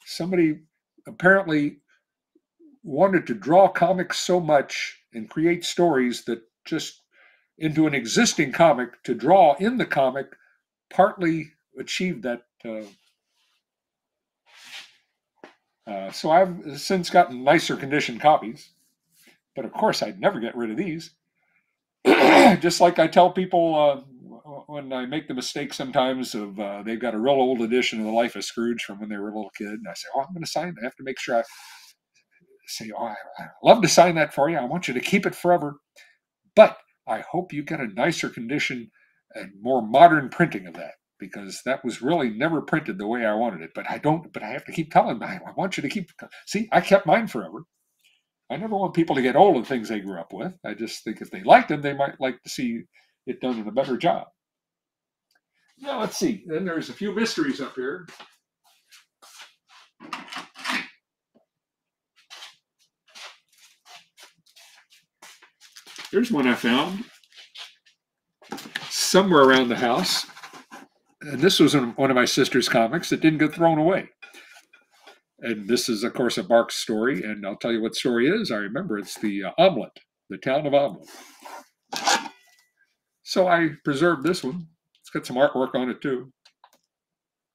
somebody apparently wanted to draw comics so much and create stories that just into an existing comic to draw in the comic partly achieved that. So I've since gotten nicer condition copies, but of course I'd never get rid of these. Just like I tell people when I make the mistake sometimes of they've got a real old edition of The Life of Scrooge from when they were a little kid, and I say, "Oh, I'm going to sign. I have to make sure I say, oh, I'd love to sign that for you. I want you to keep it forever, but I hope you get a nicer condition and more modern printing of that, because that was really never printed the way I wanted it. But I don't. But I have to keep telling them, I want you to keep. See, I kept mine forever. I never want people to get old of things they grew up with. I just think if they liked them, they might like to see it done in a better job. Now, let's see. Then there's a few mysteries up here. Here's one I found somewhere around the house. And this was one of my sister's comics that didn't get thrown away. And this is, of course, a Barks story. And I'll tell you what story it is. I remember it's the Omelet, the town of Omelet. So I preserved this one. It's got some artwork on it, too.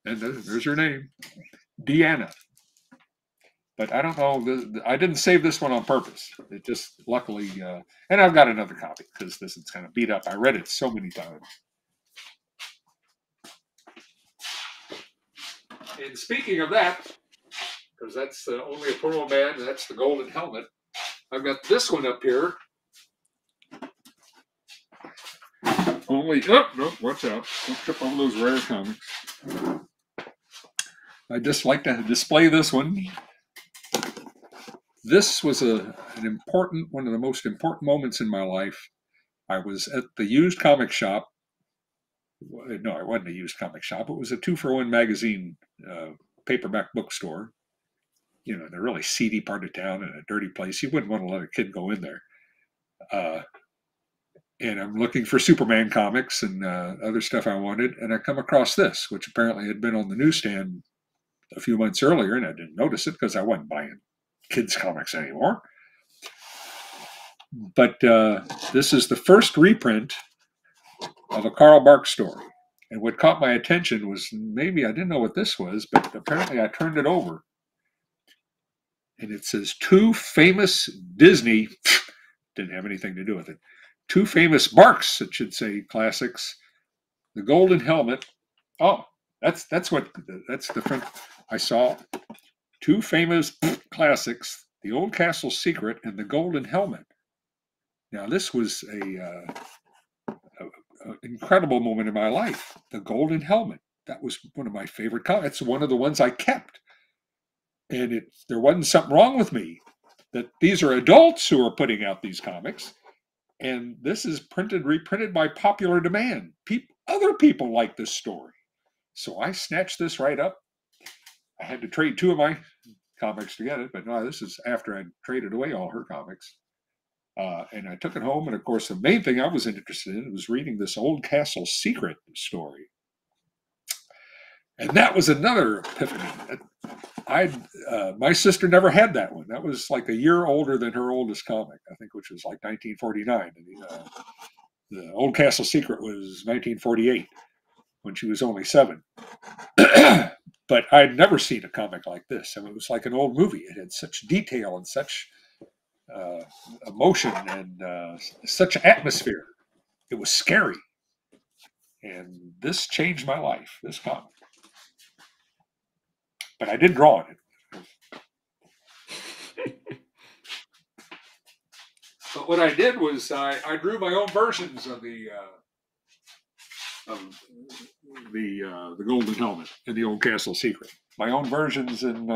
And there's her name, Deanna. But I don't know. I didn't save this one on purpose. It just luckily, and I've got another copy because this is kind of beat up. I read it so many times. And speaking of that, because that's only a poor old man, and that's the Golden Helmet. I've got this one up here. Only, oh, no, watch out. Don't trip over those rare comics. I just like to display this one. This was one of the most important moments in my life. I was at the used comic shop. No, it wasn't a used comic shop. It was a 2-for-1 magazine paperback bookstore. You know, the really seedy part of town and a dirty place. You wouldn't want to let a kid go in there. And I'm looking for Superman comics and other stuff I wanted. And I come across this, which apparently had been on the newsstand a few months earlier. And I didn't notice it because I wasn't buying kids' comics anymore. But this is the first reprint of a Carl Barks story. And what caught my attention was, maybe I didn't know what this was, but apparently I turned it over. And it says 2 famous Disney, didn't have anything to do with it, 2 famous Barks, it should say, classics. The Golden Helmet. Oh, that's the front. I saw 2 famous classics, The Old Castle Secret and The Golden Helmet. Now, this was an incredible moment in my life. The Golden Helmet. That was one of my favorite comics. It's one of the ones I kept. And there wasn't something wrong with me. That these are adults who are putting out these comics. And this is reprinted by popular demand. Other people like this story. So I snatched this right up. I had to trade 2 of my comics to get it. But no, this is after I'd traded away all her comics. And I took it home. And of course, the main thing I was interested in was reading this Old Castle Secret story. And that was another epiphany. My sister never had that one. That was like a year older than her oldest comic, I think, which was like 1949. And the Old Castle Secret was 1948 when she was only 7. But I'd never seen a comic like this. I mean, it was like an old movie. It had such detail and such emotion and such atmosphere. It was scary. And this changed my life, this comic. But I did draw it. But what I did was I drew my own versions of the Golden Helmet and the Old Castle Secret. My own versions in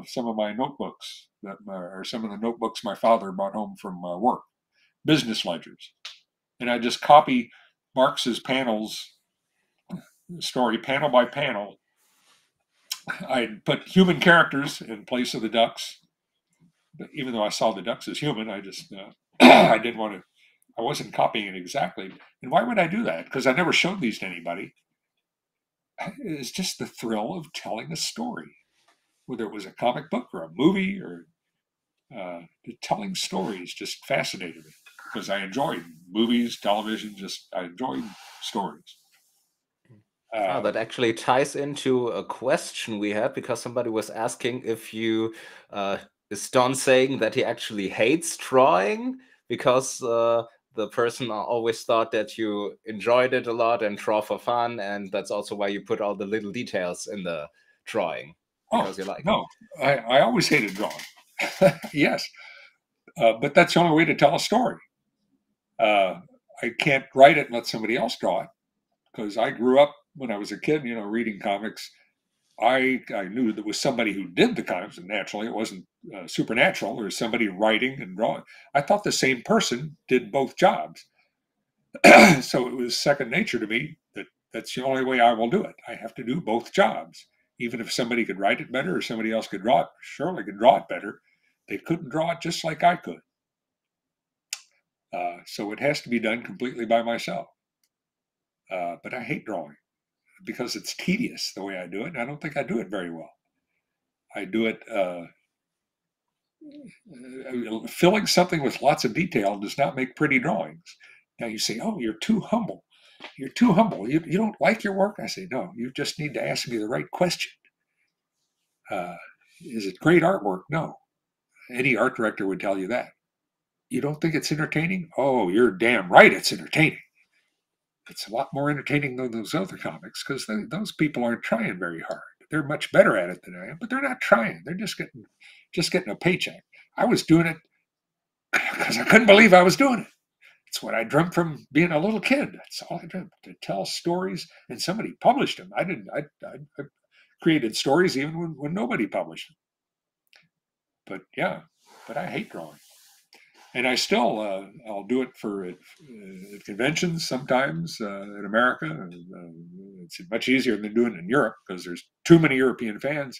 some of my notebooks that are some of the notebooks my father brought home from work, business ledgers, and I just copy Marx's panels, story panel by panel. I'd put human characters in place of the ducks. But even though I saw the ducks as human, I just I didn't want to. I wasn't copying it exactly. And why would I do that? Because I never showed these to anybody. It's just the thrill of telling a story, whether it was a comic book or a movie or telling stories. Just fascinated me because I enjoyed movies, television. I enjoyed stories. That actually ties into a question we had because somebody was asking if you is Don saying that he actually hates drawing because the person always thought that you enjoyed it a lot and draw for fun, and that's also why you put all the little details in the drawing because you like no, I always hated drawing. Yes, but that's the only way to tell a story. I can't write it and let somebody else draw it because I grew up when I was a kid, reading comics. I knew there was somebody who did the comics, and naturally it wasn't supernatural. There was somebody writing and drawing. I thought the same person did both jobs. So it was second nature to me that that's the only way I will do it. I have to do both jobs. Even if somebody could write it better or somebody else could draw it, surely could draw it better. They couldn't draw it just like I could. So it has to be done completely by myself. But I hate drawing because it's tedious the way I do it. And I don't think I do it very well. I do it filling something with lots of detail does not make pretty drawings. Now you say, oh, you're too humble. You're too humble. You don't like your work? I say, no, you just need to ask me the right question. Is it great artwork? No. Any art director would tell you that. You don't think it's entertaining? Oh, you're damn right it's entertaining. It's a lot more entertaining than those other comics because those people aren't trying very hard. They're much better at it than I am, but they're not trying. They're just getting a paycheck. I was doing it because I couldn't believe I was doing it. It's what I dreamt from being a little kid. That's all I dreamt, to tell stories, and somebody published them. I didn't. I created stories even when nobody published them. But yeah, I hate drawing. And I still, I'll do it for at conventions sometimes in America. It's much easier than doing it in Europe because there's too many European fans.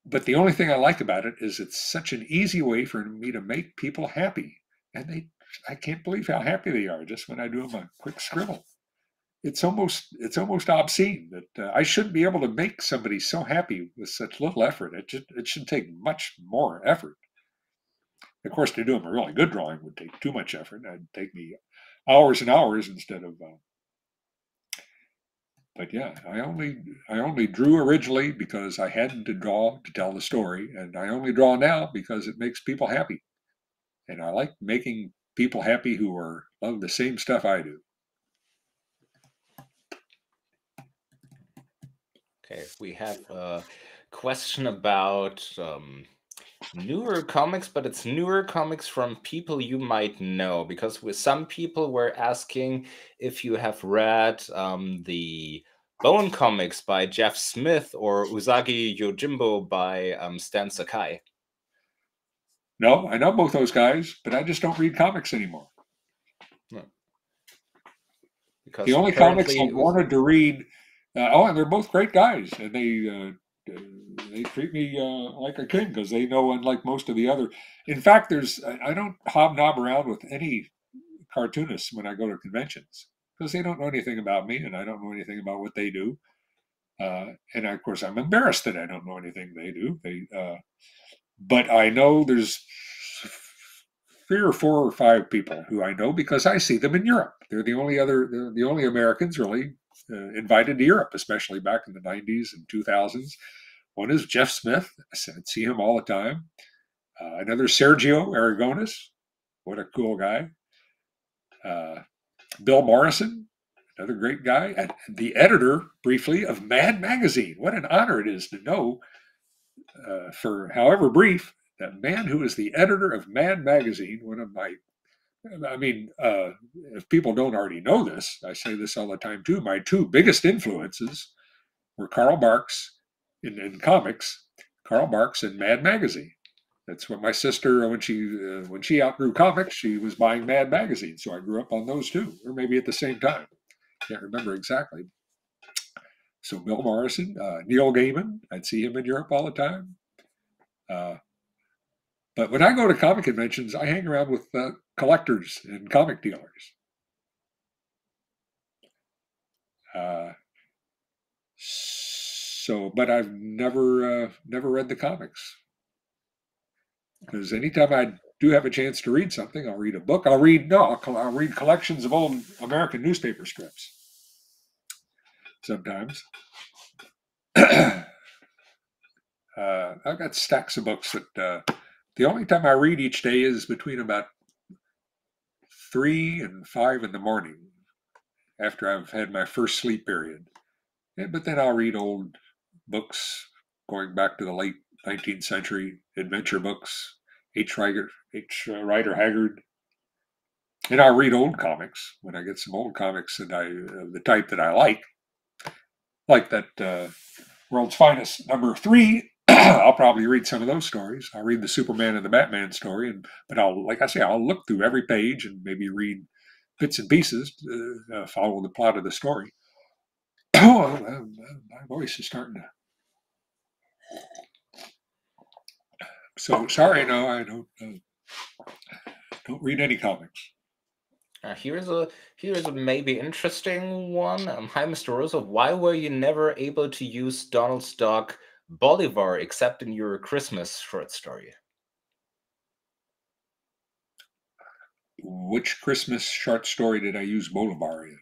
But the only thing I like about it is it's such an easy way for me to make people happy. And I can't believe how happy they are just when I do them a quick scribble. It's almost obscene that I shouldn't be able to make somebody so happy with such little effort. It should take much more effort. Of course, to do them a really good drawing would take too much effort. It'd take me hours and hours instead of. But yeah, I only drew originally because I had to draw to tell the story, and I only draw now because it makes people happy, and I like making people happy who love the same stuff I do. Okay, we have a question about newer comics, but it's newer comics from people you might know, because with some people were asking if you have read the Bone comics by Jeff Smith or Usagi Yojimbo by Stan Sakai. No, I know both those guys, but I just don't read comics anymore. No. Because the only comics I wanted to read, and they're both great guys, and they treat me like a king because they know, unlike most of the other. In fact, I don't hobnob around with any cartoonists when I go to conventions because they don't know anything about me, and I don't know anything about what they do. And of course, I'm embarrassed that I don't know anything they do. But I know there's 3 or 4 or 5 people who I know because I see them in Europe. They're the only Americans really invited to Europe, especially back in the 90s and 2000s. One is Jeff Smith. I see him all the time. Another, Sergio Aragonis. What a cool guy. Bill Morrison, another great guy. And the editor, briefly, of Mad Magazine. What an honor it is to know for however brief, that man who is the editor of Mad Magazine, one of my, I mean, if people don't already know this, I say this all the time too, my two biggest influences were Karl Barks in comics, Karl Barks and Mad Magazine. That's what my sister, when she outgrew comics, she was buying Mad Magazine. So I grew up on those too, or maybe at the same time. Can't remember exactly. So Bill Morrison, Neil Gaiman, I'd see him in Europe all the time. But when I go to comic conventions, I hang around with collectors and comic dealers. But I've never read the comics, because anytime I do have a chance to read something, I'll read a book. I'll read collections of old American newspaper strips. Sometimes. I've got stacks of books that the only time I read each day is between about 3 and 5 in the morning, after I've had my first sleep period. But then I'll read old books going back to the late 19th century, adventure books, H. Rider Haggard. And I'll read old comics when I get some old comics that the type that I like that World's Finest #3. I'll probably read some of those stories. I'll read the Superman and the Batman story, but I'll look through every page and maybe read bits and pieces to follow the plot of the story. Oh, my voice is starting to. So sorry, no, I don't read any comics. Here's a maybe interesting one. Hi, Mr. Rosa. Why were you never able to use Donald's dog Bolivar except in your Christmas short story? Which Christmas short story did I use Bolivar in?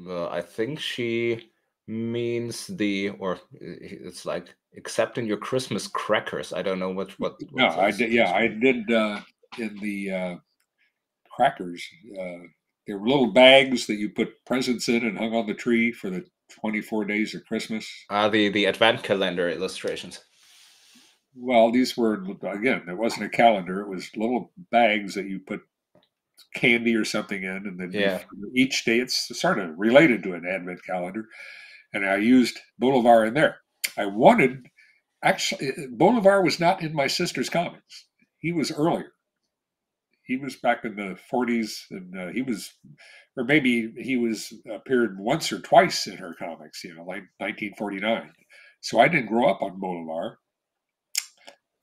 I think she means it's like except in your Christmas crackers. I don't know what. No, I did. Yeah, I did in the crackers. There were little bags that you put presents in and hung on the tree for the 24 days of Christmas. The advent calendar illustrations. Well, these were, again, it wasn't a calendar. It was little bags that you put candy or something in, and then each day it's sort of related to an advent calendar. And I used Bolivar in there. Bolivar was not in my sister's comics. He was earlier. He was back in the 40s, and maybe he appeared once or twice in her comics, like 1949. So I didn't grow up on Bolivar.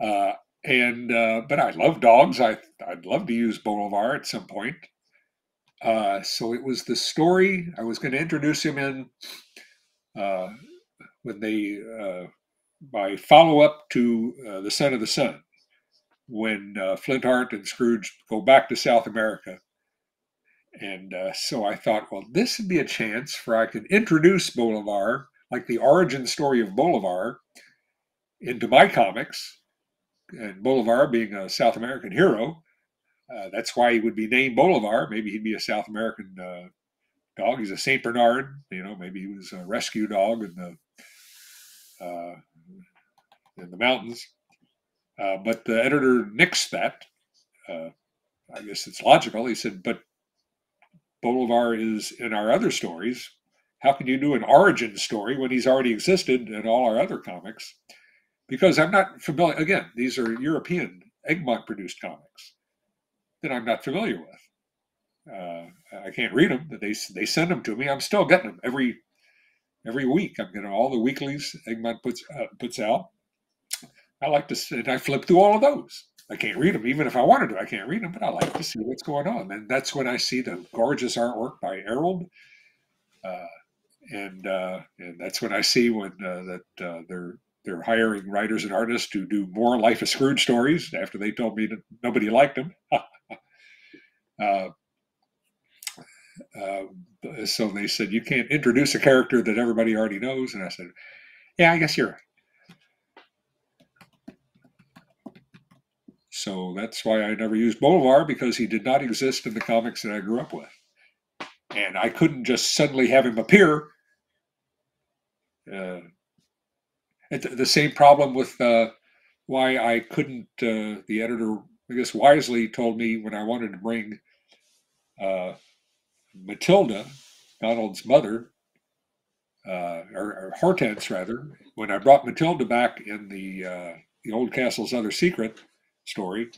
But I love dogs. I'd love to use Bolivar at some point. So it was the story I was going to introduce him in when my follow-up to The Son of the Sun, when Flintheart and Scrooge go back to South America. And so I thought, well, this would be a chance for I could introduce Bolivar, like the origin story of Bolivar, into my comics. And Bolivar being a South American hero, that's why he would be named Bolivar. Maybe he'd be a South American dog. He's a Saint Bernard. Maybe he was a rescue dog in the mountains. But the editor nixed that. I guess it's logical. He said, but Bolivar is in our other stories. How can you do an origin story when he's already existed in all our other comics? Because I'm not familiar. Again, these are European Egmont-produced comics that I'm not familiar with. I can't read them. They send them to me. I'm still getting them every week. I'm getting all the weeklies Egmont puts out. I like to sit. I flip through all of those. I can't read them, even if I wanted to. I can't read them, but I like to see what's going on. And that's when I see the gorgeous artwork by Harold, and that's when I see that they're hiring writers and artists to do more Life of Scrooge stories after they told me that nobody liked them. So they said, you can't introduce a character that everybody already knows. And I said, yeah, I guess you're right. So that's why I never used Bolivar, because he did not exist in the comics that I grew up with. And I couldn't just suddenly have him appear. The same problem with why I couldn't. The editor, I guess, wisely told me when I wanted to bring Matilda, Donald's mother, or Hortense rather, when I brought Matilda back in the Old Castle's Other Secret story,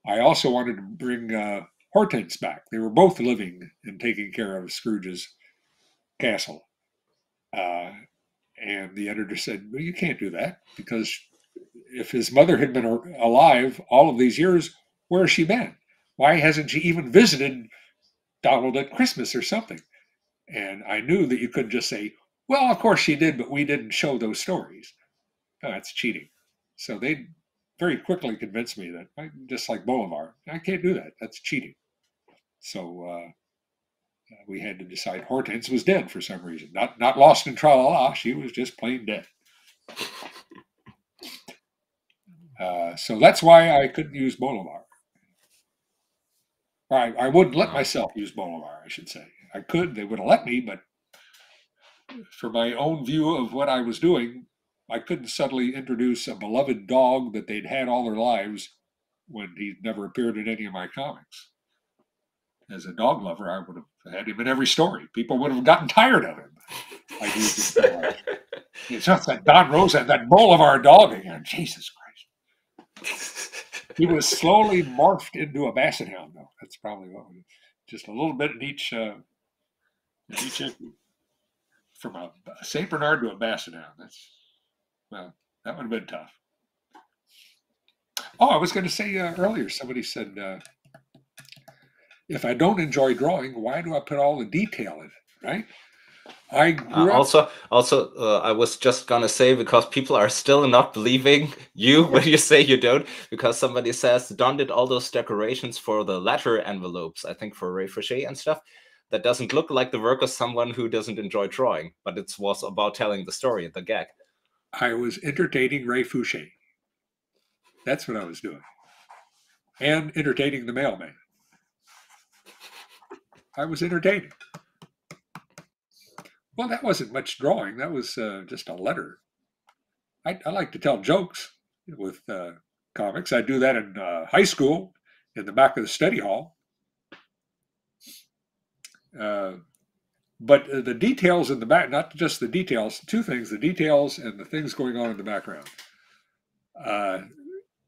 I also wanted to bring Hortense back. They were both living and taking care of Scrooge's castle. And the editor said, well, you can't do that, because if his mother had been alive all of these years, where has she been? Why hasn't she even visited Donald at Christmas or something? And I knew that you couldn't just say, well, of course she did, but we didn't show those stories. No, that's cheating. So they very quickly convinced me that, just like Bolivar, I can't do that. That's cheating. So we had to decide Hortense was dead for some reason. Not lost in tra-la-la. She was just plain dead. So that's why I couldn't use Bolivar. Or I wouldn't let myself use Bolivar, I should say. I could, they would have let me, but for my own view of what I was doing, I couldn't suddenly introduce a beloved dog that they'd had all their lives when he never appeared in any of my comics. As a dog lover, I would have had him in every story. People would have gotten tired of him. It's just that Don Rosa and that Bolivar dog again. Jesus Christ. He was slowly morphed into a basset hound, though. That's probably what we, just a little bit in each issue. From a St. Bernard to a basset hound. Well, that would have been tough. Oh, I was going to say earlier, somebody said, if I don't enjoy drawing, why do I put all the detail in it, right? I grew up... I was just gonna say, because people are still not believing you when you say you don't, because somebody says Don did all those decorations for the letter envelopes, I think for Ray Fouché and stuff. That doesn't look like the work of someone who doesn't enjoy drawing, but it was about telling the story, the gag. I was entertaining Ray Fouché. That's what I was doing. And entertaining the mailman. I was entertaining. Well, that wasn't much drawing. That was just a letter. I like to tell jokes with comics. I do that in high school in the back of the study hall. But the details in the back, not just the details, two things, the details and the things going on in the background.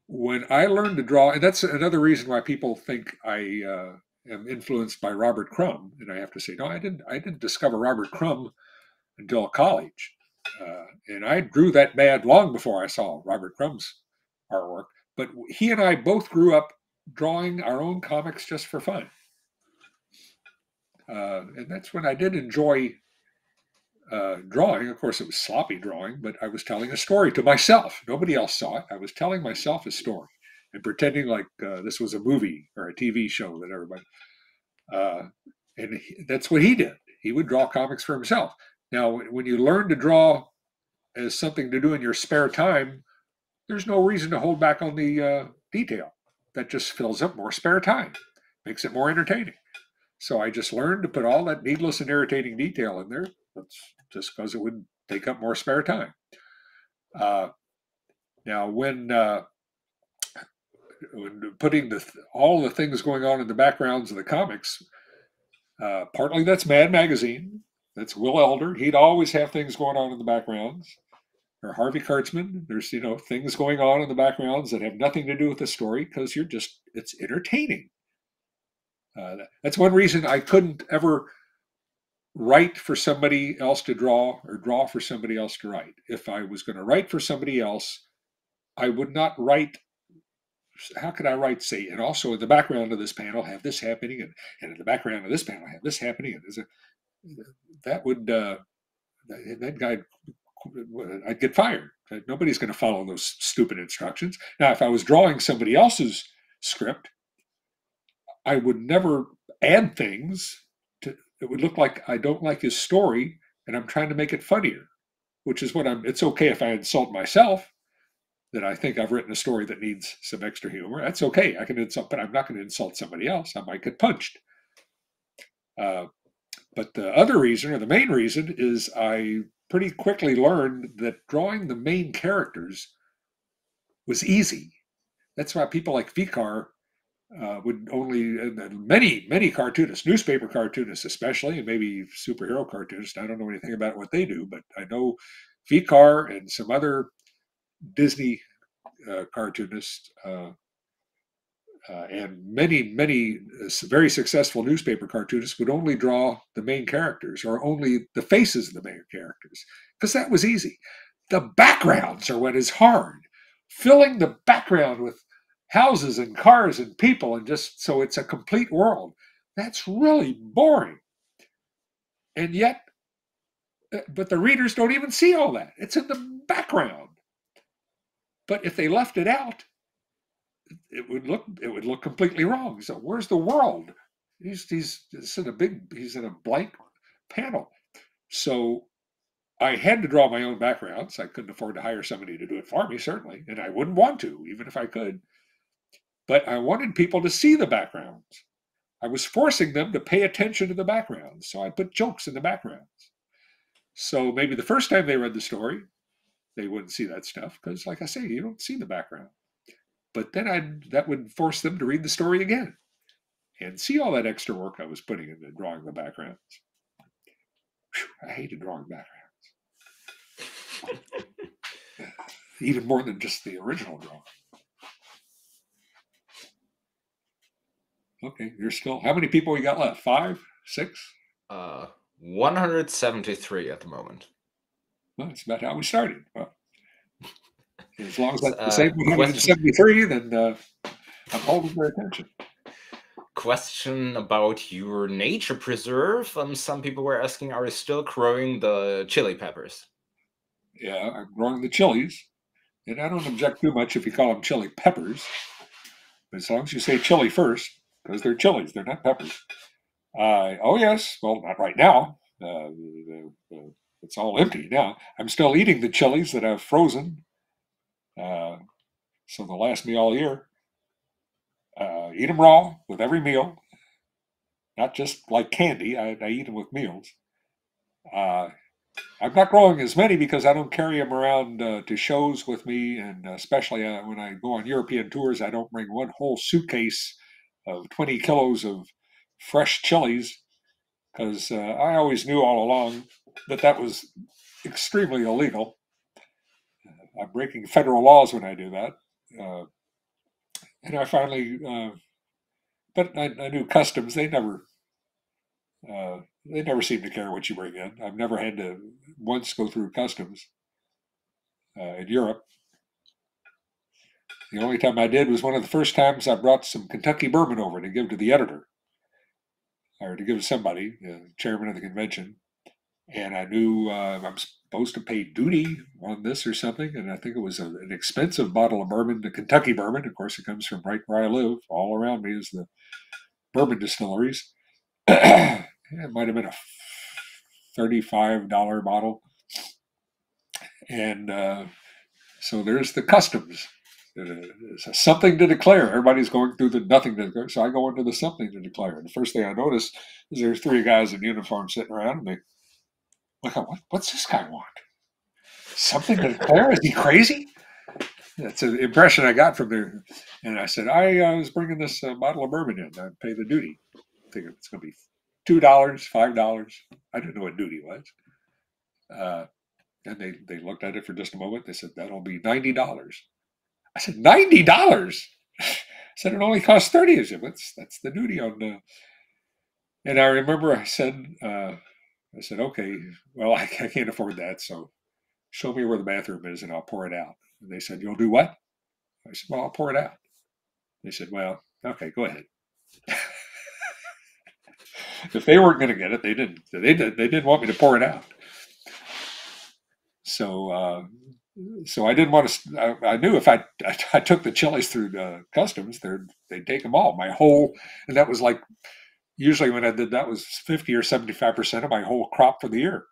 When I learned to draw, and that's another reason why people think I am influenced by Robert Crumb, and I have to say, no, I didn't discover Robert Crumb until college. And I drew that bad long before I saw Robert Crumb's artwork. But he and I both grew up drawing our own comics just for fun. And that's when I did enjoy drawing. Of course, it was sloppy drawing, but I was telling a story to myself. Nobody else saw it. I was telling myself a story and pretending like this was a movie or a TV show that everybody... that's what he did. He would draw comics for himself. Now, when you learn to draw as something to do in your spare time, there's no reason to hold back on the detail. That just fills up more spare time, makes it more entertaining. So I just learned to put all that needless and irritating detail in there. That's just because it would take up more spare time. Now, when putting all the things going on in the backgrounds of the comics, partly that's Mad Magazine. That's Will Elder. He'd always have things going on in the backgrounds. Or Harvey Kurtzman. There's, things going on in the backgrounds that have nothing to do with the story because it's entertaining. That's one reason I couldn't ever write for somebody else to draw or draw for somebody else to write. If I was going to write for somebody else, I would not write. How could I write, say, and also in the background of this panel have this happening, and in the background of this panel have this happening, and that would that guy, I'd get fired. Nobody's going to follow those stupid instructions. Now, if I was drawing somebody else's script, I would never add things to. It would look like I don't like his story, and I'm trying to make it funnier, which is what I'm. It's okay if I insult myself. That I think I've written a story that needs some extra humor. That's okay. I can insult, but I'm not going to insult somebody else. I might get punched. But the other reason, or the main reason, is I pretty quickly learned that drawing the main characters was easy. That's why people like Vicar would only, many cartoonists, newspaper cartoonists especially, and maybe superhero cartoonists. I don't know anything about what they do, but I know Vicar and some other Disney cartoonists and many very successful newspaper cartoonists would only draw the main characters or only the faces of the main characters because that was easy. The backgrounds are what is hard. Filling the background with houses and cars and people and just so it's a complete world. That's really boring. And yet, but the readers don't even see all that. It's in the background. But if they left it out, it would look completely wrong. So where's the world? He's in a blank panel. So I had to draw my own backgrounds. I couldn't afford to hire somebody to do it for me, certainly, and I wouldn't want to, even if I could. But I wanted people to see the backgrounds. I was forcing them to pay attention to the backgrounds, so I put jokes in the backgrounds. So maybe the first time they read the story, they wouldn't see that stuff because, like I say, you don't see the background. But then that would force them to read the story again and see all that extra work I was putting into drawing the backgrounds. Whew, I hated drawing backgrounds. Even more than just the original drawing. Okay, you're still, how many people we got left? 5, 6? 173 at the moment. Well, that's about how we started. Well, as long as that's the same 173, then I'm holding their attention. Question about your nature preserve. Some people were asking, are you still growing the chili peppers? Yeah, I'm growing the chilies. And I don't object too much if you call them chili peppers. But as long as you say chili first, because they're chilies, they're not peppers. Oh, yes. Well, not right now. It's all empty now. I'm still eating the chilies that I've frozen. So they'll last me all year. Eat them raw with every meal. Not just like candy. I eat them with meals. I'm not growing as many because I don't carry them around to shows with me. And especially when I go on European tours, I don't bring one whole suitcase of 20 kilos of fresh chilies because I always knew all along that was extremely illegal. I'm breaking federal laws when I do that. And I finally, but I knew customs, they never seem to care what you bring in. I've never had to once go through customs in Europe. The only time I did was one of the first times I brought some Kentucky bourbon over to give to the editor or to give to somebody, the chairman of the convention. And I knew I'm supposed to pay duty on this or something. And I think it was an expensive bottle of bourbon, the Kentucky bourbon. Of course, it comes from right where I live. All around me is the bourbon distilleries. It might have been a $35 bottle. And so there's the customs. There's something to declare. Everybody's going through the nothing to declare. So I go into the something to declare. And the first thing I notice is there's 3 guys in uniform sitting around and they look at what's this guy want? Something to declare? Is he crazy? That's an impression I got from there. And I said, I was bringing this bottle of bourbon in. I'd pay the duty. I think it's going to be $2, $5. I didn't know what duty was. And they looked at it for just a moment. They said, that'll be $90. I said, $90? I said, it only costs $30. I said, that's the duty on the. And I remember I said, okay, well, I can't afford that. So show me where the bathroom is and I'll pour it out. And they said, you'll do what? I said, well, I'll pour it out. They said, well, okay, go ahead. If they weren't going to get it, they didn't. They didn't want me to pour it out. So I didn't want to. I knew if I took the chilies through customs, they'd take them all. My whole, and that was like usually when I did that was 50 or 75% of my whole crop for the year.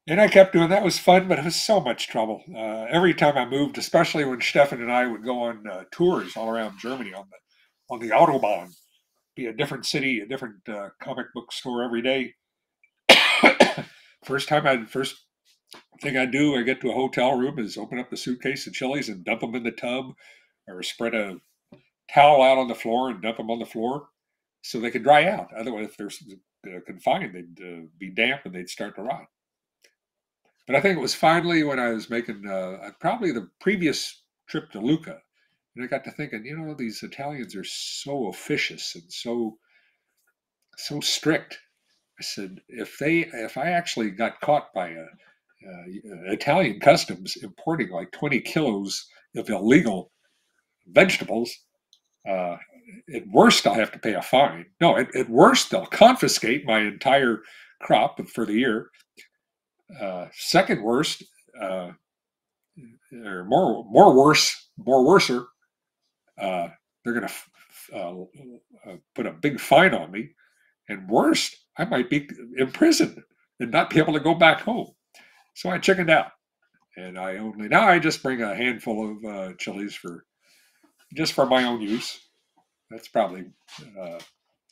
And I kept doing that. It was fun, but it was so much trouble. Every time I moved, especially when Stefan and I would go on tours all around Germany on the Autobahn, be a different city, a different comic book store every day. First thing I do, I get to a hotel room is open up the suitcase of chilies and dump them in the tub, or spread a towel out on the floor and dump them on the floor so they can dry out. Otherwise, if they're confined, they'd be damp and they'd start to rot. But I think it was finally when I was making probably the previous trip to Lucca, and I got to thinking, these Italians are so officious and so strict. I said, if I actually got caught by Italian customs importing like 20 kilos of illegal vegetables, at worst I'll have to pay a fine. No, at worst they'll confiscate my entire crop for the year. Second worst, or worser, they're going to put a big fine on me, and worst, I might be imprisoned and not be able to go back home. So I chickened out, and I just bring a handful of chilies just for my own use. That's probably,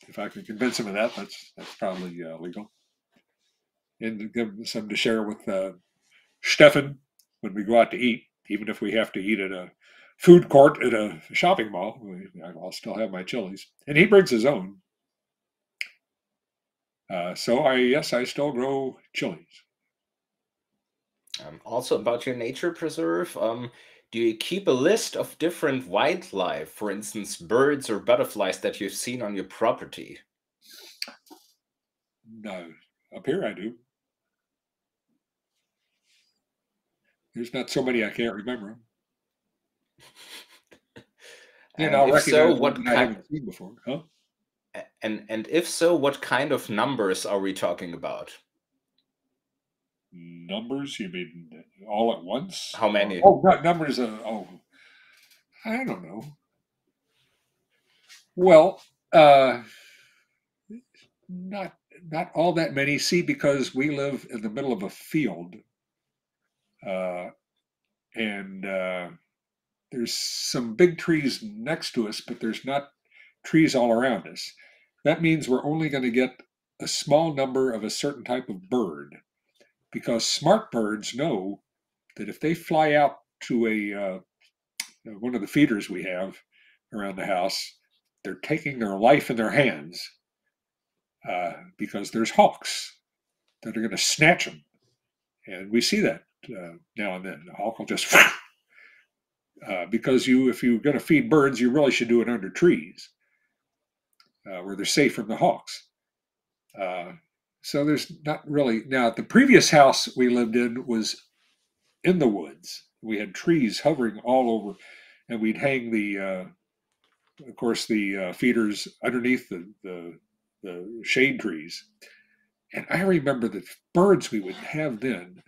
if I can convince him of that, that's probably legal. And give some to share with Stefan when we go out to eat, even if we have to eat at a food court at a shopping mall. I'll still have my chilies, and he brings his own. So I still grow chilies. Also about your nature preserve, do you keep a list of different wildlife, for instance, birds or butterflies that you've seen on your property? No, up here I do. There's not so many I can't remember. And I'll if recognize so, one what that I kind? haven't seen before. Huh? And if so, what kind of numbers are we talking about? Numbers? You mean all at once? How many? Not numbers. I don't know. Well, not all that many. See, because we live in the middle of a field, and there's some big trees next to us, but there's not trees all around us. That means we're only going to get a small number of a certain type of bird, because smart birds know that if they fly out to one of the feeders we have around the house, they're taking their life in their hands, because there's hawks that are going to snatch them. And we see that now and then. The hawk will just, because if you're going to feed birds, you really should do it under trees where they're safe from the hawks. So there's not really. Now, the previous house we lived in was in the woods. We had trees hovering all over, and we'd hang of course, the feeders underneath the shade trees. And I remember the birds we would have then.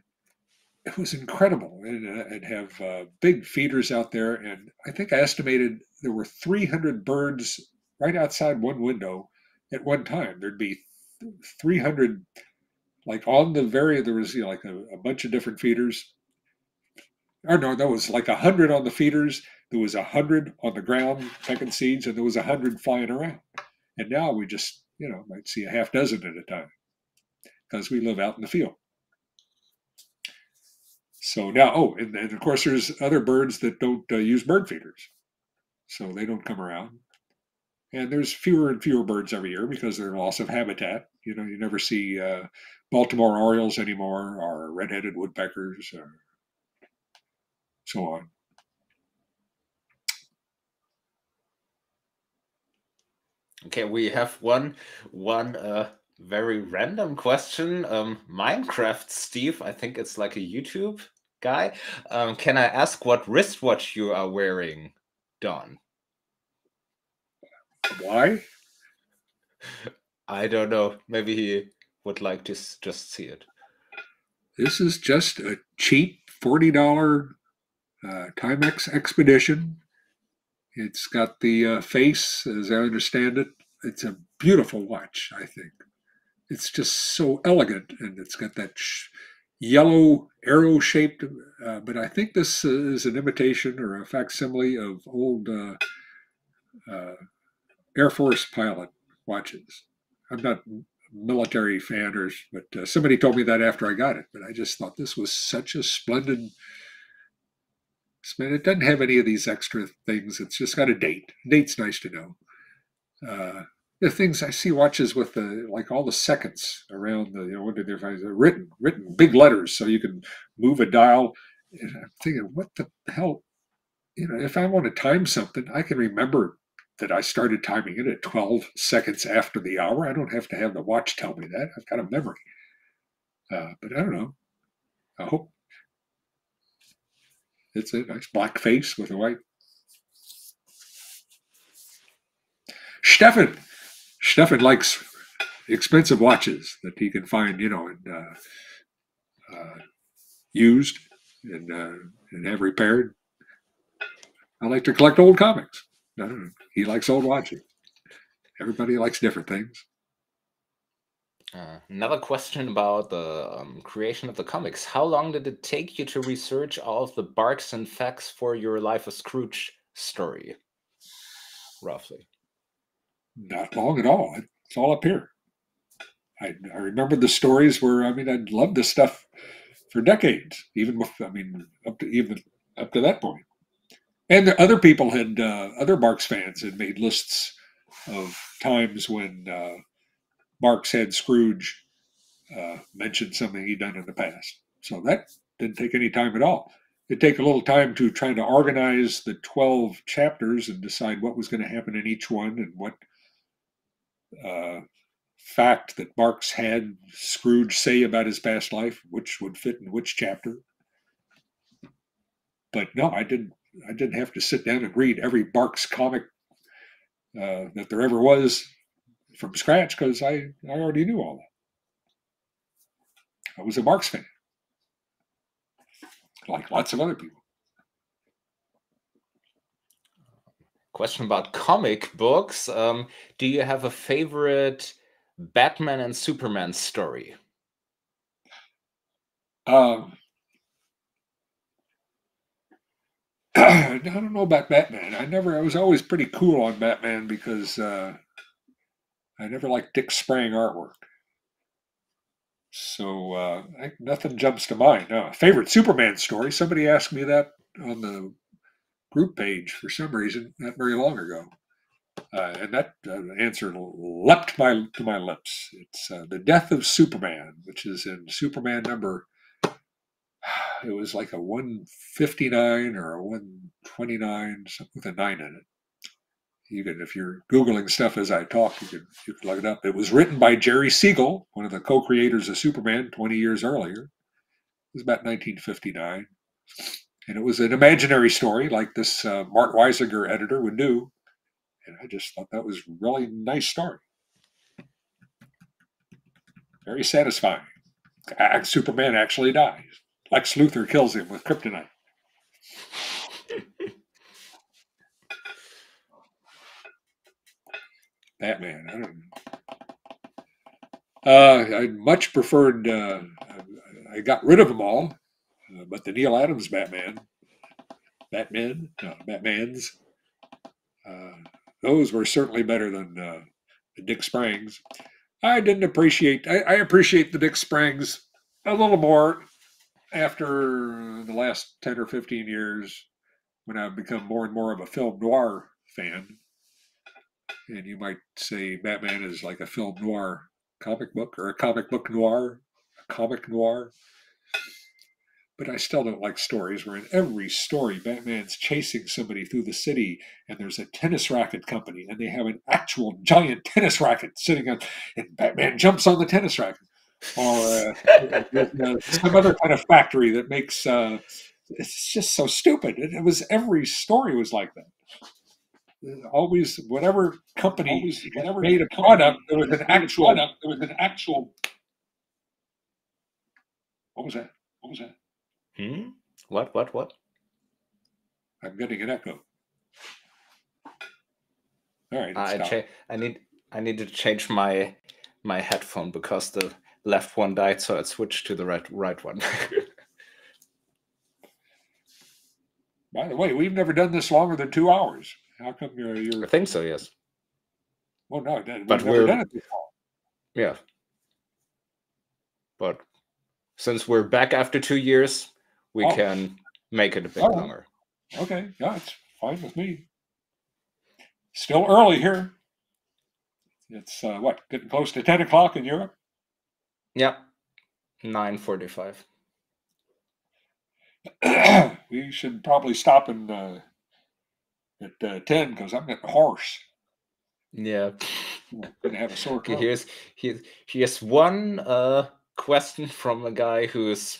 It was incredible, and have big feeders out there. And I think I estimated there were 300 birds right outside one window at one time. There'd be 300, like on there was like a bunch of different feeders. Or no, there was like 100 on the feeders. There was 100 on the ground pecking seeds, and there was 100 flying around. And now we just, might see a half dozen at a time because we live out in the field. So now, and of course, there's other birds that don't use bird feeders, so they don't come around. And there's fewer and fewer birds every year because there's loss of habitat. You never see Baltimore Orioles anymore, or red-headed woodpeckers, or so on. Okay, we have one very random question. Minecraft Steve, I think it's like a YouTube guy. Can I ask what wristwatch you are wearing, Don? Why? I don't know. Maybe he would like to just see it. This is just a cheap $40 Timex Expedition. It's got the face, as I understand it. It's a beautiful watch, I think. It's just so elegant, and it's got that yellow arrow-shaped, but I think this is an imitation or a facsimile of old Air Force pilot watches. I'm not military fan, but somebody told me that after I got it. But I just thought this was such a splendid. It doesn't have any of these extra things. It's just got a date. Date's nice to know. The things I see watches with like all the seconds around what did they find? Written big letters so you can move a dial. And I'm thinking, what the hell? If I want to time something, I can remember that I started timing it at 12 seconds after the hour. I don't have to have the watch tell me that. I've got a memory. But I don't know. I hope it's a nice black face with a white. Stefan likes expensive watches that he can find, used and have repaired. I like to collect old comics. I don't know. He likes old watches. Everybody likes different things. Another question about the creation of the comics. How long did it take you to research all of the barks and facts for your Life of Scrooge story? Roughly. Not long at all. It's all up here. I remember the stories where, I'd loved this stuff for decades, up to that point. And the other people other Marx fans had made lists of times when Marx had Scrooge mention something he'd done in the past. So that didn't take any time at all. It'd take a little time to try to organize the 12 chapters and decide what was going to happen in each one and what fact that Marx had Scrooge say about his past life, which would fit in which chapter. But no, I didn't have to sit down and read every Marx comic that there ever was from scratch because I already knew all that. I was a Marx fan, like lots of other people. Question about comic books. Do you have a favorite Batman and Superman story? I don't know about Batman. I was always pretty cool on Batman because I never liked Dick Sprang artwork. So nothing jumps to mind. No, favorite Superman story. Somebody asked me that on the group page for some reason not very long ago. And that answer leapt to my lips. It's The Death of Superman, which is in Superman number, it was like a 159 or a 129, something with a 9 in it. If you're Googling stuff as I talk, you could look it up. It was written by Jerry Siegel, one of the co-creators of Superman 20 years earlier. It was about 1959. And it was an imaginary story like this Mart Weisinger editor would do. And I just thought that was a really nice story. Very satisfying. Superman actually dies. Lex Luthor kills him with kryptonite. Batman, I don't know. I much preferred, I got rid of them all, but the Neil Adams Batmans, those were certainly better than the Dick Sprangs. I appreciate the Dick Sprangs a little more after the last 10 or 15 years when I've become more and more of a film noir fan. And you might say Batman is like a film noir comic book or a comic book noir, a comic noir. But I still don't like stories where in every story Batman's chasing somebody through the city and there's a tennis racket company and they have an actual giant tennis racket sitting on, and Batman jumps on the tennis racket. Or some other kind of factory that makes, it's just so stupid. Every story was like that. Always, whatever company made a product, there was an actual. What was that? What? I'm getting an echo. All right. I need to change my headphone because the left one died, so I switched to the right one. By the way, we've never done this longer than 2 hours. How come you're? I think so, yes. Well, no, we've never done it this long. Yeah. But since we're back after 2 years, we can make it a bit longer. Okay, yeah, it's fine with me. Still early here. It's what, getting close to 10 o'clock in Europe? Yep, 9:45. We should probably stop at 10 because I'm getting hoarse. Yeah. I'm gonna have a sore throat. Here's one question from a guy who's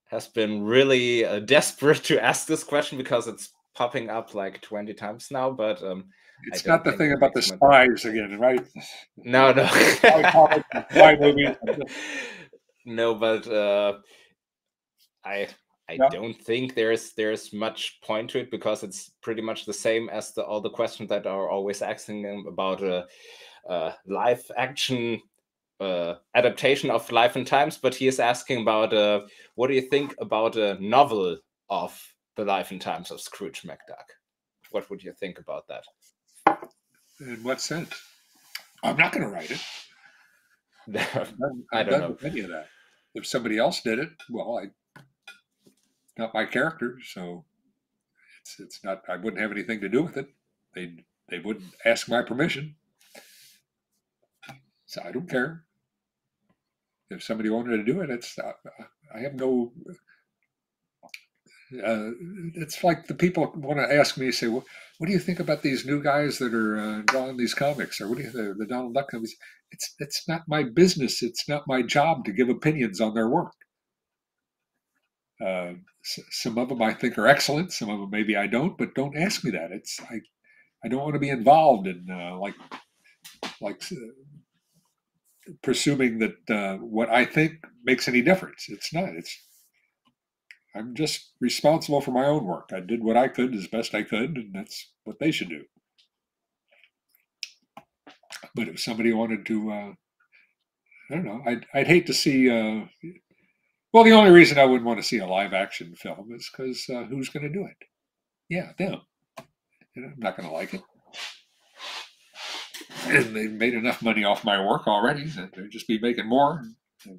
has been really desperate to ask this question because it's popping up like 20 times now, but it's not the thing about the spies again, right? No. Spy movies. No, but I don't think there's much point to it because it's pretty much the same as all the questions that are always asking him about live action adaptation of Life and Times, but he is asking about what do you think about a novel of the Life and Times of Scrooge McDuck? What would you think about that? In what sense? I'm not going to write it. I don't know any of that. If somebody else did it, well, not my character, so it's not. I wouldn't have anything to do with it. They wouldn't ask my permission, so I don't care. If somebody wanted to do it, I have no. It's like the people want to ask me, say, "What do you think about these new guys that are drawing these comics?" Or what do you think the Donald Duck comics? It's not my business. It's not my job to give opinions on their work. Some of them I think are excellent. Some of them maybe I don't. But don't ask me that. I don't want to be involved in presuming that what I think makes any difference. It's not. I'm just responsible for my own work. I did what I could as best I could, and that's what they should do. But if somebody wanted to, I don't know, I'd hate to see. Well, the only reason I wouldn't want to see a live action film is because who's going to do it? Yeah, them. I'm not going to like it. And they've made enough money off my work already that they'll just be making more. And,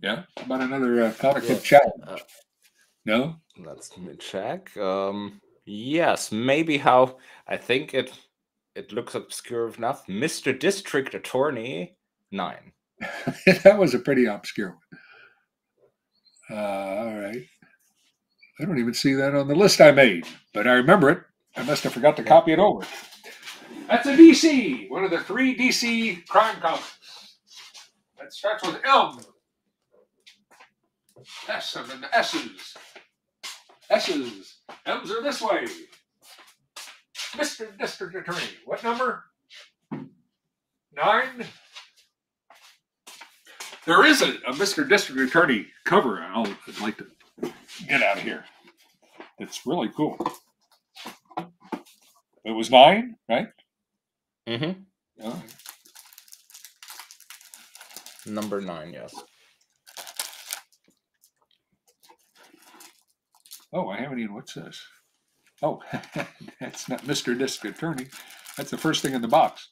yeah, how about another comic book challenge? No? Let me check. Yes, maybe how I think it looks obscure enough. Mr. District Attorney 9. That was a pretty obscure one. All right. I don't even see that on the list I made, but I remember it. I must have forgot to copy it over. That's a DC, one of the 3 DC crime comics. That starts with M. S and then S's. S's. M's are this way. Mr. District Attorney. What number? 9. There is a Mr. District Attorney cover I'd like to get out of here. It's really cool. It was 9, right? Mm-hmm. All right. Number 9, yes. Oh, I haven't even. What's this? Oh, that's not Mr. District Attorney. That's the first thing in the box.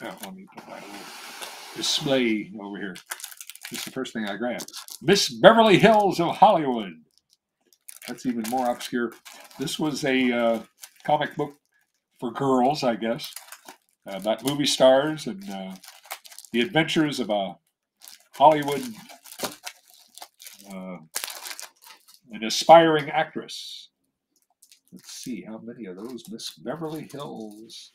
Oh, let me put my little display over here. This is the first thing I grabbed. Miss Beverly Hills of Hollywood. That's even more obscure. This was a comic book for girls, I guess, about movie stars and the adventures of a Hollywood, an aspiring actress. Let's see how many of those. Miss Beverly Hills.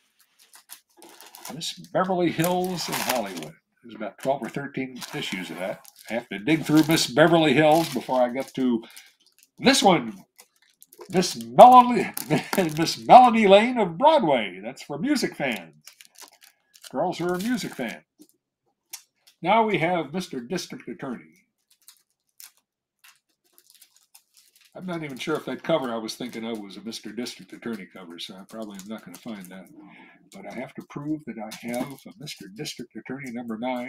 Miss Beverly Hills in Hollywood. There's about 12 or 13 issues of that. I have to dig through Miss Beverly Hills before I get to this one. Miss Melanie Lane of Broadway. That's for music fans. Girls who are music fans. Now we have Mr. District Attorney. I'm not even sure if that cover I was thinking of was a Mr. District Attorney cover, so I probably am not going to find that. But I have to prove that I have a Mr. District Attorney number 9,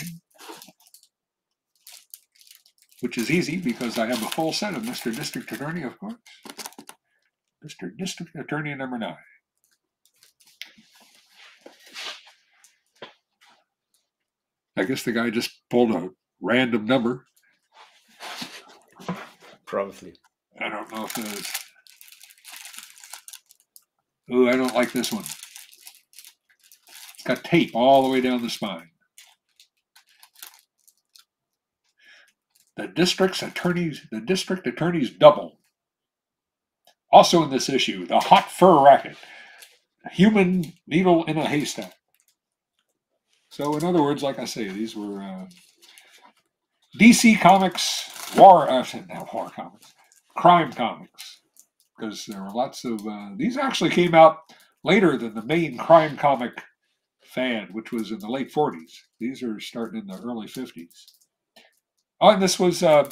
which is easy because I have a full set of Mr. District Attorney, of course. Mr. District Attorney number 9. I guess the guy just pulled a random number. Probably. I don't know if it is. Ooh, I don't like this one. It's got tape all the way down the spine. The district attorneys double. Also in this issue, the hot fur racket. A human needle in a haystack. So in other words, like I say, these were DC Comics not war comics, crime comics. Because there were lots of, these actually came out later than the main crime comic fad, which was in the late 40s. These are starting in the early 50s. Oh, and this was a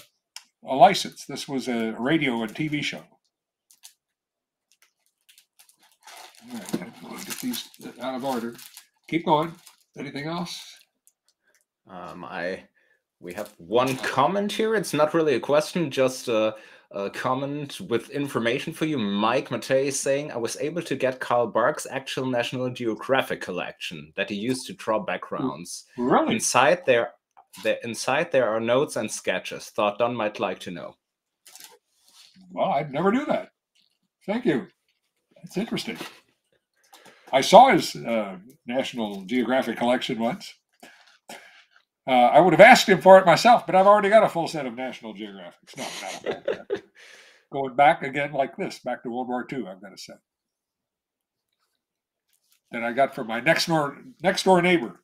license. This was a radio and TV show. All right, I'll get these out of order. Keep going. Anything else? We have one comment here. It's not really a question, just a comment with information for you. Mike Matei is saying, I was able to get Carl Barks' actual National Geographic collection that he used to draw backgrounds. Really? Inside there are notes and sketches. Thought Don might like to know. Well, I never knew that. Thank you. That's interesting. I saw his National Geographic collection once. I would have asked him for it myself, but I've already got a full set of National Geographics. No, not a full set. Going back again like this, back to World War II, I've got a set. That I got from my next door neighbor,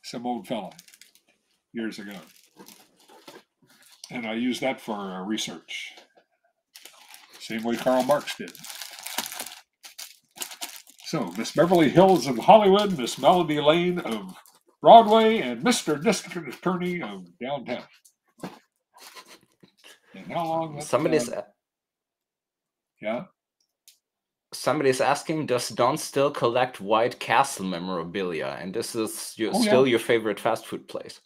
some old fella, years ago. And I used that for research. Same way Karl Marx did. So, Miss Beverly Hills of Hollywood, Miss Melody Lane of Broadway, and Mr. District Attorney of downtown. And how long? Yeah. Somebody's asking, does Don still collect White Castle memorabilia? And this is still your favorite fast food place?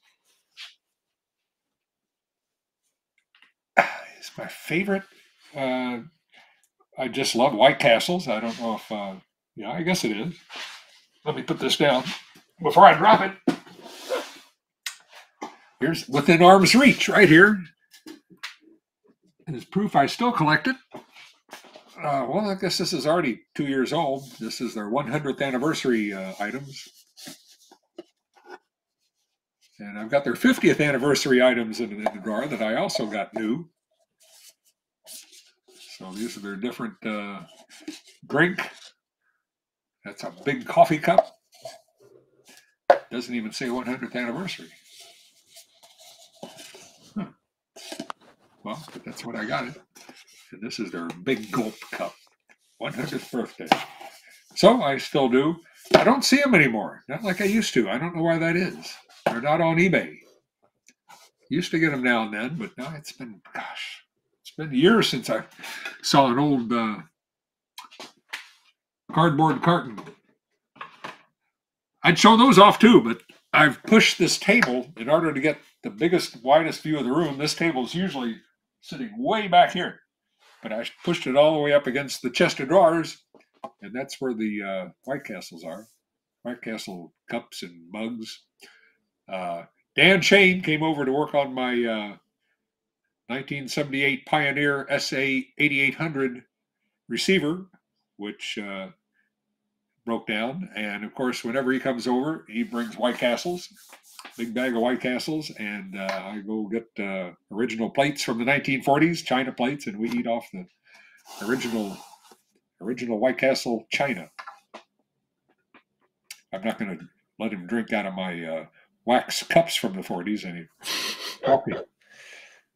It's my favorite. I just love White Castles. I don't know if, yeah, I guess it is. Let me put this down before I drop it. Here's within arm's reach right here. As proof I still collect it. Well, I guess this is already 2 years old. This is their 100th anniversary items. And I've got their 50th anniversary items in the drawer that I also got new. So these are their different drink. That's a big coffee cup. Doesn't even say 100th anniversary. Huh. Well, but that's what I got it. And this is their big gulp cup. 100th birthday. So I still do. I don't see them anymore. Not like I used to. I don't know why that is. They're not on eBay. Used to get them now and then, but now it's been, gosh, it's been years since I saw an old cardboard carton. I'd show those off too, but I've pushed this table in order to get the biggest, widest view of the room. This table is usually sitting way back here, but I pushed it all the way up against the chest of drawers, and that's where the White Castles are. White Castle cups and mugs. Dan Shane came over to work on my 1978 Pioneer SA 8800 receiver, which broke down. And of course, whenever he comes over, he brings White Castles, big bag of White Castles, and I go get original plates from the 1940s, China plates, and we eat off the original White Castle China. I'm not going to let him drink out of my wax cups from the 40s any coffee.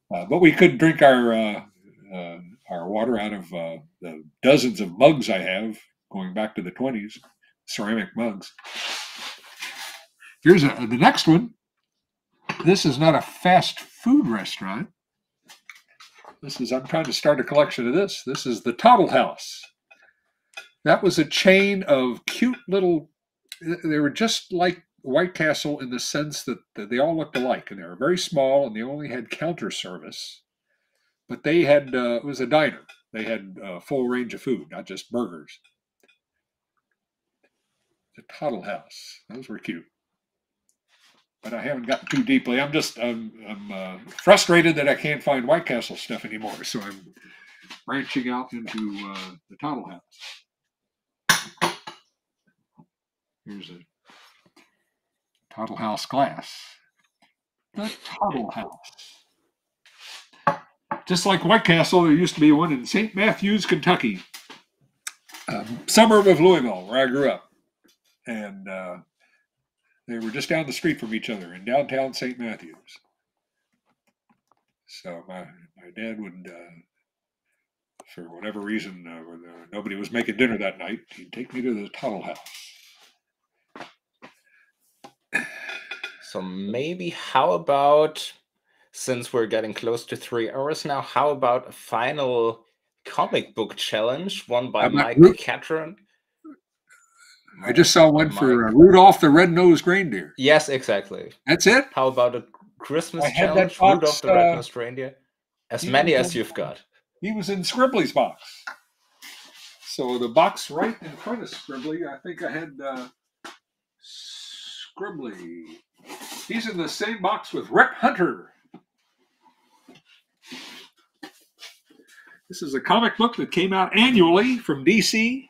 But we could drink our water out of the dozens of mugs I have going back to the 20s, ceramic mugs. Here's the next one. This is not a fast food restaurant. I'm trying to start a collection of this. This is the Tuttle House. That was a chain of cute little, they were just like White Castle in the sense that they all looked alike, and they were very small, and they only had counter service. But they had, it was a diner. They had a full range of food, not just burgers. The Tuttle House. Those were cute. but I haven't gotten too deeply. I'm frustrated that I can't find White Castle stuff anymore, so I'm branching out into the Tuttle House. Here's a Tuttle House glass. The Tuttle House. Just like White Castle, there used to be one in St. Matthews, Kentucky, suburb of Louisville, where I grew up. And they were just down the street from each other in downtown St. Matthews. So my dad would, for whatever reason, when nobody was making dinner that night, he'd take me to the Tuttle House. So maybe how about, since we're getting close to 3 hours now, how about a final comic book challenge won by Mike Catron? I just saw one for Rudolph the Red-Nosed Reindeer. Yes, exactly. That's it? How about a Christmas challenge, Rudolph the Red-Nosed Reindeer? As many as you've got. He was in Scribbly's box. So the box right in front of Scribbly, I think I had Scribbly. He's in the same box with Rip Hunter. This is a comic book that came out annually from DC.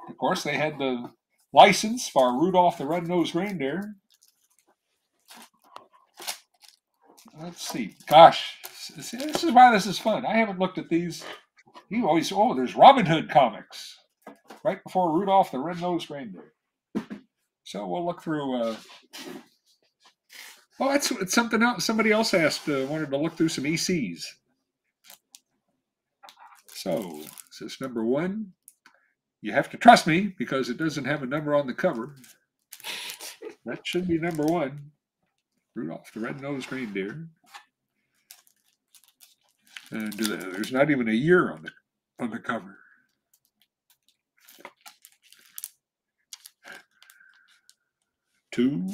Of course, they had the license for Rudolph the Red-Nosed Reindeer. Let's see. Gosh, this is why this is fun. I haven't looked at these. You always, there's Robin Hood comics right before Rudolph the Red-Nosed Reindeer. So we'll look through. It's something else. Somebody else asked, wanted to look through some ECs. So this is number 1. You have to trust me because it doesn't have a number on the cover. That should be number 1. Rudolph the Red-Nosed Reindeer. And there's not even a year on the cover. Two.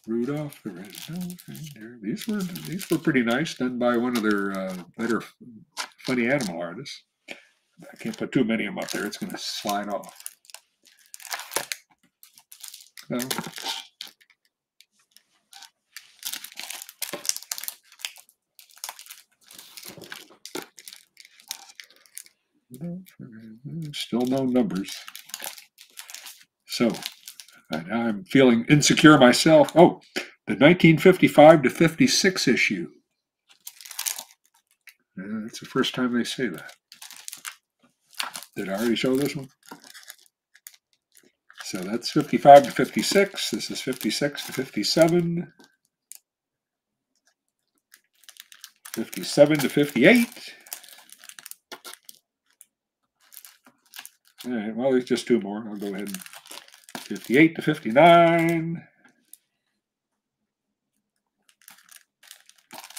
Rudolph the Red-Nosed Reindeer. These were pretty nice, done by one of their better funny animal artists. I can't put too many of them up there. It's going to slide off. No. Still no numbers. So now I'm feeling insecure myself. Oh, the 1955 to 56 issue. That's the first time they say that. Did I already show this one? So that's 55 to 56. This is 56 to 57. 57 to 58. All right, well, there's just 2 more. I'll go ahead and 58 to 59.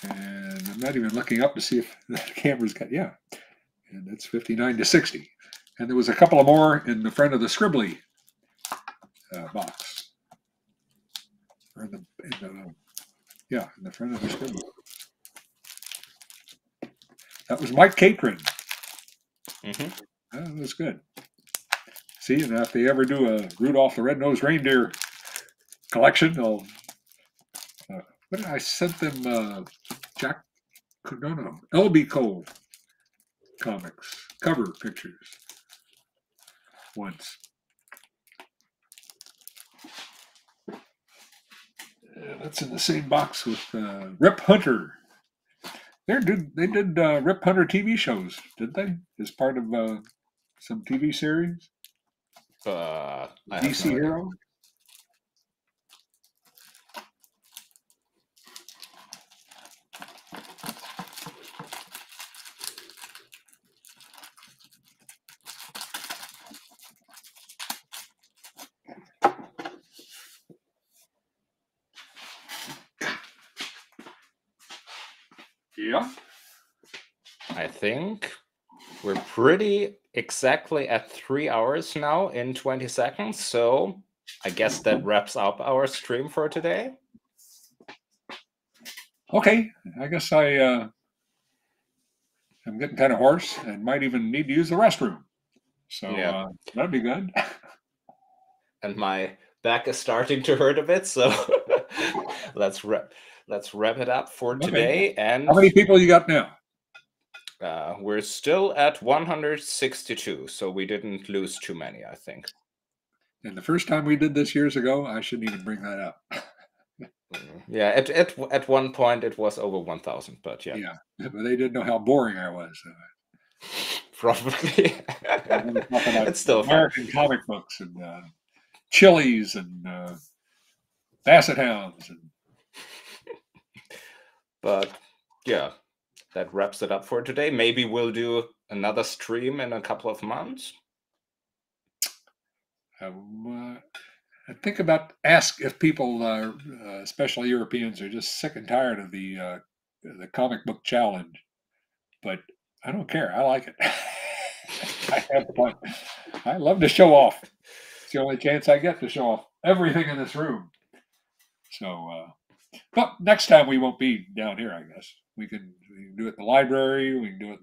And I'm not even looking up to see if the camera's got, yeah. And that's 59 to 60. And there was a couple of more in the front of the Scribbly box. Or in the front of the Scribbly. That was Mike Catron. Mm-hmm. That was good. See, and if they ever do a Rudolph the Red-Nosed Reindeer collection, they'll. What did I sent them? L.B. Cole comics cover pictures once. That's in the same box with Rip Hunter. They did Rip Hunter TV shows, did they? As part of some TV series? DC Hero? Yeah. I think we're pretty exactly at 3 hours now in 20 seconds. So I guess that wraps up our stream for today. Okay. I guess I'm getting kind of hoarse and might even need to use the restroom. So yeah. That'd be good. And my back is starting to hurt a bit. So let's wrap it up for today. And how many people you got now? We're still at 162, so we didn't lose too many, I think. And the first time we did this years ago, I shouldn't even bring that up. Yeah, at one point it was over 1,000, but yeah. Yeah, but they didn't know how boring I was. Probably. It's still American fun. comic books and Chiles and Basset Hounds. But yeah, that wraps it up for today. Maybe we'll do another stream in a couple of months. I think about ask if people, especially Europeans, are just sick and tired of the comic book challenge. But I don't care. I like it. I have fun. I love to show off. It's the only chance I get to show off everything in this room. So, but next time we won't be down here. I guess we can do it in the library. We can do it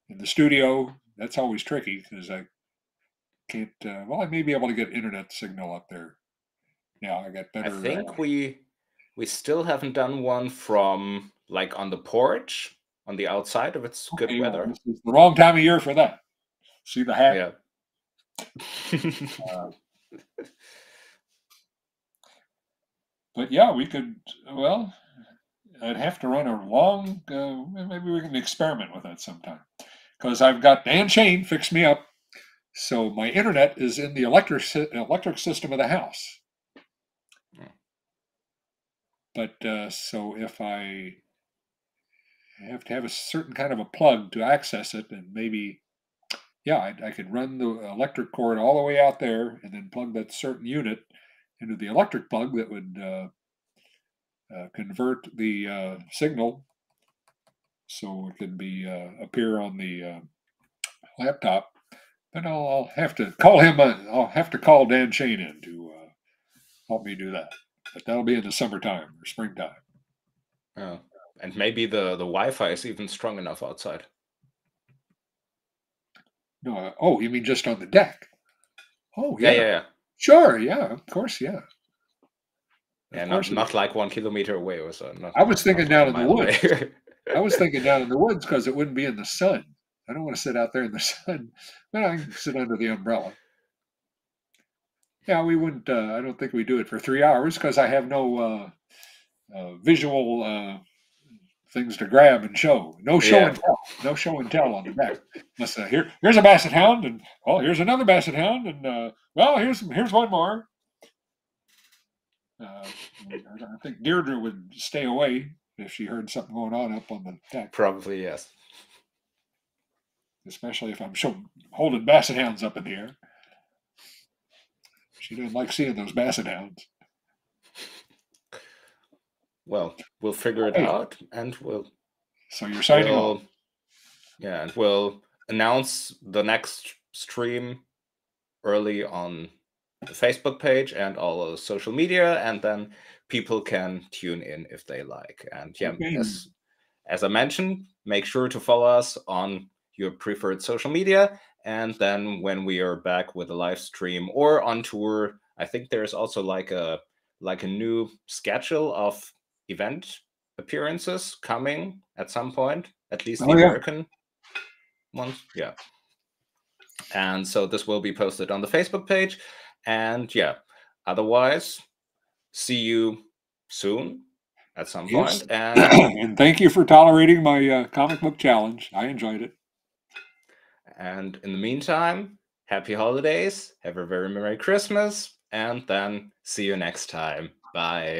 in the studio. That's always tricky because I can't. Well, I may be able to get internet signal up there. Now I got better. I think we still haven't done one from like on the porch on the outside if it's good weather. This is the wrong time of year for that. See the hat? Yeah. But yeah, we could. Well, I'd have to run a long. Maybe we can experiment with that sometime. Because I've got Dan Shane fixed me up, so my internet is in the electric system of the house. But so if I have to have a certain kind of a plug to access it, and maybe, yeah, I could run the electric cord all the way out there, and then plug that certain unit into the electric plug that would convert the signal so it could be appear on the laptop. But I'll have to call him. I'll have to call Dan Shane in to help me do that. But that'll be in the summertime or springtime. Oh, and maybe the Wi-Fi is even strong enough outside. No, oh, you mean just on the deck? Oh, yeah. Sure, yeah, of course, yeah. Yeah, not like 1 kilometer away or so. I was thinking down in the woods. I was thinking down in the woods because it wouldn't be in the sun. I don't want to sit out there in the sun, but I can sit under the umbrella. Yeah, we wouldn't. I don't think we do it for 3 hours because I have no visual things to grab and show. No show and tell. No show and tell on the back. Let's here's a basset hound, and well, here's another basset hound, and well, here's one more. I think Deirdre would stay away if she heard something going on up on the deck. Probably, yes. Especially if I'm holding basset hounds up in the air. She doesn't like seeing those basset hounds. Well, we'll figure it out, and we'll. So you're signing off. Yeah, and we'll announce the next stream early on the Facebook page and all of social media, and then people can tune in if they like. And yeah, as I mentioned, make sure to follow us on your preferred social media. And then when we are back with a live stream or on tour, I think there's also like a new schedule of event appearances coming at some point, at least the American ones. Yeah. And so this will be posted on the Facebook page. And yeah, otherwise, see you soon at some point. And thank you for tolerating my comic book challenge. I enjoyed it. And in the meantime, happy holidays. Have a very Merry Christmas. And then see you next time. Bye.